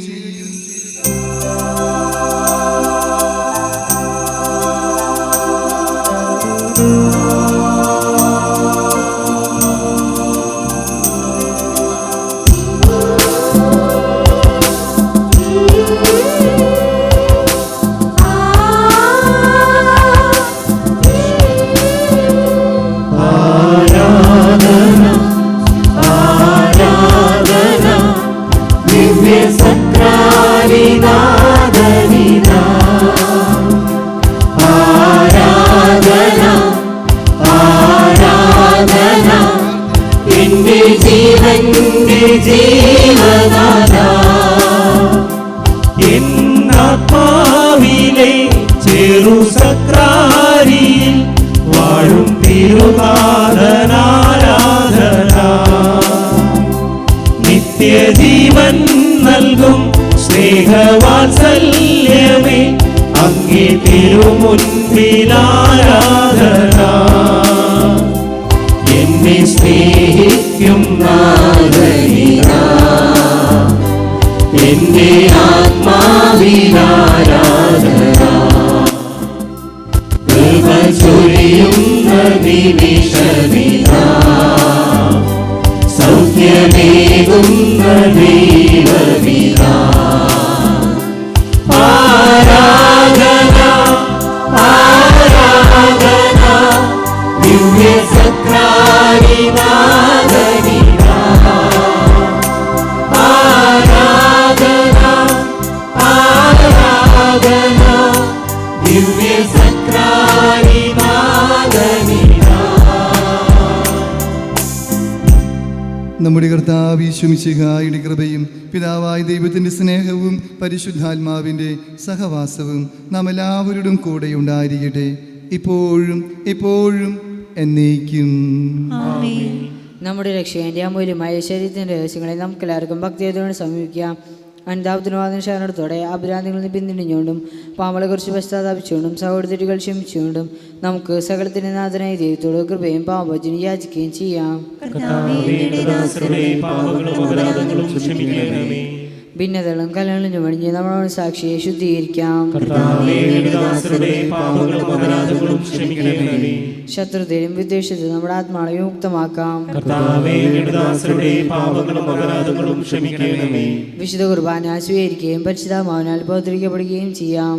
എന്നാത്മാവിലെ ചെറുസക്രാരിയിൽ വാഴും തിരുനാഥനാരാധന. നിത്യജീവൻ നൽകും സ്നേഹവാത്സല്യമേ, അങ്ങേ തിരുമുൻപിലാരാധന. എന്നെ സ്നേഹിക്കും നാഥനിതാ, എന്റെ ആത്മാവിനാരാധന. കൃപ ചൊരിയുന്ന നിമിഷമിതാ, സൗഖ്യമേകുന്ന ദൈവമിതാ. ആരാധന ആരാധന ദിവ്യസക്രാരിനാഥനിതാ. ആരാധന ആരാധന ദിവ്യസക്രാരിനാഥനിതാ. നമ്മുടെ കർത്താവ് ഈശോ മിശിഹായുടെ കൃപയും പിതാവായ ദൈവത്തിൻ്റെ സ്നേഹവും പരിശുദ്ധാത്മാവിൻ്റെ സഹവാസവും നാം എല്ലാവരോടും കൂടെ ഉണ്ടായിരിക്കട്ടെ, ഇപ്പോഴും എപ്പോഴും എന്നേക്കും. നമ്മുടെ രക്ഷകന്റെ അമൂല്യമായ ശരീരത്തിൻ്റെ രഹസ്യങ്ങളെ നമുക്കെല്ലാവർക്കും ഭക്തിയോടെ സമീപിക്കാം. അനുതാപത്തിനുവാദന ശരണത്തോടെ അപരാധങ്ങളിൽ നിന്ന് പിന്തിരിഞ്ഞുകൊണ്ടും പാപങ്ങളെക്കുറിച്ച് പശ്ചാത്താപിച്ചുകൊണ്ടും സഹോദരികൾ ക്ഷമിച്ചുകൊണ്ടും നമുക്ക് സകലത്തിൻ്റെ നാഥനായ ദൈവത്തോട് കൃപയും പാപഭോജനം യാചിക്കുകയും ചെയ്യാം. ഭിന്നതകളും കലകളിലും വഴിഞ്ഞ് നമ്മളോട് സാക്ഷിയെ ശുദ്ധീകരിക്കാം. ശത്രുതയും വിദ്വേഷത്തിലും നമ്മുടെ ആത്മാളെ വിമുക്തമാക്കാം. വിശുദ്ധ കുർബാന സ്വീകരിക്കുകയും പരിശുദ്ധാത്മാവിനാൽ പൗത്രീകരിക്കപ്പെടുകയും ചെയ്യാം.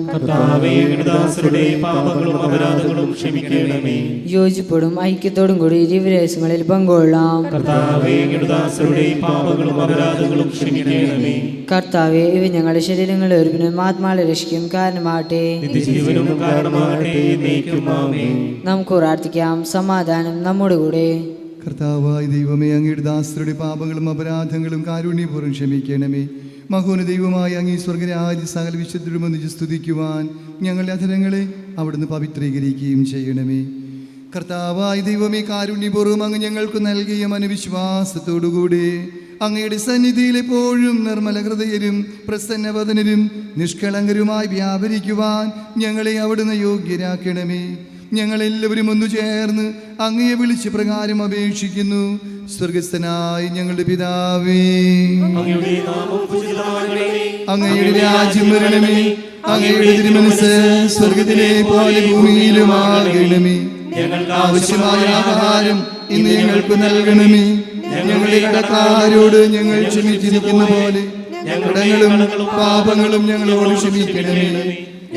യോജിപ്പോടും ഐക്യത്തോടും കൂടി ദിവ്യരഹസ്യങ്ങളിൽ പങ്കുകൊള്ളാം. കർത്താവേ, ഇവ ഞങ്ങളുടെ ശരീരങ്ങളെ ഒരുപ്പിനും ആത്മാളെ രക്ഷിക്കും കാരണമാകട്ടെ. നമുക്ക് പ്രാർത്ഥിക്കാം. സമാധാനം നമ്മുടെ കൂടെ. കർത്താവായ ദൈവമേ, അങ്ങയുടെ ദാസരുടെ പാപങ്ങളും അപരാധങ്ങളും കാരുണ്യപൂർവ്വം ക്ഷമിക്കണമേ. മഹോന ദൈവമായ അങ്ങീ സ്വർഗരാജ്യ സകല വിശുദ്ധരും ഒന്നിച്ച് സ്തുതിക്കുവാൻ ഞങ്ങളുടെ അധരങ്ങളെ അവിടുന്ന് പവിത്രീകരിക്കുകയും ചെയ്യണമേ. കർത്താവായ ദൈവമേ, കാരുണ്യപൂർവ്വം അങ്ങ് ഞങ്ങൾക്ക് നൽകിയ മനവിശ്വാസത്തോടുകൂടി അങ്ങയുടെ സന്നിധിയിൽ എപ്പോഴും നിർമ്മല ഹൃദയരും പ്രസന്നവദനരും നിഷ്കളങ്കരുമായി വ്യാപരിക്കുവാൻ ഞങ്ങളെ അവിടുന്ന് യോഗ്യരാക്കണമേ. ഞങ്ങളെല്ലാവരും ഒന്നു ചേർന്ന് അങ്ങയെ വിളിച്ച് പ്രകാരം അപേക്ഷിക്കുന്നു. സ്വർഗസ്ഥനായ ഞങ്ങളുടെ പിതാവേ, അങ്ങയുടെ രാജ്യം വരണമേ, അങ്ങയുടെ തിരുമനസ്സ് സ്വർഗത്തിലെ പോലെ ഭൂമിയിലുമാകണമേ. ആവശ്യമായ ആഹാരം ഇന്ന് ഞങ്ങൾക്ക് നൽകണമേ. ഞങ്ങളുടെ കടക്കാരോട് ഞങ്ങൾ ക്ഷമിച്ചിരിക്കുന്ന പോലെ കടങ്ങളും പാപങ്ങളും ഞങ്ങളോട് ക്ഷമിക്കണമേ.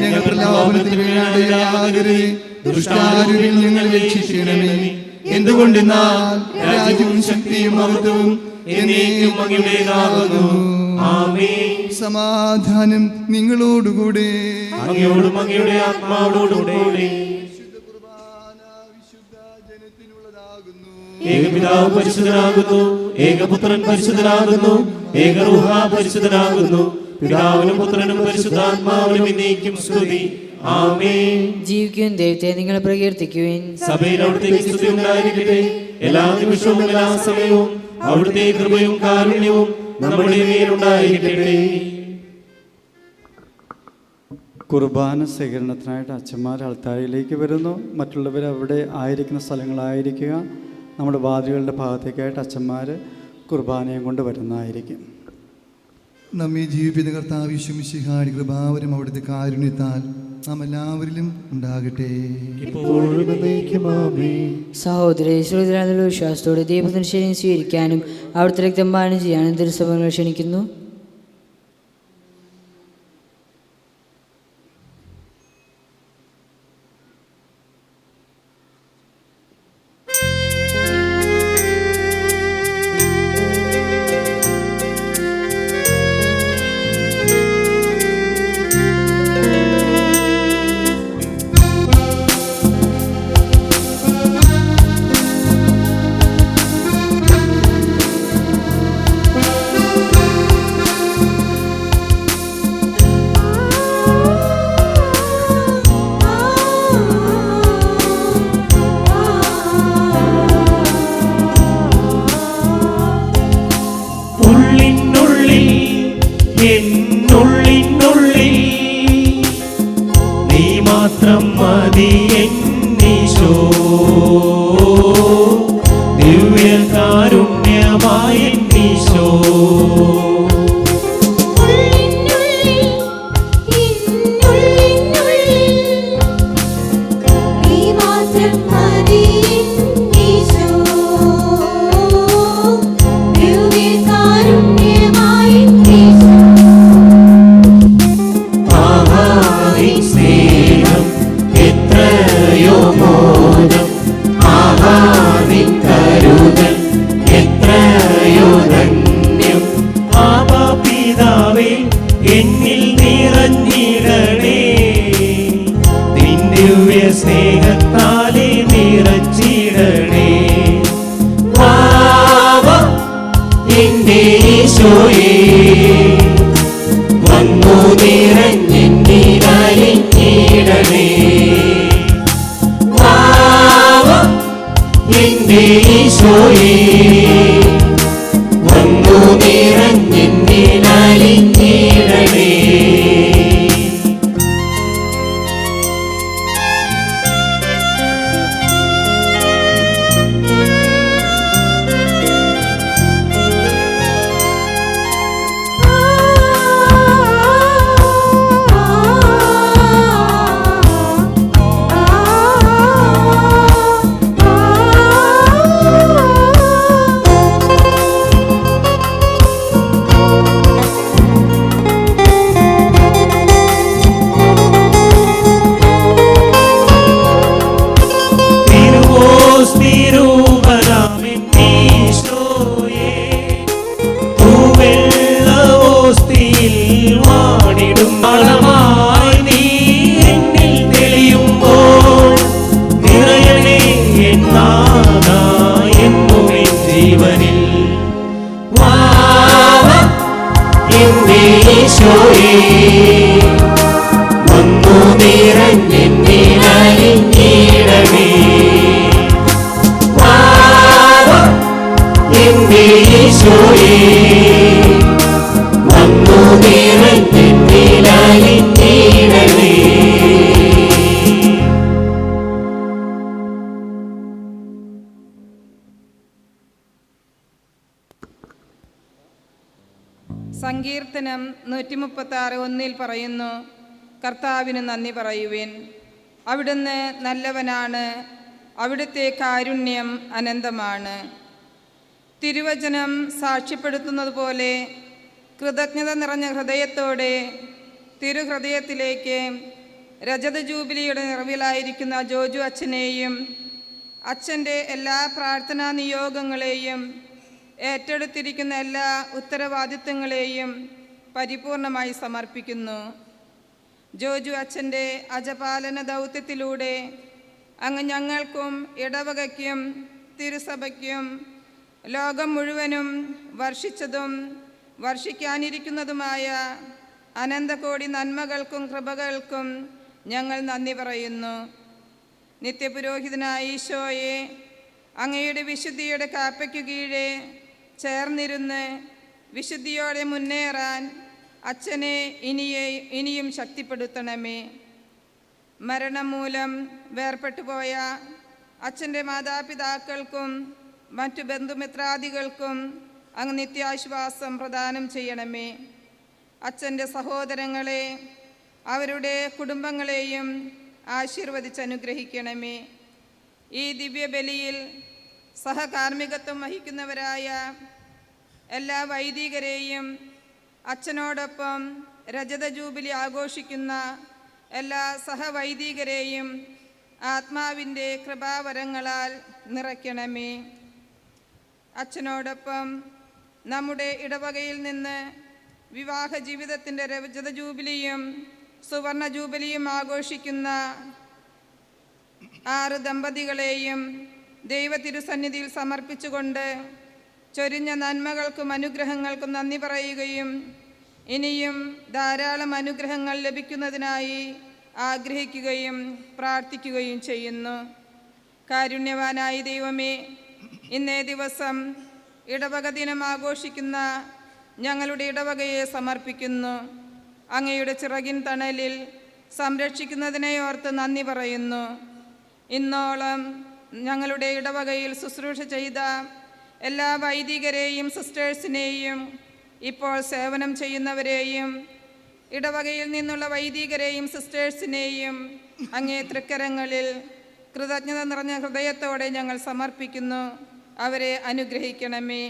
ഞങ്ങൾ പ്രലോഭനത്തിൽ വീഴാതെയാകരുതേ, ദുഷ്ടാരൂപിൽ ഞങ്ങൾ രക്ഷിക്കണമേ. എന്തുകൊണ്ടെന്നാൽ രാജ്യവും ശക്തിയും മഹത്വവും എന്നേക്കും അങ്ങയുടേതാകുന്നു. ആമേൻ. സമാധാനം നിങ്ങളോടുകൂടെ. അങ്ങയോടും അങ്ങയുടെ ആത്മാവോടുകൂടെ. ഏകപിതാവ് പരിശുദ്ധനാകുന്നു, ഏകപുത്രൻ പരിശുദ്ധനാകുന്നു, ഏകറൂഹ പരിശുദ്ധനാകുന്നു. പിതാവിനും പുത്രനും പരിശുദ്ധാത്മാവിനും എന്നേക്കും സ്തുതി. ആമേൻ. ജീവിക്കുവിൻ ദൈവത്തെ നിങ്ങൾ പ്രകീർത്തിക്കുവിൻ. സഭയിൽ അവിടുത്തെ സ്തുതി ഉണ്ടായിരിക്കട്ടെ. എല്ലാ നിമിഷവും എല്ലാ സമയവും അവിടുത്തെ കൃപയും കാരുണ്യവും നമ്മുടെ മേലുണ്ടായിരിക്കട്ടെ. കുർബാന സ്വീകരണത്തിനായിട്ട് അച്ഛന്മാർ അൾത്താരയിലേക്ക് വരുന്നു. മറ്റുള്ളവർ അവിടെ ആയിരിക്കുന്ന സ്ഥലങ്ങളായിരിക്കുക. നമ്മുടെ വാതിലുകളുടെ ഭാഗത്തേക്കായിട്ട് അച്ഛന്മാർ കുർബാനയും കൊണ്ട് വരുന്നതായിരിക്കും. നമ്മെ ജീവിപ്പിത കർത്താവ് യേശു മിശിഹായുടെ കൃപാവരം അവിടുത്തെ കാരുണ്യത്താൽ നാം എല്ലാവരിലും ഉണ്ടാകട്ടെ. സഹോദരി ശ്രോതരാനുള്ള വിശ്വാസത്തോടെ ദൈവത്തിന് ശരീരം സ്വീകരിക്കാനും അവിടുത്തെ രക്തം പാനം ചെയ്യാനും തിരുസഭകൾ ക്ഷണിക്കുന്നു. സങ്കീർത്തനം 136:1 പറയുന്നു, കർത്താവിന് നന്ദി പറയുവിൻ. അവിടുന്ന് നല്ലവനാണ്, അവിടുത്തെ കാരുണ്യം അനന്തമാണ്. തിരുവചനം സാക്ഷ്യപ്പെടുത്തുന്നത് പോലെ കൃതജ്ഞത നിറഞ്ഞ ഹൃദയത്തോടെ തിരുഹൃദയത്തിലേക്ക് രജത ജൂബിലിയുടെ നിറവിലായിരിക്കുന്ന ജോജു അച്ഛനെയും അച്ഛൻ്റെ എല്ലാ പ്രാർത്ഥനാ നിയോഗങ്ങളെയും ഏറ്റെടുത്തിരിക്കുന്ന എല്ലാ ഉത്തരവാദിത്തങ്ങളെയും പരിപൂർണമായി സമർപ്പിക്കുന്നു. ജോജു അച്ഛൻ്റെ അജപാലന ദൗത്യത്തിലൂടെ അങ്ങ് ഞങ്ങൾക്കും ഇടവകയ്ക്കും തിരുസഭയ്ക്കും ലോകം മുഴുവനും വർഷിച്ചതും വർഷിക്കാനിരിക്കുന്നതുമായ അനന്തകോടി നന്മകൾക്കും കൃപകൾക്കും ഞങ്ങൾ നന്ദി പറയുന്നു. നിത്യപുരോഹിതനായ ഈശോയെ അങ്ങയുടെ വിശുദ്ധിയുടെ കാപ്പയ്ക്കു കീഴെ ചേർന്നിരുന്ന് വിശുദ്ധിയോടെ മുന്നേറാൻ അച്ഛനെ ഇനിയും ശക്തിപ്പെടുത്തണമേ. മരണം മൂലം വേർപെട്ടുപോയ അച്ഛൻ്റെ മാതാപിതാക്കൾക്കും മറ്റു ബന്ധുമിത്രാദികൾക്കും അങ്ങ് നിത്യാശ്വാസം പ്രദാനം ചെയ്യണമേ. അച്ഛൻ്റെ സഹോദരങ്ങളെ അവരുടെ കുടുംബങ്ങളെയും ആശീർവദിച്ചനുഗ്രഹിക്കണമേ. ഈ ദിവ്യബലിയിൽ സഹകാർമ്മികത്വം വഹിക്കുന്നവരായ എല്ലാ വൈദികരെയും അച്ഛനോടൊപ്പം രജത ജൂബിലി ആഘോഷിക്കുന്ന എല്ലാ സഹവൈദികരെയും ആത്മാവിൻ്റെ കൃപാവരങ്ങളാൽ നിറയ്ക്കണമേ. അച്ഛനോടൊപ്പം നമ്മുടെ ഇടവകയിൽ നിന്ന് വിവാഹ ജീവിതത്തിൻ്റെ രജത ജൂബിലിയും സുവർണ ജൂബിലിയും ആഘോഷിക്കുന്ന 6 ദമ്പതികളെയും ദൈവ തിരുസന്നിധിയിൽ സമർപ്പിച്ചുകൊണ്ട് ചൊരിഞ്ഞ നന്മകൾക്കും അനുഗ്രഹങ്ങൾക്കും നന്ദി പറയുകയും ഇനിയും ധാരാളം അനുഗ്രഹങ്ങൾ ലഭിക്കുന്നതിനായി ആഗ്രഹിക്കുകയും പ്രാർത്ഥിക്കുകയും ചെയ്യുന്നു. കാരുണ്യവാനായ ദൈവമേ, ഇന്നേ ദിവസം ഇടവക ദിനം ആഘോഷിക്കുന്ന ഞങ്ങളുടെ ഇടവകയെ സമർപ്പിക്കുന്നു. അങ്ങയുടെ ചിറകിൻ തണലിൽ സംരക്ഷിക്കുന്നതിനെ ഓർത്ത് നന്ദി പറയുന്നു. ഇന്നോളം ഞങ്ങളുടെ ഇടവകയിൽ ശുശ്രൂഷ ചെയ്ത എല്ലാ വൈദികരെയും സിസ്റ്റേഴ്സിനെയും ഇപ്പോൾ സേവനം ചെയ്യുന്നവരെയും ഇടവകയിൽ നിന്നുള്ള വൈദികരെയും സിസ്റ്റേഴ്സിനെയും അങ്ങേ തൃക്കരങ്ങളിൽ കൃതജ്ഞത നിറഞ്ഞ ഹൃദയത്തോടെ ഞങ്ങൾ സമർപ്പിക്കുന്നു. അവരെ അനുഗ്രഹിക്കണമേ.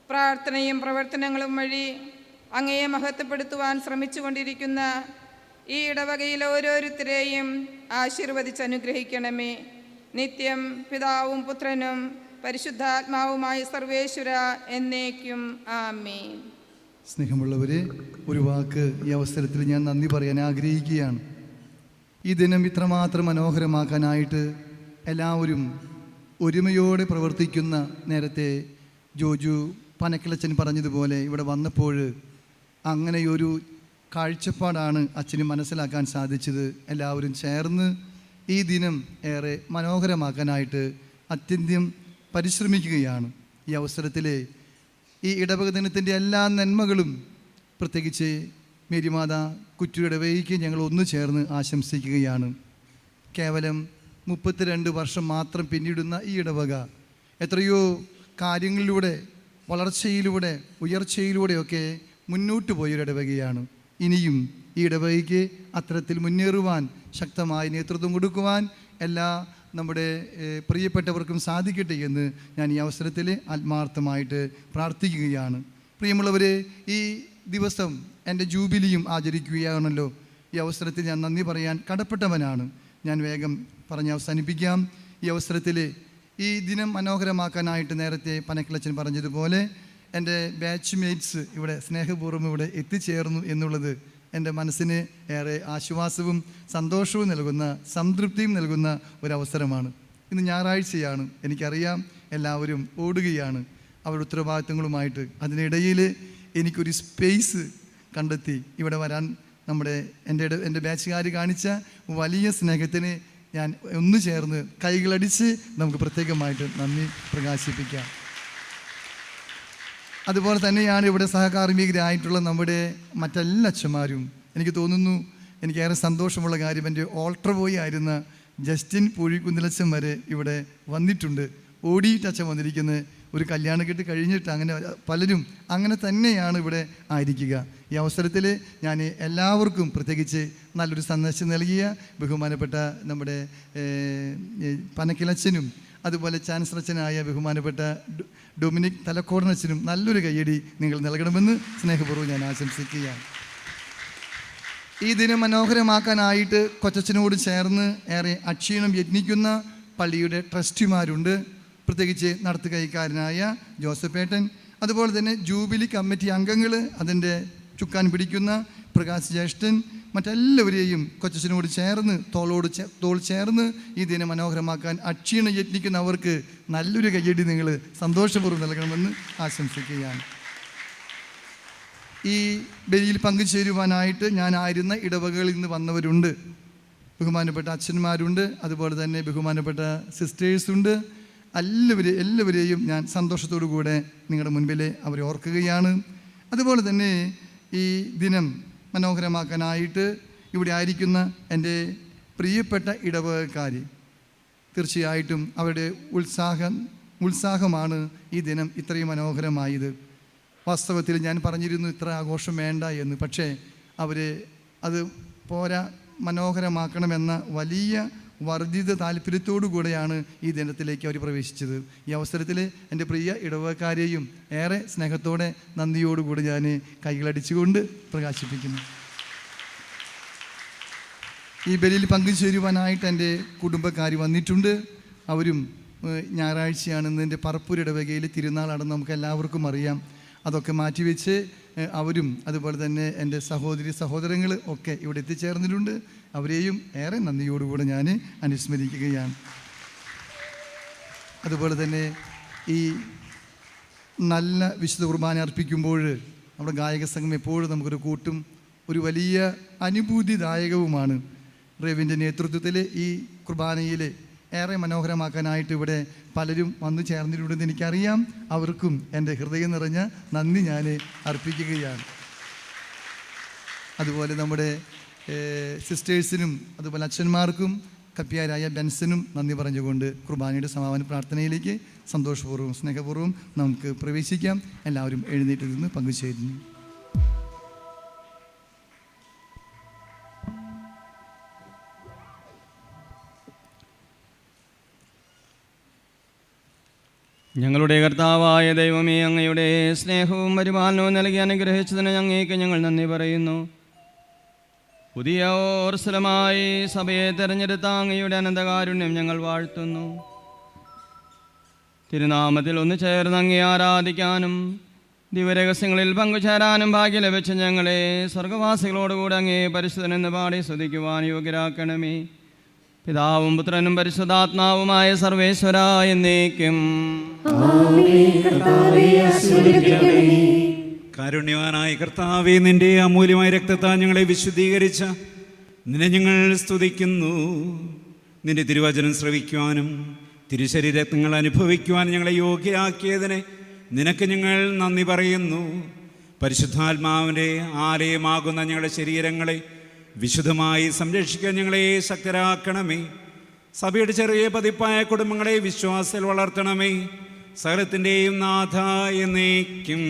പ്രാർത്ഥനയും പ്രവർത്തനങ്ങളും വഴി അങ്ങയെ മഹത്വപ്പെടുത്തുവാൻ ശ്രമിച്ചുകൊണ്ടിരിക്കുന്ന ഈ ഇടവകയിൽ ഓരോരുത്തരെയും ആശീർവദിച്ചനുഗ്രഹിക്കണമേ. നിത്യം പിതാവും പുത്രനും പരിശുദ്ധാത്മാവുമായ സർവേശ്വര എന്നേക്കും ആമേൻ. സ്നേഹമുള്ളവരെ, ഒരു വാക്ക് ഈ അവസരത്തിൽ ഞാൻ നന്ദി പറയാൻ ആഗ്രഹിക്കുകയാണ്. ഈ ദിനം ഇത്രമാത്രം മനോഹരമാക്കാനായിട്ട് എല്ലാവരും ഒരുമയോടെ പ്രവർത്തിക്കുന്ന നേരത്തെ ജോജു പനക്കിളച്ചൻ പറഞ്ഞതുപോലെ ഇവിടെ വന്നപ്പോൾ അങ്ങനെയൊരു കാഴ്ചപ്പാടാണ് അച്ഛന് മനസ്സിലാക്കാൻ സാധിച്ചത്. എല്ലാവരും ചേർന്ന് ഈ ദിനം ഏറെ മനോഹരമാക്കാനായിട്ട് അത്യന്തം പരിശ്രമിക്കുകയാണ്. ഈ അവസരത്തിൽ ഈ ഇടവക ദിനത്തിൻ്റെ എല്ലാ നന്മകളും പ്രത്യേകിച്ച് മേരിമാത കുറ്റിയിടവയ്ക്ക് ഞങ്ങൾ ഒന്നു ചേർന്ന് ആശംസിക്കുകയാണ്. കേവലം 32 വർഷം മാത്രം പിന്നിടുന്ന ഈ ഇടവക എത്രയോ കാര്യങ്ങളിലൂടെ വളർച്ചയിലൂടെ ഉയർച്ചയിലൂടെയൊക്കെ മുന്നോട്ട് പോയൊരിടവകയാണ്. ഇനിയും ഈ ഇടവകയ്ക്ക് അത്തരത്തിൽ മുന്നേറുവാൻ ശക്തമായ നേതൃത്വം കൊടുക്കുവാൻ എല്ലാ നമ്മുടെ പ്രിയപ്പെട്ടവർക്കും സാധിക്കട്ടെ എന്ന് ഞാൻ ഈ അവസരത്തിൽ ആത്മാർത്ഥമായിട്ട് പ്രാർത്ഥിക്കുകയാണ്. പ്രിയമുള്ളവരെ, ഈ ദിവസം എൻ്റെ ജൂബിലിയും ആചരിക്കുകയാണല്ലോ. ഈ അവസരത്തിൽ ഞാൻ നന്ദി പറയാൻ കടപ്പെട്ടവനാണ്. ഞാൻ വേഗം പറഞ്ഞ് അവസാനിപ്പിക്കാം. ഈ അവസരത്തിൽ ഈ ദിനം മനോഹരമാക്കാനായിട്ട് നേരത്തെ പനക്കിളച്ചൻ പറഞ്ഞതുപോലെ എൻ്റെ ബാച്ച് മേറ്റ്സ് ഇവിടെ സ്നേഹപൂർവ്വം ഇവിടെ എത്തിച്ചേർന്നു എന്നുള്ളത് എൻ്റെ മനസ്സിന് ഏറെ ആശ്വാസവും സന്തോഷവും നൽകുന്ന സംതൃപ്തിയും നൽകുന്ന ഒരവസരമാണ്. ഇന്ന് ഞായറാഴ്ചയാണ്, എനിക്കറിയാം എല്ലാവരും ഓടുകയാണ് അവരുടെ ഉത്തരവാദിത്തങ്ങളുമായിട്ട്. അതിനിടയിൽ എനിക്കൊരു സ്പേസ് കണ്ടെത്തി ഇവിടെ വരാൻ എൻ്റെ ബാച്ചുകാർ കാണിച്ച വലിയ സ്നേഹത്തിന് ഞാൻ ഒന്നു ചേർന്ന് കൈകളടിച്ച് നമുക്ക് പ്രത്യേകമായിട്ട് നന്ദി പ്രകാശിപ്പിക്കാം. അതുപോലെ തന്നെയാണ് ഇവിടെ സഹകാർമ്മികരായിട്ടുള്ള നമ്മുടെ മറ്റെല്ലാ അച്ഛന്മാരും. എനിക്ക് തോന്നുന്നു, എനിക്കേറെ സന്തോഷമുള്ള കാര്യം എൻ്റെ ഓൾട്ടർ ബോയ് ആയിരുന്ന ജസ്റ്റിൻ പൂഴിക്കുന്നിലച്ചൻ വരെ ഇവിടെ വന്നിട്ടുണ്ട്. ഓടിയിട്ട് അച്ഛൻ വന്നിരിക്കുന്നത്. ഒരു കല്യാണക്കെട്ട് കഴിഞ്ഞിട്ട് അങ്ങനെ പലരും അങ്ങനെ തന്നെയാണ് ഇവിടെ ആയിരിക്കുക. ഈ അവസരത്തിൽ ഞാൻ എല്ലാവർക്കും പ്രത്യേകിച്ച് നല്ലൊരു സന്ദേശം നൽകിയ ബഹുമാനപ്പെട്ട നമ്മുടെ പനക്കിലച്ചനും അതുപോലെ ചാൻസലറച്ചനായ ബഹുമാനപ്പെട്ട ഡൊമിനിക് തലക്കോടനച്ചനും നല്ലൊരു കയ്യടി നിങ്ങൾ നൽകണമെന്ന് സ്നേഹപൂർവ്വം ഞാൻ ആശംസിക്കുകയാണ്. ഈ ദിനം മനോഹരമാക്കാനായിട്ട് കൊച്ചച്ഛനോട് ചേർന്ന് ഏറെ അക്ഷീണം യത്നിക്കുന്ന പള്ളിയുടെ ട്രസ്റ്റിമാരുണ്ട്, പ്രത്യേകിച്ച് നടത്തുകൈക്കാരനായ ജോസഫേട്ടൻ, അതുപോലെ തന്നെ ജൂബിലി കമ്മിറ്റി അംഗങ്ങൾ, അതിൻ്റെ ചുക്കാൻ പിടിക്കുന്ന പ്രകാശ് ജ്യേഷ്ഠൻ, മറ്റെല്ലാവരെയും കൊച്ചച്ഛനോട് ചേർന്ന് തോൾ ചേർന്ന് ഈ ദിനം മനോഹരമാക്കാൻ അക്ഷീണം യത്നിക്കുന്നവർക്ക് നല്ലൊരു കയ്യടി നിങ്ങൾ സന്തോഷപൂർവ്വം നൽകണമെന്ന് ആശംസിക്കുകയാണ്. ഈ ബലിയിൽ പങ്കുചേരുവാനായിട്ട് ഞാനായിരുന്ന ഇടവകകളിൽ നിന്ന് വന്നവരുണ്ട്, ബഹുമാനപ്പെട്ട അച്ഛന്മാരുണ്ട്, അതുപോലെ തന്നെ ബഹുമാനപ്പെട്ട സിസ്റ്റേഴ്സുണ്ട്. എല്ലാവരെയും ഞാൻ സന്തോഷത്തോടു കൂടെ നിങ്ങളുടെ മുൻപിൽ അവരെ ഓർക്കുകയാണ്. അതുപോലെ തന്നെ ഈ ദിനം മനോഹരമാക്കാനായിട്ട് ഇവിടെ ആയിരിക്കുന്ന എൻ്റെ പ്രിയപ്പെട്ട ഇടവകക്കാർ, തീർച്ചയായിട്ടും അവരുടെ ഉത്സാഹമാണ് ഈ ദിനം ഇത്രയും മനോഹരമായത്. വാസ്തവത്തിൽ ഞാൻ പറഞ്ഞിരുന്നു ഇത്ര ആഘോഷം വേണ്ട എന്ന്, പക്ഷേ അത് പോരാ, മനോഹരമാക്കണമെന്ന വലിയ വർദ്ധിത താല്പര്യത്തോടു കൂടെയാണ് ഈ ദിനത്തിലേക്ക് അവർ പ്രവേശിച്ചത്. ഈ അവസരത്തിൽ എൻ്റെ പ്രിയ ഇടവകക്കാരെയും ഏറെ സ്നേഹത്തോടെ നന്ദിയോടുകൂടി ഞാൻ കൈകളടിച്ചുകൊണ്ട് പ്രകാശിപ്പിക്കുന്നു. ഈ ബലിയിൽ പങ്കുചേരുവാനായിട്ട് എൻ്റെ കുടുംബക്കാർ വന്നിട്ടുണ്ട്. അവരും ഞായറാഴ്ചയാണെന്ന് എൻ്റെ പറപ്പൂർ ഇടവകയിൽ തിരുനാളാണെന്ന് നമുക്ക് എല്ലാവർക്കും അറിയാം. അതൊക്കെ മാറ്റിവെച്ച് അവരും അതുപോലെ തന്നെ എൻ്റെ സഹോദരങ്ങൾ ഒക്കെ ഇവിടെ എത്തിച്ചേർന്നിട്ടുണ്ട്. അവരെയും ഏറെ നന്ദിയോടുകൂടെ ഞാൻ അനുസ്മരിക്കുകയാണ്. അതുപോലെ തന്നെ ഈ നല്ല വിശുദ്ധ കുർബാന അർപ്പിക്കുമ്പോൾ നമ്മുടെ ഗായക സംഘം എപ്പോഴും നമുക്കൊരു കൂട്ടും ഒരു വലിയ അനുഭൂതിദായകവുമാണ്. റേവിൻ്റെ നേതൃത്വത്തിൽ ഈ കുർബാനയിൽ ഏറെ മനോഹരമാക്കാനായിട്ട് ഇവിടെ പലരും വന്നു ചേർന്നിട്ടുണ്ടെന്ന് എനിക്കറിയാം. അവർക്കും എൻ്റെ ഹൃദയം നിറഞ്ഞ നന്ദി ഞാൻ അർപ്പിക്കുകയാണ്. അതുപോലെ നമ്മുടെ സിസ്റ്റേഴ്സിനും അതുപോലെ അച്ഛന്മാർക്കും കപ്പ്യാരായ ബെൻസനും നന്ദി പറഞ്ഞുകൊണ്ട് കുർബാനയുടെ സമാപന പ്രാർത്ഥനയിലേക്ക് സന്തോഷപൂർവ്വം സ്നേഹപൂർവ്വം നമുക്ക് പ്രവേശിക്കാം. എല്ലാവരും എഴുന്നേറ്റ് നിന്ന് പങ്കുചേരുന്നു. ഞങ്ങളുടെ കർത്താവായ ദൈവമേ, അങ്ങയുടെ സ്നേഹവും പരിപാലനവും നൽകി അനുഗ്രഹിച്ചതിന് അങ്ങേക്ക് ഞങ്ങൾ നന്ദി പറയുന്നു. പുതിയ ഓർസലമായി സഭയെ തിരഞ്ഞെടുത്ത അങ്ങയുടെ അനന്തകാരുണ്യം ഞങ്ങൾ വാഴ്ത്തുന്നു. തിരുനാമത്തിൽ ഒന്ന് ചേർന്ന് അങ്ങേ ആരാധിക്കാനും ദിവരഹസ്യങ്ങളിൽ പങ്കുചേരാനും ഭാഗ്യം ലഭിച്ച ഞങ്ങളെ സ്വർഗവാസികളോടുകൂടെ അങ്ങേ പരിശുദ്ധനെന്ന് പാടി സ്തുതിക്കുവാൻ യോഗ്യരാക്കണമേ. പിതാവും പുത്രനും പരിശുദ്ധാത്മാവുമായ സർവേശ്വര എന്നേക്കും. കാരുണ്യവാനായ കർത്താവേ, നിന്റെ അമൂല്യമായ രക്തത്താൽ ഞങ്ങളെ വിശുദ്ധീകരിച്ച നിന്നെ ഞങ്ങൾ സ്തുതിക്കുന്നു. നിന്റെ തിരുവചനം ശ്രവിക്കുവാനും തിരുശരീരങ്ങൾ അനുഭവിക്കുവാനും ഞങ്ങളെ യോഗ്യരാക്കിയതിനെ നിനക്ക് ഞങ്ങൾ നന്ദി പറയുന്നു. പരിശുദ്ധാത്മാവിൻ്റെ ആലയമാകുന്ന ഞങ്ങളുടെ ശരീരങ്ങളെ വിശുദ്ധമായി സംരക്ഷിക്കാൻ ഞങ്ങളെ ശക്തരാക്കണമേ. സഭയുടെ ചെറിയ പതിപ്പായ കുടുംബങ്ങളെ വിശ്വാസത്തിൽ വളർത്തണമേ. സകലത്തിൻ്റെയും നാഥ എന്നേക്കും.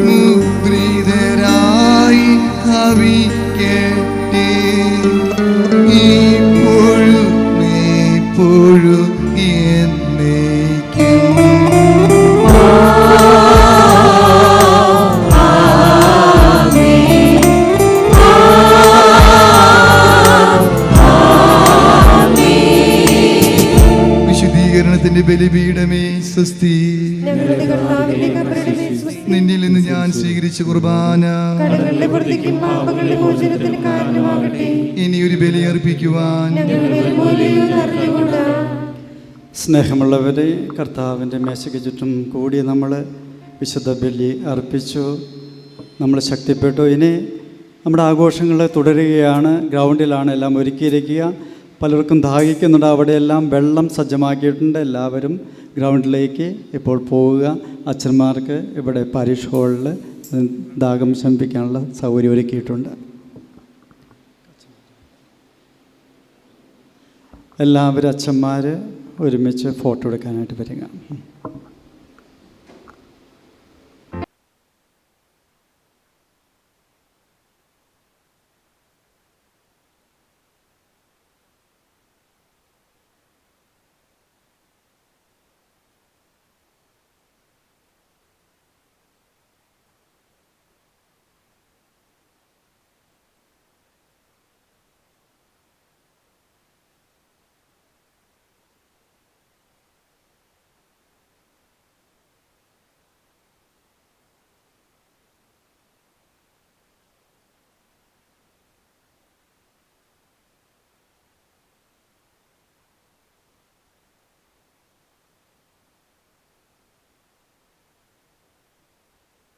മുദ്രിതരായി ഇപ്പോഴും എപ്പോഴും എന്നേക്കും. വിശുദ്ധീകരണത്തിന്റെ ബലിപീഠമേ സ്വസ്തി. നിന്നിൽ നിന്ന് ഞാൻ സ്വീകരിച്ച കുർബാന ഇനിയൊരു ബലി അർപ്പിക്കുവാൻ സ്നേഹമുള്ളവരെ, കർത്താവിൻ്റെ മേശയ്ക്ക് ചുറ്റും കൂടി നമ്മൾ വിശുദ്ധ ബലി അർപ്പിച്ചു, നമ്മൾ ശക്തിപ്പെട്ടു. ഇനി നമ്മുടെ ആഘോഷങ്ങൾ തുടരുകയാണ്. ഗ്രൗണ്ടിലാണ് എല്ലാം ഒരുക്കിയിരിക്കുക. പലർക്കും ദാഹിക്കുന്നുണ്ട്, അവിടെയെല്ലാം വെള്ളം സജ്ജമാക്കിയിട്ടുണ്ട്. എല്ലാവരും ഗ്രൗണ്ടിലേക്ക് ഇപ്പോൾ പോവുക. അച്ഛന്മാർക്ക് ഇവിടെ പാരിഷ് ഹാളിൽ ദാഹം ശമിപ്പിക്കാനുള്ള സൗകര്യം ഒരുക്കിയിട്ടുണ്ട്. എല്ലാവരും അച്ഛന്മാർ ഒരുമിച്ച് ഫോട്ടോ എടുക്കാനായിട്ട് വരിക.